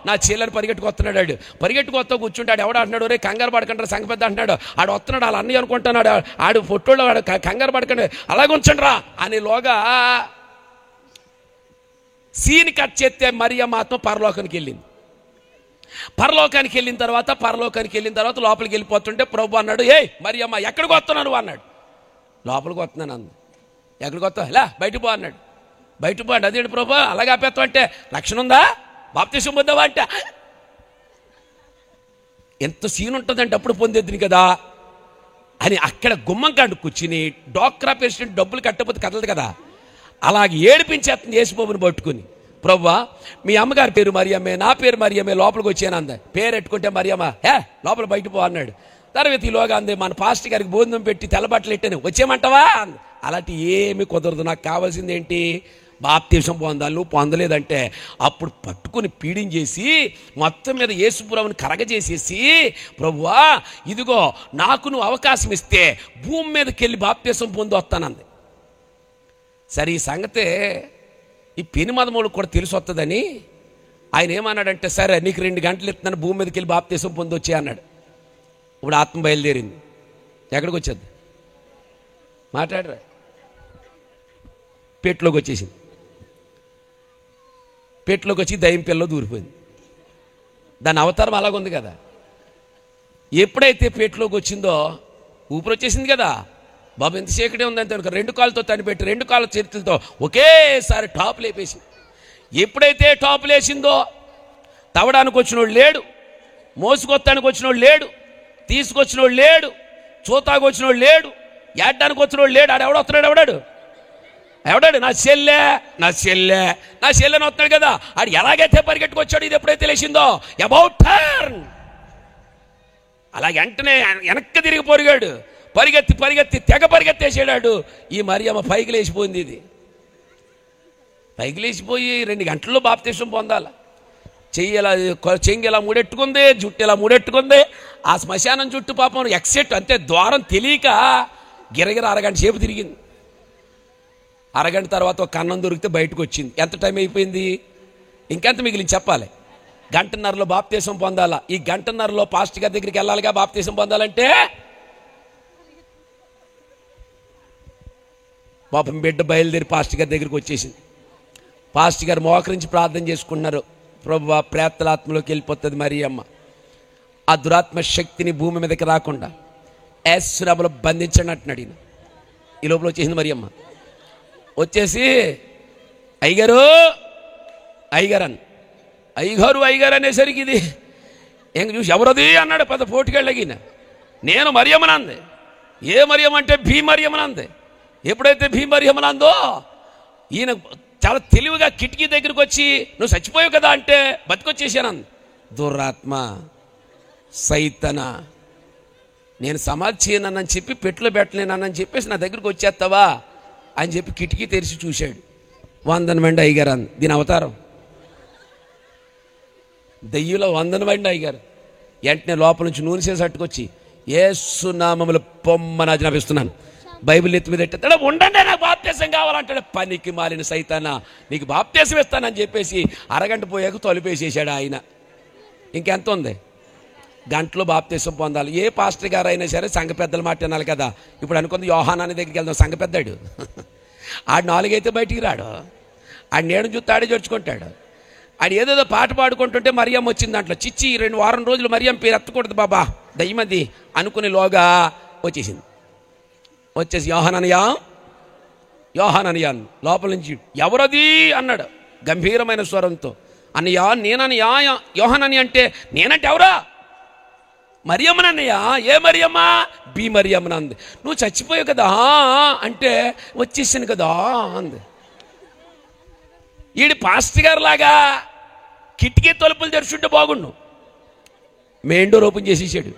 నా చెల్లెని పరిగెట్టుకొస్తున్నాడు. ఆడు పరిగెట్టుకొస్తా కూర్చుంటాడు. ఎవడ అంటున్నాడు, రే కంగారు పడకండి సంగ పెద్ద అంటున్నాడు. ఆడు వస్తున్నాడు, వాళ్ళ అన్నయ్య అనుకుంటున్నాడు. ఆడు పొట్టోళ్ళు వాడు కంగారు పడకండి అలాగే ఉంచండి రా అని లోగా సీన్ కట్ చేస్తే మరియమ్మ ఆత్మ పరలోకానికి వెళ్ళింది. పరలోకానికి వెళ్ళిన తర్వాత లోపలికి వెళ్ళిపోతుంటే ప్రభు అన్నాడు, ఏయ్ మరియమ్మ ఎక్కడికి వస్తున్నాను అన్నాడు. లోపలికి వస్తున్నాను అంది. ఎక్కడికి వస్తావు? ఇలా బయటకు పో అన్నాడు. బయటకు పో అండి. అదేంటి ప్రభు అలాగే ఆపేస్తావు అంటే రక్షణ ఉందా, బాప్తిసం పొందావా అంటే ఎంత సీన్ ఉంటుందంటే అప్పుడు పొందేద్దుని కదా అని అక్కడ గుమ్మం కాడు కూర్చుని డాక్రా పేషెంట్ డబ్బులు కట్టకపోతే కదలదు కదా, అలాగే ఏడిపించేస్తుంది యేసుబాబుని పట్టుకుని. ప్రభువా మీ అమ్మగారి పేరు మరియమ్మే, నా పేరు మరియమ్మే, లోపలికి వచ్చాను అంద. పేరు ఎట్టుకుంటే మరియమ్మ లోపల బయట పో అన్నాడు. తర్వాత ఈలోగా అంది, మన పాస్టర్ గారికి భోజనం పెట్టి తెల్లబట్టలు ఎట్టాను వచ్చేయమంటావా? అలాంటి ఏమి కుదరదు, నాకు కావాల్సింది ఏంటి, బాప్తిసం పొందాలి. నువ్వు పొందలేదంటే అప్పుడు పట్టుకుని పీడించేసి మొత్తం మీద యేసుప్రభుని కరగజేసేసి, ప్రభువా ఇదిగో నాకు నువ్వు అవకాశం ఇస్తే భూమి మీదకి వెళ్ళి బాప్తిసం పొంది వస్తానంది. సరే ఈ సంగతే ఈ పెను మదములకు కూడా తెలిసి వస్తుందని ఆయన ఏమన్నాడంటే, సరే నీకు 2 గంటలు ఇస్తున్నాను, భూమి మీదకి వెళ్ళి బాప్తిసం పొంది వచ్చే అన్నాడు. ఇప్పుడు ఆత్మ బయలుదేరింది. ఎక్కడికి వచ్చేది మాట్లాడరా? పెట్టులోకి వచ్చేసింది. పెట్టులోకి వచ్చి దయ్యం పిల్ల దూరిపోయింది. దాని అవతారం అలాగుంది కదా. ఎప్పుడైతే పెట్టులోకి వచ్చిందో ఊపిరి వచ్చేసింది కదా. బాబు ఎంత చీకటే ఉందంటే 2 కాళ్ళతో తనిపెట్టి 2 కాళ్ళ చేతులతో ఒకేసారి టాప్ లేపేసింది. ఎప్పుడైతే టాప్ లేసిందో తవ్వడానికి వచ్చినోడు లేడు, మోసుకొత్తానికి వచ్చినోడు లేడు, తీసుకొచ్చినోడు లేడు, చూతాకు వచ్చినోడు లేడు, ఏడ్డానికి వచ్చినోడు లేడు. ఆడు ఎవడొస్తున్నాడు? ఎవడాడు? నా చెల్లె అని వస్తున్నాడు కదా. ఆడు ఎలాగైతే పరిగెట్టుకొచ్చాడు, ఇది ఎప్పుడైతే లేచిందో అబౌట్ టర్న్ అలాగే వెంటనే వెనక్కి తిరిగి పరిగెత్తి తెగ పరిగెత్తేసాడు. ఈ మరియమ్మ పైకి లేచిపోయింది. ఇది పైకి లేచిపోయి 2 గంటల్లో బాప్తిసం పొందాల. చెంగి ఇలా మూడెట్టుకుంది, జుట్టు ఇలా మూడెట్టుకుంది. ఆ శ్మశానం చుట్టూ పాపం ఎక్సెట్ అంతే ద్వారం తెలియక గిరగిర అరగంట సేపు తిరిగింది. అరగంట తర్వాత ఒక కన్నం దొరికితే బయటకు వచ్చింది. ఎంత టైం అయిపోయింది? ఇంకెంత మిగిలింది చెప్పాలి. 1.5 గంటలో బాప్తిసం పొందాలా. ఈ 1.5 గంటలో పాస్టర్ గారి దగ్గరికి వెళ్ళాలిగా బాప్తిసం పొందాలంటే. పాపం బిడ్డ బయలుదేరి పాస్టర్ గారి దగ్గరికి వచ్చేసింది. పాస్టర్ గారు మోకరించి ప్రార్థన చేసుకున్నారు. ప్రభువా ప్రేతలాత్మలోకి వెళ్ళిపోతుంది మరియమ్మ, ఆ దురాత్మ శక్తిని భూమి మీదకి రాకుండా యేసునామములో బంధించండి అంటున్నాడు ఈయన. ఈ లోపల వచ్చేసింది మరియమ్మ. వచ్చేసి అయ్యగారు అనేసరికి ఇది ఇంక చూసి ఎవరది అన్నాడు. పెద్ద పోటీకెళ్ళగిన నేను మరియమ్మనంది. ఏ మరియమ్మ అంటే భీ మరియమ్మనంది. ఎప్పుడైతే భీ మరియమ్మనందో ఈయన చాలా తెలివిగా కిటికీ దగ్గరికి వచ్చి నువ్వు చచ్చిపోయావు కదా అంటే బతికొచ్చేసాను. దురాత్మ సైతన నేను సమాధి చేయనని చెప్పి పెట్టులో పెట్టలేనని చెప్పేసి నా దగ్గరికి వచ్చేస్తావా అని చెప్పి కిటికీ తెరిచి చూశాడు. వందనమండి అయ్యగారు అంది. దీని అవతారం దెయ్యంలో వందనమండి అయ్యగారు. వెంటనే లోపల నుంచి నూనె చేసి అట్టుకొచ్చి యేసు నామములో పొమ్మని ఆజ్ఞాపిస్తున్నాను. బైబిల్ ఎత్తి మీద ఉండండి నాకు బాప్తిసం బాప్తీసం కావాలంటాడు. పనికి మాలిన సైతానా, నీకు బాప్తీసం ఇస్తానని చెప్పేసి అరగంట పోయాక తలుపేసేసాడు ఆయన. ఇంకెంత ఉంది? గంటలో బాప్తీసం పొందాలి. ఏ పాస్టర్ గారు అయినా సరే సంఘ పెద్దల మాట వినాలి కదా. ఇప్పుడు అనుకుంది యోహాన్ అనే దగ్గరికి వెళ్దాం, సంఘ పెద్దాడు. ఆడు 4 అయితే బయటికి రాడు, ఆడు నేడు చూస్తాడే జడ్చుకుంటాడు. ఆడు ఏదేదో పాట పాడుకుంటుంటే మరియమ్మ వచ్చింది. దాంట్లో చిచ్చి 2 వారం రోజులు మరియమ్మ పేరు ఎత్తకూడదు బాబా, దయ్యమది అనుకునే లోగా వచ్చేసింది. వచ్చేసి యోహాన్ అన్నయ్య లోపల నుంచి ఎవరది అన్నాడు గంభీరమైన స్వరంతో. అన్నయ్య నేనన్నయ్య, యోహాన్ అని అంటే నేనంటే ఎవరా? మరియమ్మనన్నయ్య. ఏ మరియమ్మ? బి మరియమ్మన అంది. నువ్వు చచ్చిపోయావు కదా అంటే వచ్చేసాను కదా అంది. ఈడి పాస్టర్ గారు లాగా కిటికీ తలుపులు తెరుచుంటే బాగుండు. మెయిన్ డోర్ ఓపెన్ చేసేసాడు.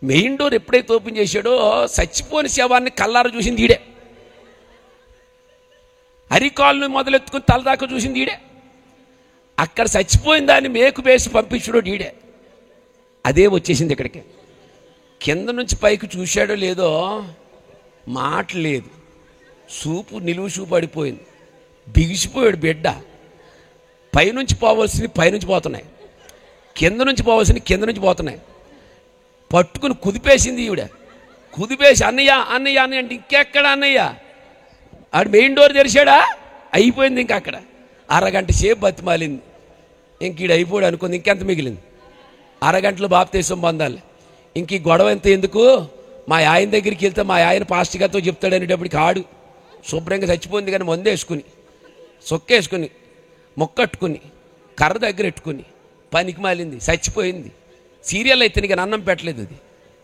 మెయిన్ డోర్ ఎప్పుడైతే ఓపెన్ చేశాడో చచ్చిపోయిన శవాన్ని కల్లారు చూసింది ఈడే. అరికాళ్ళను మొదలెత్తుకుని తలదాకా చూసింది ఈడే. అక్కడ చచ్చిపోయిన దాన్ని మేకు వేసి పంపించడో ఈడే. అదే వచ్చేసింది ఇక్కడికి. కింద నుంచి పైకి చూశాడో లేదో మాట లేదు, చూపు నిలువు చూపు పడిపోయింది. బిగిసిపోయాడు బిడ్డ. పైనుంచి పోవలసినవి పైనుంచి పోతున్నాయి, కింద నుంచి పోవలసినవి కింద నుంచి పోతున్నాయి. పట్టుకుని కుదిపేసింది ఈవిడ. కుదిపేసి అన్నయ్య అన్నయ్య అన్నయ్య అంటే ఇంకెక్కడ అన్నయ్య? ఆడు మెయిన్ డోర్ తెరిచాడా? అయిపోయింది. ఇంకా అక్కడ అరగంట సేపు బతిమాలింది. ఇంక ఈడు అయిపోయాడు అనుకుంది. ఇంకెంత మిగిలింది? అరగంటలో బాప్తీసం పొందాలి. ఇంక ఈ గొడవ ఎంత ఎందుకు? మా ఆయన దగ్గరికి వెళ్తే మా ఆయన పాస్టర్ గారితో చెప్తాడు అనేటప్పటికి ఆడు శుభ్రంగా చచ్చిపోయింది. కానీ మందు వేసుకుని, సొక్కేసుకుని, మొక్కట్టుకుని, కర్ర దగ్గర పెట్టుకుని పనికి మాలింది, చచ్చిపోయింది. సీరియల్ అయితే నీకు అన్నం పెట్టలేదు. అది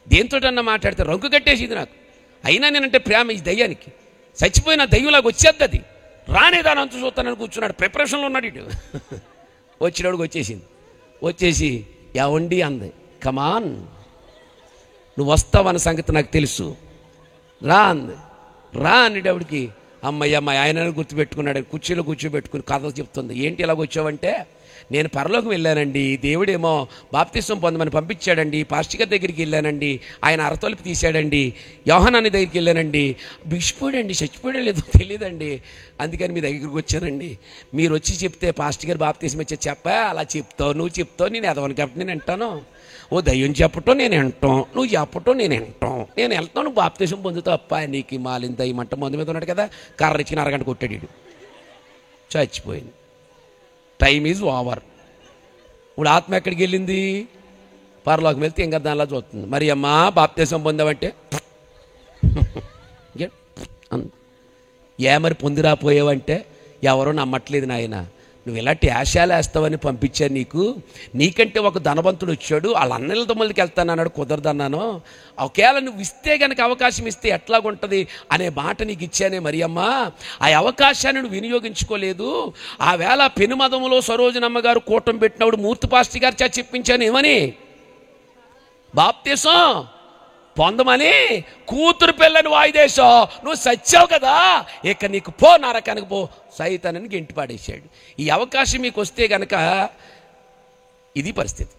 దేంతోటన్నా మాట్లాడితే రంకు కట్టేసింది నాకు. అయినా నేనంటే ప్రేమ ఈ దయ్యానికి. చచ్చిపోయిన దయ్యంలాగా వచ్చేద్ది అది. రానేదాని అంత చూస్తానని కూర్చున్నాడు. ప్రిపరేషన్లో ఉన్నాడు ఇటు. వచ్చినప్పుడు వచ్చేసింది. వచ్చేసి ఎవండి అంది. కమాన్, నువ్వు వస్తావన్న సంగతి నాకు తెలుసు, రా అంది. రా అనేటప్పటికి అమ్మయ్య మా ఆయనను గుర్తుపెట్టుకున్నాడు. కుర్చీలో కూర్చోబెట్టుకుని కథ చెప్తుంది. ఏంటి ఇలాగ వచ్చావంటే, నేను పరలోకం వెళ్ళానండి, దేవుడేమో బాప్తిసం పొందమని పంపించాడండి, పాస్టర్ గారి దగ్గరికి వెళ్ళానండి, ఆయన అరతొలిపి తీశాడండి, యోహానాని దగ్గరికి వెళ్ళానండి, బిగిసిపోయాడండి, చచ్చిపోయాడో లేదో తెలియదండి, అందుకని మీ దగ్గరికి వచ్చానండి. మీరు వచ్చి చెప్తే పాస్టర్ గారు బాప్తిసం వచ్చి చెప్పా, అలా చెప్తావు, నువ్వు చెప్తావు, నేను ఎదవని కాబట్టి నేను వింటాను. ఓ దయ్యం చెప్పటం నేను వింటాం, నువ్వు చెప్పటం నేను వింటాం, నేను వెళ్తాను, నువ్వు బాప్తిసం పొందుతావు. అప్ప నీకు మాలిన దయ్యం అంట మందు మీద ఉన్నాడు కదా, కర్ర ఇచ్చిన అరగంట కొట్టాడు. చచ్చిపోయింది. Time is over. ఇప్పుడు ఆత్మ ఎక్కడికి వెళ్ళింది? పరలోకం వెళ్తే ఇంకా దానిలా చూస్తుంది. మరి అమ్మా బాప్తిసం పొందావంటే ఏ మరి పొందిరాపోయావంటే ఎవరో నమ్మట్లేదు నాయన, నువ్వు ఇలాంటి ఆశాలు వేస్తావని పంపించాను నీకు. నీకంటే ఒక ధనవంతుడు వచ్చాడు, వాళ్ళ అన్నల తమ్ముళ్ళకి వెళ్తాను అన్నాడు, కుదరదన్నాను. ఒకవేళ నువ్వు ఇస్తే కనుక అవకాశం ఇస్తే ఎట్లాగుంటుంది అనే మాట నీకు ఇచ్చానే మరి అమ్మ. ఆ అవకాశాన్ని నువ్వు వినియోగించుకోలేదు. ఆ వేళ పెనుమదములో సరోజనమ్మ గారు కూటం పెట్టినప్పుడు మూర్తి పాస్టర్ గారు చెప్పించాను ఏమని, బాప్తిసం పొందమని. కూతురు పిల్లని వాయిదేశం, నువ్వు సచ్చావు కదా, ఇక నీకు పో, నరకానికి పో, సైతానని గెంటి పాడేశాడు. ఈ అవకాశం మీకు వస్తే గనక ఇది పరిస్థితి.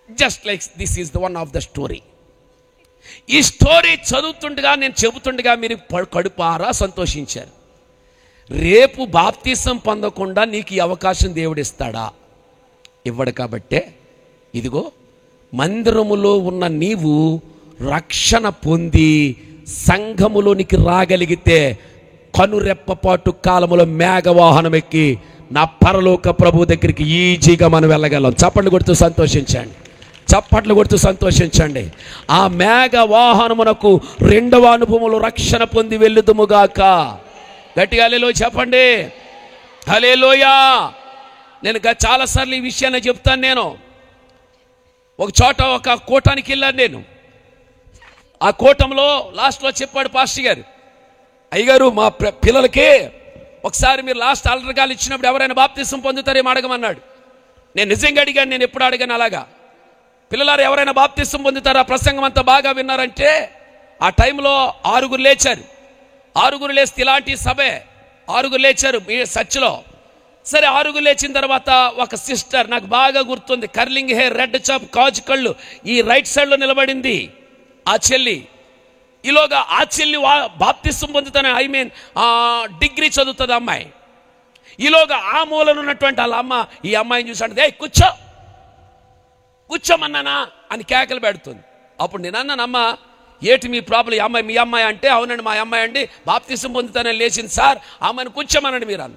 Just like this is the one of the story. ఈ స్టోరీ చదువుతుండగా, నేను చెబుతుండగా మీరు కడుపారా సంతోషించారు. రేపు బాప్తిసం పొందకుండా నీకు ఈ అవకాశం దేవుడు ఇస్తాడా? ఇవ్వడు. కాబట్టే ఇదిగో మందిరములో ఉన్న నీవు రక్షణ పొంది సంఘములోనికి రాగలిగితే కనురెప్పపాటు కాలములో మేఘవాహనం ఎక్కి నా పరలోక ప్రభు దగ్గరికి ఈజీగా మనం వెళ్ళగలం. చప్పట్లు కొడుతూ సంతోషించండి, చప్పట్లు కొడుతూ సంతోషించండి. ఆ మేఘ వాహనమునకు రెండవ అనుభవములు రక్షణ పొంది వెళ్ళుదుముగాక. గట్టిగా హల్లెలూయా చెప్పండి, హల్లెలూయా. నేను చాలాసార్లు ఈ విషయాన్ని చెప్తాను. నేను ఒక చోట ఒక కూటానికి వెళ్ళాను. నేను ఆ కూటంలో లాస్ట్లో చెప్పాడు పాస్టర్ గారు, అయ్యగారు మా పిల్లలకి ఒకసారి మీరు లాస్ట్ అల్టర్గాలు ఇచ్చినప్పుడు ఎవరైనా బాప్తిసం పొందుతారేమో అడగమన్నాడు. నేను నిజంగా అడిగాను, నేను ఎప్పుడు అడిగాను అలాగా. పిల్లలారు ఎవరైనా బాప్తిసం పొందుతారా? ప్రసంగం అంతా బాగా విన్నారంటే ఆ టైంలో 6 లేచారు. 6 లేస్తే ఇలాంటి సభే, 6 లేచారు మీ చర్చిలో. సరే 6 లేచిన తర్వాత ఒక సిస్టర్, నాకు బాగా గుర్తుంది, కర్లింగ్ హెయిర్, రెడ్ చాప్, కాజు కళ్ళు, ఈ రైట్ సైడ్లో నిలబడింది. ఆ చెల్లి ఈలోగా ఆ చెల్లి బాప్తిసం పొందుతానే డిగ్రీ చదువుతుంది అమ్మాయి. ఈలోగా ఆ మూలను ఉన్నటువంటి వాళ్ళ అమ్మ ఈ అమ్మాయిని చూసి అంటే కూర్చోమన్నానా అని కేకలు పెడుతుంది. అప్పుడు నేను అన్నానమ్మ, ఏటి మీ ప్రాబ్లం? మీ అమ్మాయి అంటే అవునండి మా అమ్మాయి అండి బాప్తిసం పొందుతానే లేచింది సార్, అమ్మాయిని కూర్చోమనండి మీరు అన్న.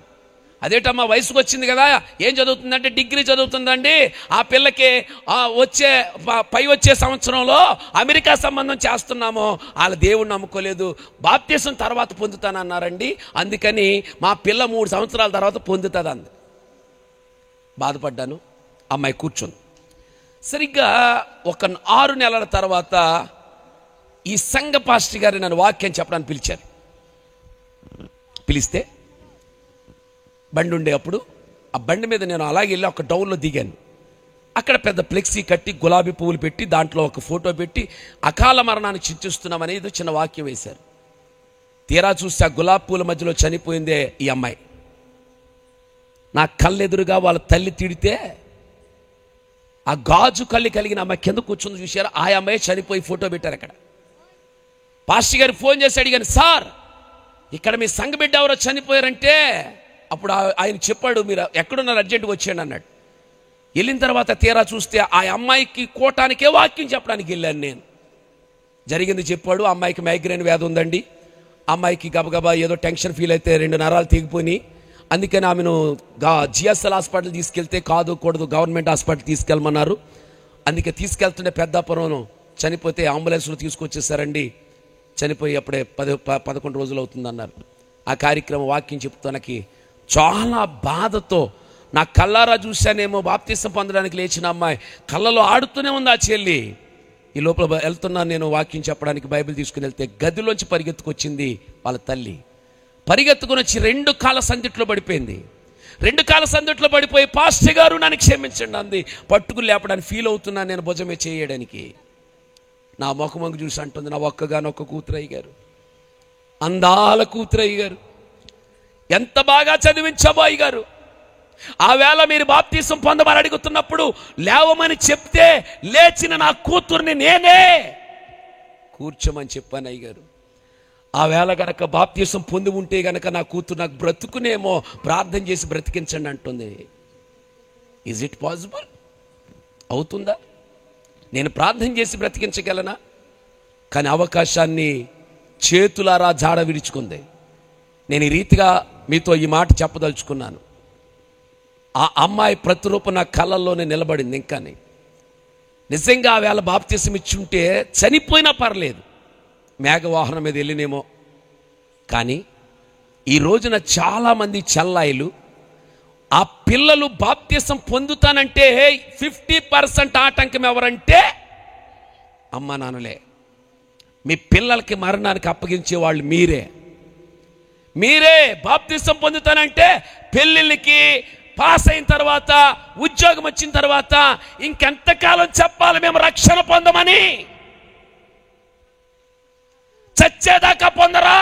అదేటమ్మా వయసుకు వచ్చింది కదా, ఏం చదువుతుందంటే డిగ్రీ చదువుతుందండి. ఆ పిల్లకి వచ్చే సంవత్సరంలో అమెరికా సంబంధం చేస్తున్నాము, వాళ్ళ దేవుడిని నమ్ముకోలేదు, బాప్తిసం తర్వాత పొందుతానన్నారండి, అందుకని మా పిల్ల 3 సంవత్సరాల తర్వాత పొందుతుంది అంది. బాధపడ్డాను. అమ్మాయి కూర్చుంది. సరిగ్గా ఒక 6 నెలల తర్వాత ఈ సంఘ పాస్టర్ గారు నన్ను వాక్యం చెప్పడానికి పిలిచారు. పిలిస్తే బండి ఉండే అప్పుడు ఆ బండి మీద నేను అలాగే వెళ్ళి ఒక డౌన్లో దిగాను. అక్కడ పెద్ద ఫ్లెక్సీ కట్టి గులాబీ పువ్వులు పెట్టి దాంట్లో ఒక ఫోటో పెట్టి అకాల మరణాన్ని చింతిస్తున్నామని ఏదో చిన్న వాక్యం వేశారు. తీరా చూస్తే ఆ గులాబీ పూల మధ్యలో చనిపోయిందే ఈ అమ్మాయి. నా కళ్ళెదురుగా వాళ్ళ తల్లి తిడితే ఆ గాజు కళ్ళు కలిగిన అమ్మాయి కింద కూర్చొని చూశారు. ఆ అమ్మాయి చనిపోయి ఫోటో పెట్టారు. అక్కడ పాస్టర్ గారికి ఫోన్ చేసి అడిగాను, సార్ ఇక్కడ మీ సంఘ బిడ్డ ఎవరో చనిపోయారంటే, అప్పుడు ఆయన చెప్పాడు మీరు ఎక్కడున్నారు అర్జెంటుగా వచ్చాడు అన్నాడు. వెళ్ళిన తర్వాత తీరా చూస్తే ఆ అమ్మాయికి కోటానికే వాక్యం చెప్పడానికి వెళ్ళాను నేను. జరిగింది చెప్పాడు. అమ్మాయికి మైగ్రేన్ వ్యాధి ఉందండి. అమ్మాయికి గబగబా ఏదో టెన్షన్ ఫీల్ అయితే 2 నరాలు తెగిపోయి, అందుకని ఆమెను జిఎస్ఎల్ హాస్పిటల్ తీసుకెళ్తే కూడదు గవర్నమెంట్ హాస్పిటల్ తీసుకెళ్ళమన్నారు. అందుకే తీసుకెళ్తుంటే పెద్దాపురం చనిపోతే అంబులెన్స్లో తీసుకొచ్చేసారండి. చనిపోయి అప్పుడే 11 రోజులు అవుతుందన్నారు. ఆ కార్యక్రమం వాక్యం చెప్తానికి చాలా బాధతో నా కళ్ళారా చూశానేమో బాప్తిసం పొందడానికి లేచిన అమ్మాయి కళ్ళలో ఆడుతూనే ఉంది ఆ చెల్లి. ఈ లోపల వెళ్తున్నాను నేను వాక్యం చెప్పడానికి, బైబిల్ తీసుకుని వెళ్తే గదిలోంచి పరిగెత్తుకొచ్చింది వాళ్ళ తల్లి. పరిగెత్తుకుని వచ్చి 2 కాళ్ళ సందిట్లో పడిపోయింది. 2 కాళ్ళ సందిట్లో పడిపోయి పాస్టర్ గారు నన్ను క్షమించండి అంది. పట్టుకుని లేపడానికి ఫీల్ అవుతున్నాను నేను భుజమే చేయడానికి. నా ముఖమంగు చూసి అంటుంది, నా ఒక్కగానొక్క కూతురయ్య గారు, అందాల కూతురయ్య గారు, ఎంత బాగా చదివించాబో అయ్య గారు, ఆ వేళ మీరు బాప్తిసం పొందమని అడుగుతున్నప్పుడు లేవమని చెప్తే లేచిన నా కూతుర్ని నేనే కూర్చోమని చెప్పాను అయ్య గారు. ఆ వేళ గనక బాప్తిసం పొంది ఉంటే గనక నా కూతురు నాకు బ్రతుకునేమో, ప్రార్థన చేసి బ్రతికించండి అంటుంది. Is it possible? అవుతుందా? నేను ప్రార్థన చేసి బ్రతికించగలనా? కానీ అవకాశాన్ని చేతులారా జాడ విరుచుకుంది. నేను ఈ రీతిగా మీతో ఈ మాట చెప్పదలుచుకున్నాను. ఆ అమ్మాయి ప్రతిరూపం నా కళ్ళల్లోనే నిలబడింది. ఇంకా నిజంగా ఆ వేళ బాప్తిసం ఇచ్చుంటే చనిపోయినా పర్లేదు, మేఘవాహనం మీద వెళ్ళినేమో. కానీ ఈ రోజున చాలామంది చెల్లాయిలు ఆ పిల్లలు బాప్తిసం పొందుతానంటే 50% ఆటంకం ఎవరంటే అమ్మ నాన్నలే. మీ పిల్లలకి మరణానికి అప్పగించే వాళ్ళు మీరే. బాప్తిసం పొందుతానంటే పెళ్ళిళ్ళకి పాస్ అయిన తర్వాత, ఉద్యోగం వచ్చిన తర్వాత ఇంకెంతకాలం చెప్పాలి మేము రక్షణ పొందమని? చచ్చేదాకా పొందరా?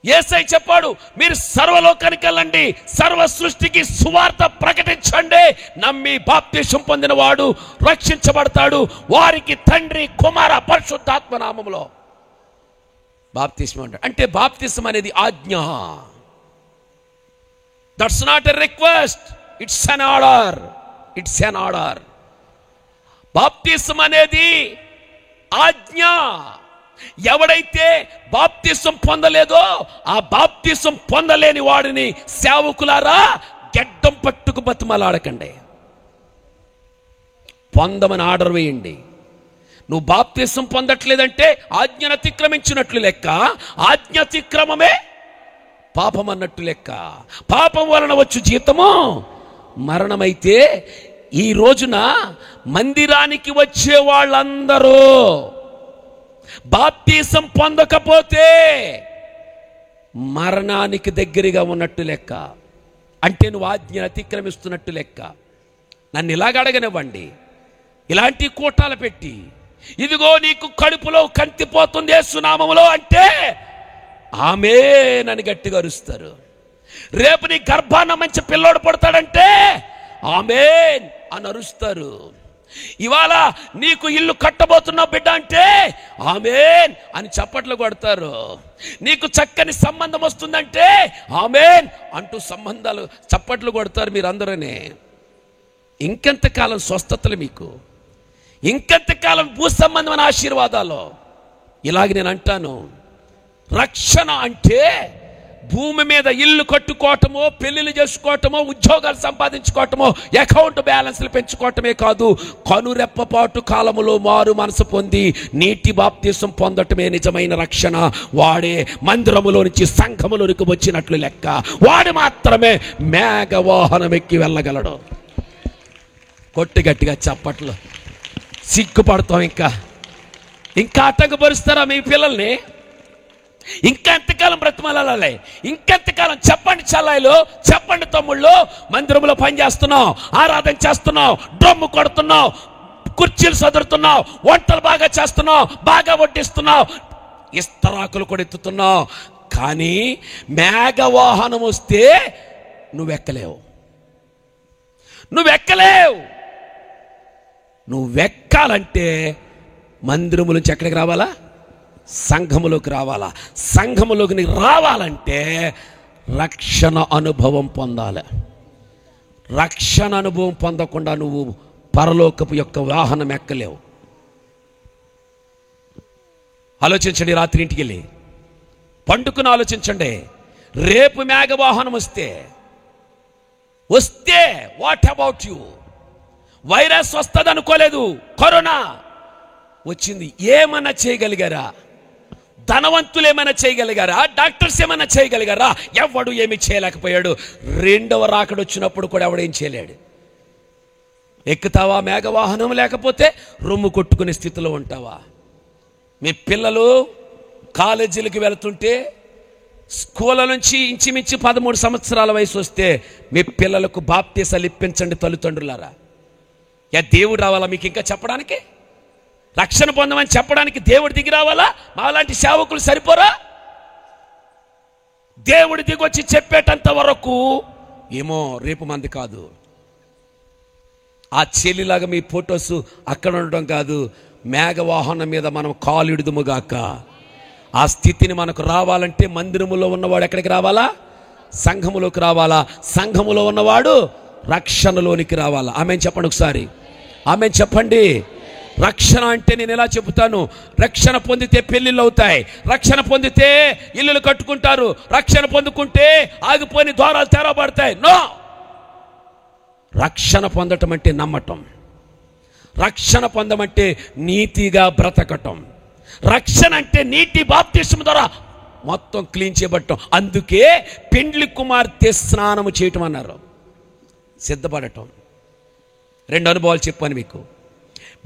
యేసయ్య చెప్పాడు, మీరు సర్వలోకానికి వెళ్ళండి, సర్వ సృష్టికి సువార్త ప్రకటించండి, నమ్మి బాప్తిసం పొందిన వాడు రక్షించబడతాడు, వారికి తండ్రి కుమార పరిశుద్ధాత్మ నామములో బాప్తిసం అంటాడు. అంటే బాప్తిసం అనేది ఆజ్ఞ. That's not a request, it's an order. బాప్తిసం అనేది ఆజ్ఞ. ఎవడైతే బాప్తిసం పొందలేదో ఆ బాప్తిసం పొందలేని వాడిని సేవకులారా గెడ్డం పట్టుకు బతిమలాడకండి, పొందమని ఆర్డర్ వేయండి. నువ్వు బాప్తిసం పొందట్లేదంటే ఆజ్ఞను అతిక్రమించినట్లు లెక్క. ఆజ్ఞ అతిక్రమమే పాపం అన్నట్టు లెక్క. పాపం వలన వచ్చు జీతము మరణమైతే ఈ రోజున మందిరానికి వచ్చే వాళ్ళందరూ బాప్తిసం పొందకపోతే మరణానికి దగ్గరగా ఉన్నట్టు లెక్క. అంటే నువ్వు ఆజ్ఞను అతిక్రమిస్తున్నట్టు లెక్క. నన్ను ఇలాగ అడగనివ్వండి, ఇలాంటి కూటాలు పెట్టి ఇదిగో నీకు కడుపులో కంతిపోతుంది యేసు నామములో అంటే ఆమేన్ అని గట్టిగా అరుస్తారు. రేపు నీ గర్భాన మంచి పిల్లోడు పడతాడంటే ఆమేన్ అని అరుస్తారు. ఇవాళ నీకు ఇల్లు కట్టబోతున్నావు బిడ్డ అంటే ఆమేన్ అని చప్పట్లు కొడతారు. నీకు చక్కని సంబంధం వస్తుందంటే ఆమేన్ అంటూ సంబంధాలు చప్పట్లు కొడతారు మీరందరూనే. ఇంకెంతకాలం స్వస్థతలు మీకు, ఇంకెంతకాలం భూ సంబంధమైన ఆశీర్వాదాలు. ఇలాగ నేను అంటాను, రక్షణ అంటే భూమి మీద ఇల్లు కట్టుకోవటమో, పెళ్లిళ్ళు చేసుకోవటమో, ఉద్యోగాలు సంపాదించుకోవటమో, అకౌంట్ బ్యాలెన్స్లు పెంచుకోవటమే కాదు, కనురెప్పపాటు కాలములో మారు మనసు పొంది నీటి బాప్తీసం పొందటమే నిజమైన రక్షణ. వాడే మందిరములో నుంచి సంఘములోనికి వచ్చినట్లు లెక్క. వాడు మాత్రమే మేఘవాహనం ఎక్కి వెళ్ళగలడు. కొట్టి గట్టిగా చప్పట్లు. సిగ్గుపడతాం. ఇంకా ఆటంకపరుస్తారా మీ పిల్లల్ని? ఇంకా ఎంతకాలం బ్రతిమలాలి? ఇంకెంతకాలం? చెప్పండి చెల్లాయిలు, చెప్పండి తమ్ముళ్ళు. మందిరంలో పని చేస్తున్నావు, ఆరాధన చేస్తున్నావు, డ్రమ్ము కొడుతున్నావు, కుర్చీలు సదురుతున్నావు, వంటలు బాగా చేస్తున్నావు, బాగా వడ్డిస్తున్నావు, ఇస్తరాకులు కూడా ఎత్తుతున్నావు. కానీ మేఘవాహనం వస్తే నువ్వెక్కలేవు. నువ్వెక్కాలంటే మందిరము నుంచి ఎక్కడికి రావాలా? సంఘములోకి రావాలా. సంఘములోకి రావాలంటే రక్షణ అనుభవం పొందాలి. రక్షణ అనుభవం పొందకుండా నువ్వు పరలోకపు యొక్క వాహనం ఎక్కలేవు. ఆలోచించండి. రాత్రి ఇంటికి వెళ్ళి పండుకుని ఆలోచించండి. రేపు మేఘవాహనం వస్తే వాట్ అబౌట్ యూ? వైరస్ వస్తుంది అనుకోలేదు, కరోనా వచ్చింది. ఏమన్నా చేయగలిగారా? ధనవంతులు ఏమైనా చేయగలిగారా? డాక్టర్స్ ఏమైనా చేయగలిగారా? ఎవడు ఏమి చేయలేకపోయాడు. రెండవ రాకడ వచ్చినప్పుడు కూడా ఎవడేం చేయలేడు. ఎక్కుతావా మేఘవాహనం? లేకపోతే రొమ్ము కొట్టుకునే స్థితిలో ఉంటావా? మీ పిల్లలు కాలేజీలకు వెళుతుంటే, స్కూళ్ళ నుంచి ఇంచుమించు 13 సంవత్సరాల వయసు వస్తే మీ పిల్లలకు బాప్తీసాలు ఇప్పించండి తల్లిదండ్రులారా. దేవుడు రావాలా మీకు ఇంకా చెప్పడానికి? రక్షణ పొందమని చెప్పడానికి దేవుడు దిగి రావాలా? మాలాంటి సేవకులు సరిపోరా? దేవుడు దిగొచ్చి చెప్పేటంత వరకు ఏమో రేపు మంది కాదు. ఆ చెల్లిలాగా మీ ఫొటోస్ అక్కడ ఉండడం కాదు, మేఘవాహనం మీద మనం కాలు ఇడుదుముగాక. ఆ స్థితిని మనకు రావాలంటే మందిరములో ఉన్నవాడు ఎక్కడికి రావాలా? సంఘములోకి రావాలా. సంఘములో ఉన్నవాడు రక్షణలోనికి రావాలా. ఆమేన్ చెప్పండి ఒకసారి. ఆమేన్ చెప్పండి. రక్షణ అంటే నేను ఎలా చెబుతాను? రక్షణ పొందితే పెళ్లిళ్ళు అవుతాయి, రక్షణ పొందితే ఇల్లులు కట్టుకుంటారు, రక్షణ పొందుకుంటే ఆగిపోయిన ద్వారాలు తెరవబడతాయి. నో. రక్షణ పొందటం అంటే నమ్మటం. రక్షణ పొందమంటే నీతిగా బ్రతకటం. రక్షణ అంటే నీటి బాప్తిస్మం ద్వారా మొత్తం క్లీన్ చేయబడటం. అందుకే పెండ్లి కుమార్తె స్నానము చేయటం అన్నారు. సిద్ధపడటం. 2 అనుభవాలు చెప్పాను మీకు.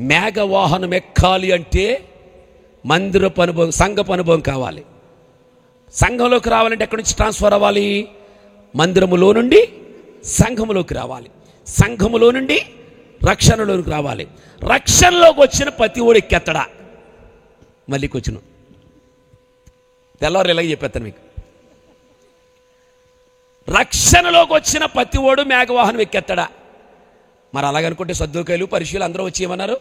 మేఘవాహనం ఎక్కాలి అంటే మందిరపు అనుభవం, సంఘపు అనుభవం కావాలి. సంఘంలోకి రావాలంటే ఎక్కడి నుంచి ట్రాన్స్ఫర్ అవ్వాలి? మందిరములో నుండి సంఘములోకి రావాలి. సంఘములో నుండి రక్షణలోకి రావాలి. రక్షణలోకి వచ్చిన ప్రతి ఓడి ఎక్కెత్తడా? మళ్ళీ కూర్చును తెల్లవారు ఇలాగే చెప్పేస్తాను మీకు. రక్షణలోకి వచ్చిన ప్రతి ఓడు మేఘవాహనం ఎక్కెత్తడా? మరి అలాగనుకుంటే సద్దూకాయలు పరిశీలు అందరూ వచ్చి ఏమన్నారు?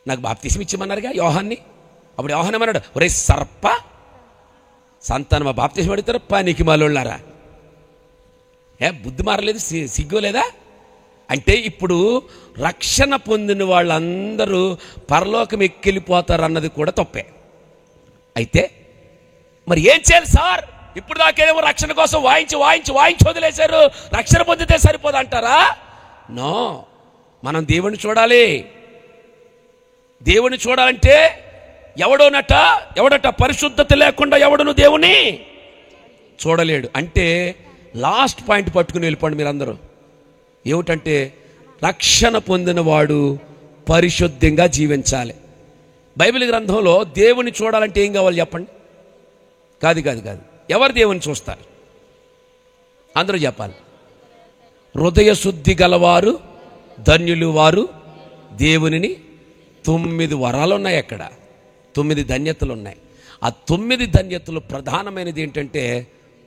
నాకు బాప్తీసం ఇచ్చేమన్నారుగా యోహాన్ని. అప్పుడు యోహాన్ ఏమన్నాడు? ఒరే సర్ప సంతానమా బాప్తీసం అడుగుతారు పనికి మాలోళ్ళారా? బుద్ధి మారలేదు, సిగ్గు లేదా? అంటే ఇప్పుడు రక్షణ పొందిన వాళ్ళందరూ పరలోకం ఎక్కెళ్ళిపోతారు అన్నది కూడా తప్పే. అయితే మరి ఏం చేయాలి సార్? ఇప్పుడు దాకేమో రక్షణ కోసం వాయించి వదిలేశారు, రక్షణ పొందితే సరిపోదు అంటారా? నో. మనం దేవుని చూడాలి. దేవుని చూడాలంటే ఎవడట పరిశుద్ధత లేకుండా ఎవడును దేవుని చూడలేడు. అంటే లాస్ట్ పాయింట్ పట్టుకుని వెళ్ళిపోండి మీరందరూ. ఏమిటంటే రక్షణ పొందిన వాడు పరిశుద్ధంగా జీవించాలి. బైబిల్ గ్రంథంలో దేవుని చూడాలంటే ఏం కావాలి చెప్పండి? కాదు. ఎవరు దేవుని చూస్తారు? అందరూ చెప్పాలి. హృదయ శుద్ధి గలవారు ధన్యులు వారు దేవునిని. 9 వరాలు ఉన్నాయి అక్కడ, 9 ధన్యతలు ఉన్నాయి. ఆ 9 ధన్యతలు ప్రధానమైనది ఏంటంటే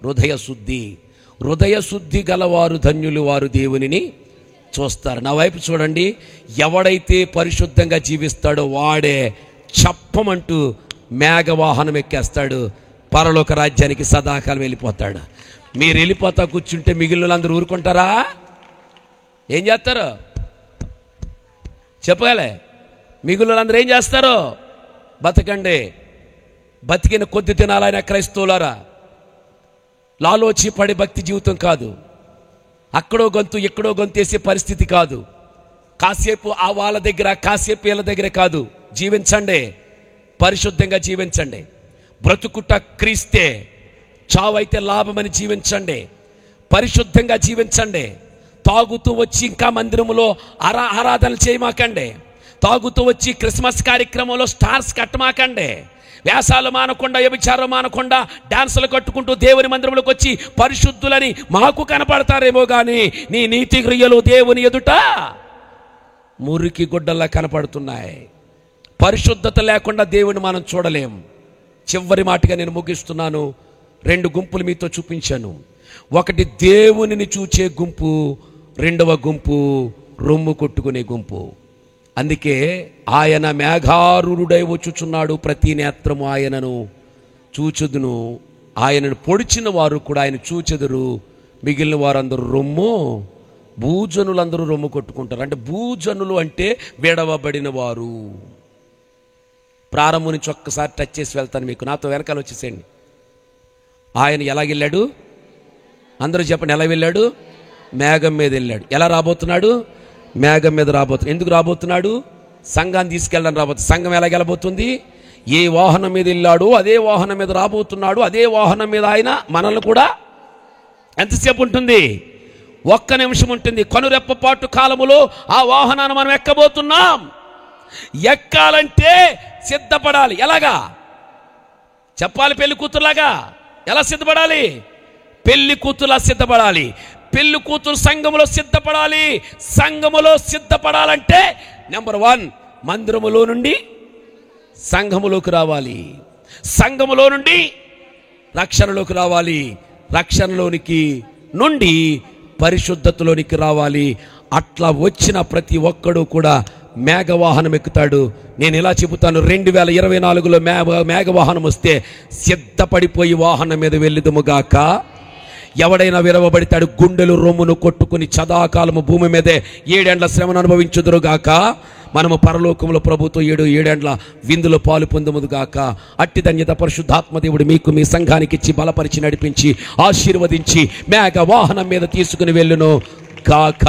హృదయ శుద్ధి. హృదయ శుద్ధి గలవారు ధన్యులు వారు దేవునిని చూస్తారు. నా వైపు చూడండి. ఎవడైతే పరిశుద్ధంగా జీవిస్తాడో వాడే చప్పమంటూ మేఘవాహనం ఎక్కేస్తాడు, పరలోక రాజ్యానికి సదాకాలం వెళ్ళిపోతాడు. మీరు వెళ్ళిపోతా కూర్చుంటే మిగిలిన అందరూ ఊరుకుంటారా? ఏం చేస్తారు చెప్పగలే? మిగిలిన అందరూ ఏం చేస్తారు? బతకండి. బతికిన కొద్ది దినాలైన క్రైస్తవులారా, లాలోచి పడి భక్తి జీవితం కాదు. అక్కడో గొంతు ఇక్కడో గొంతేసే పరిస్థితి కాదు. కాసేపు ఆ వాళ్ళ దగ్గర కాసేపు వీళ్ళ దగ్గర కాదు. జీవించండి, పరిశుద్ధంగా జీవించండి. బ్రతుకుట క్రీస్తే, చావైతే లాభమని జీవించండి. పరిశుద్ధంగా జీవించండి. తాగుతూ వచ్చి ఇంకా మందిరంలో ఆరాధనలు చేయమాకండి. తాగుతూ వచ్చి క్రిస్మస్ కార్యక్రమంలో స్టార్స్ కట్టమాకండి. వేషాలు మానకుండా, వ్యభిచారం మానకుండా డాన్సులు కట్టుకుంటూ దేవుని మందిరంలోకి వచ్చి పరిశుద్ధులని మాకు కనపడతారేమో కానీ నీ నీతి క్రియలు దేవుని ఎదుట మురికి గుడ్డల్లా కనపడుతున్నాయి. పరిశుద్ధత లేకుండా దేవుని మనం చూడలేం. చివరి మాటగా నేను ముగిస్తున్నాను. 2 గుంపులు మీతో చూపించాను. ఒకటి దేవునిని చూచే గుంపు, రెండవ గుంపు రొమ్ము కొట్టుకునే గుంపు. అందుకే ఆయన మేఘారుడై వచ్చుచున్నాడు, ప్రతి నేత్రము ఆయనను చూచుదును, ఆయనను పొడిచిన వారు కూడా ఆయన చూచెదరు, మిగిలిన వారందరూ రొమ్ము, భూజనులందరూ రొమ్ము కొట్టుకుంటారు. అంటే భూజనులు అంటే విడవబడిన వారు. ప్రారంభం నుంచి ఒక్కసారి టచ్ చేసి వెళ్తాను మీకు. నాతో వెనకాల వచ్చేసేయండి. ఆయన ఎలా వెళ్ళాడు? అందరూ చెప్పండి. ఎలా వెళ్ళాడు? మేఘం మీద వెళ్ళాడు. ఎలా రాబోతున్నాడు? మేఘం మీద రాబోతున్నాడు. ఎందుకు రాబోతున్నాడు? సంఘాన్ని తీసుకెళ్ళడానికి రాబోతుంది. సంఘం ఎలా వెళ్ళబోతుంది? ఏ వాహనం మీద వెళ్ళాడు అదే వాహనం మీద రాబోతున్నాడు. అదే వాహనం మీద ఆయన మనల్ని కూడా ఎంతసేపు ఉంటుంది? 1 నిమిషం ఉంటుంది. కనురెప్పపాటు కాలములో ఆ వాహనాన్ని మనం ఎక్కబోతున్నాం. ఎక్కాలంటే సిద్ధపడాలి. ఎలాగా చెప్పాలి? పెళ్లి కూతురులాగా. ఎలా సిద్ధపడాలి? పెళ్లి కూతురులా సిద్ధపడాలి. పెళ్లి కూతురు సంఘములో సిద్ధపడాలి. సంఘములో సిద్ధపడాలంటే నెంబర్ 1 మందిరములో నుండి సంఘములోకి రావాలి. సంఘములో నుండి రక్షణలోకి రావాలి. రక్షణలోనికి నుండి పరిశుద్ధతలోనికి రావాలి. అట్లా వచ్చిన ప్రతి ఒక్కడు కూడా మేఘవాహనం ఎక్కుతాడు. నేను ఇలా చెబుతాను, 2024లో మేఘవాహనం వస్తే సిద్ధపడిపోయి వాహనం మీద వెళ్ళుదుముగాక. ఎవడైనా విరవబడితాడు, గుండెలు రొమ్మును కొట్టుకుని సదాకాలము భూమి మీదే 7 ఏండ్ల శ్రమను అనుభవించుదురుగాక. మనము పరలోకంలో ప్రభుతో 7 ఏండ్ల విందులో పాలు పొందుముగాక. అట్టి ధన్యత పరిశుద్ధాత్మ దేవుడు మీకు మీ సంఘానికి ఇచ్చి బలపరిచి నడిపించి ఆశీర్వదించి మేఘ వాహనం మీద తీసుకుని వెళ్ళును గాక.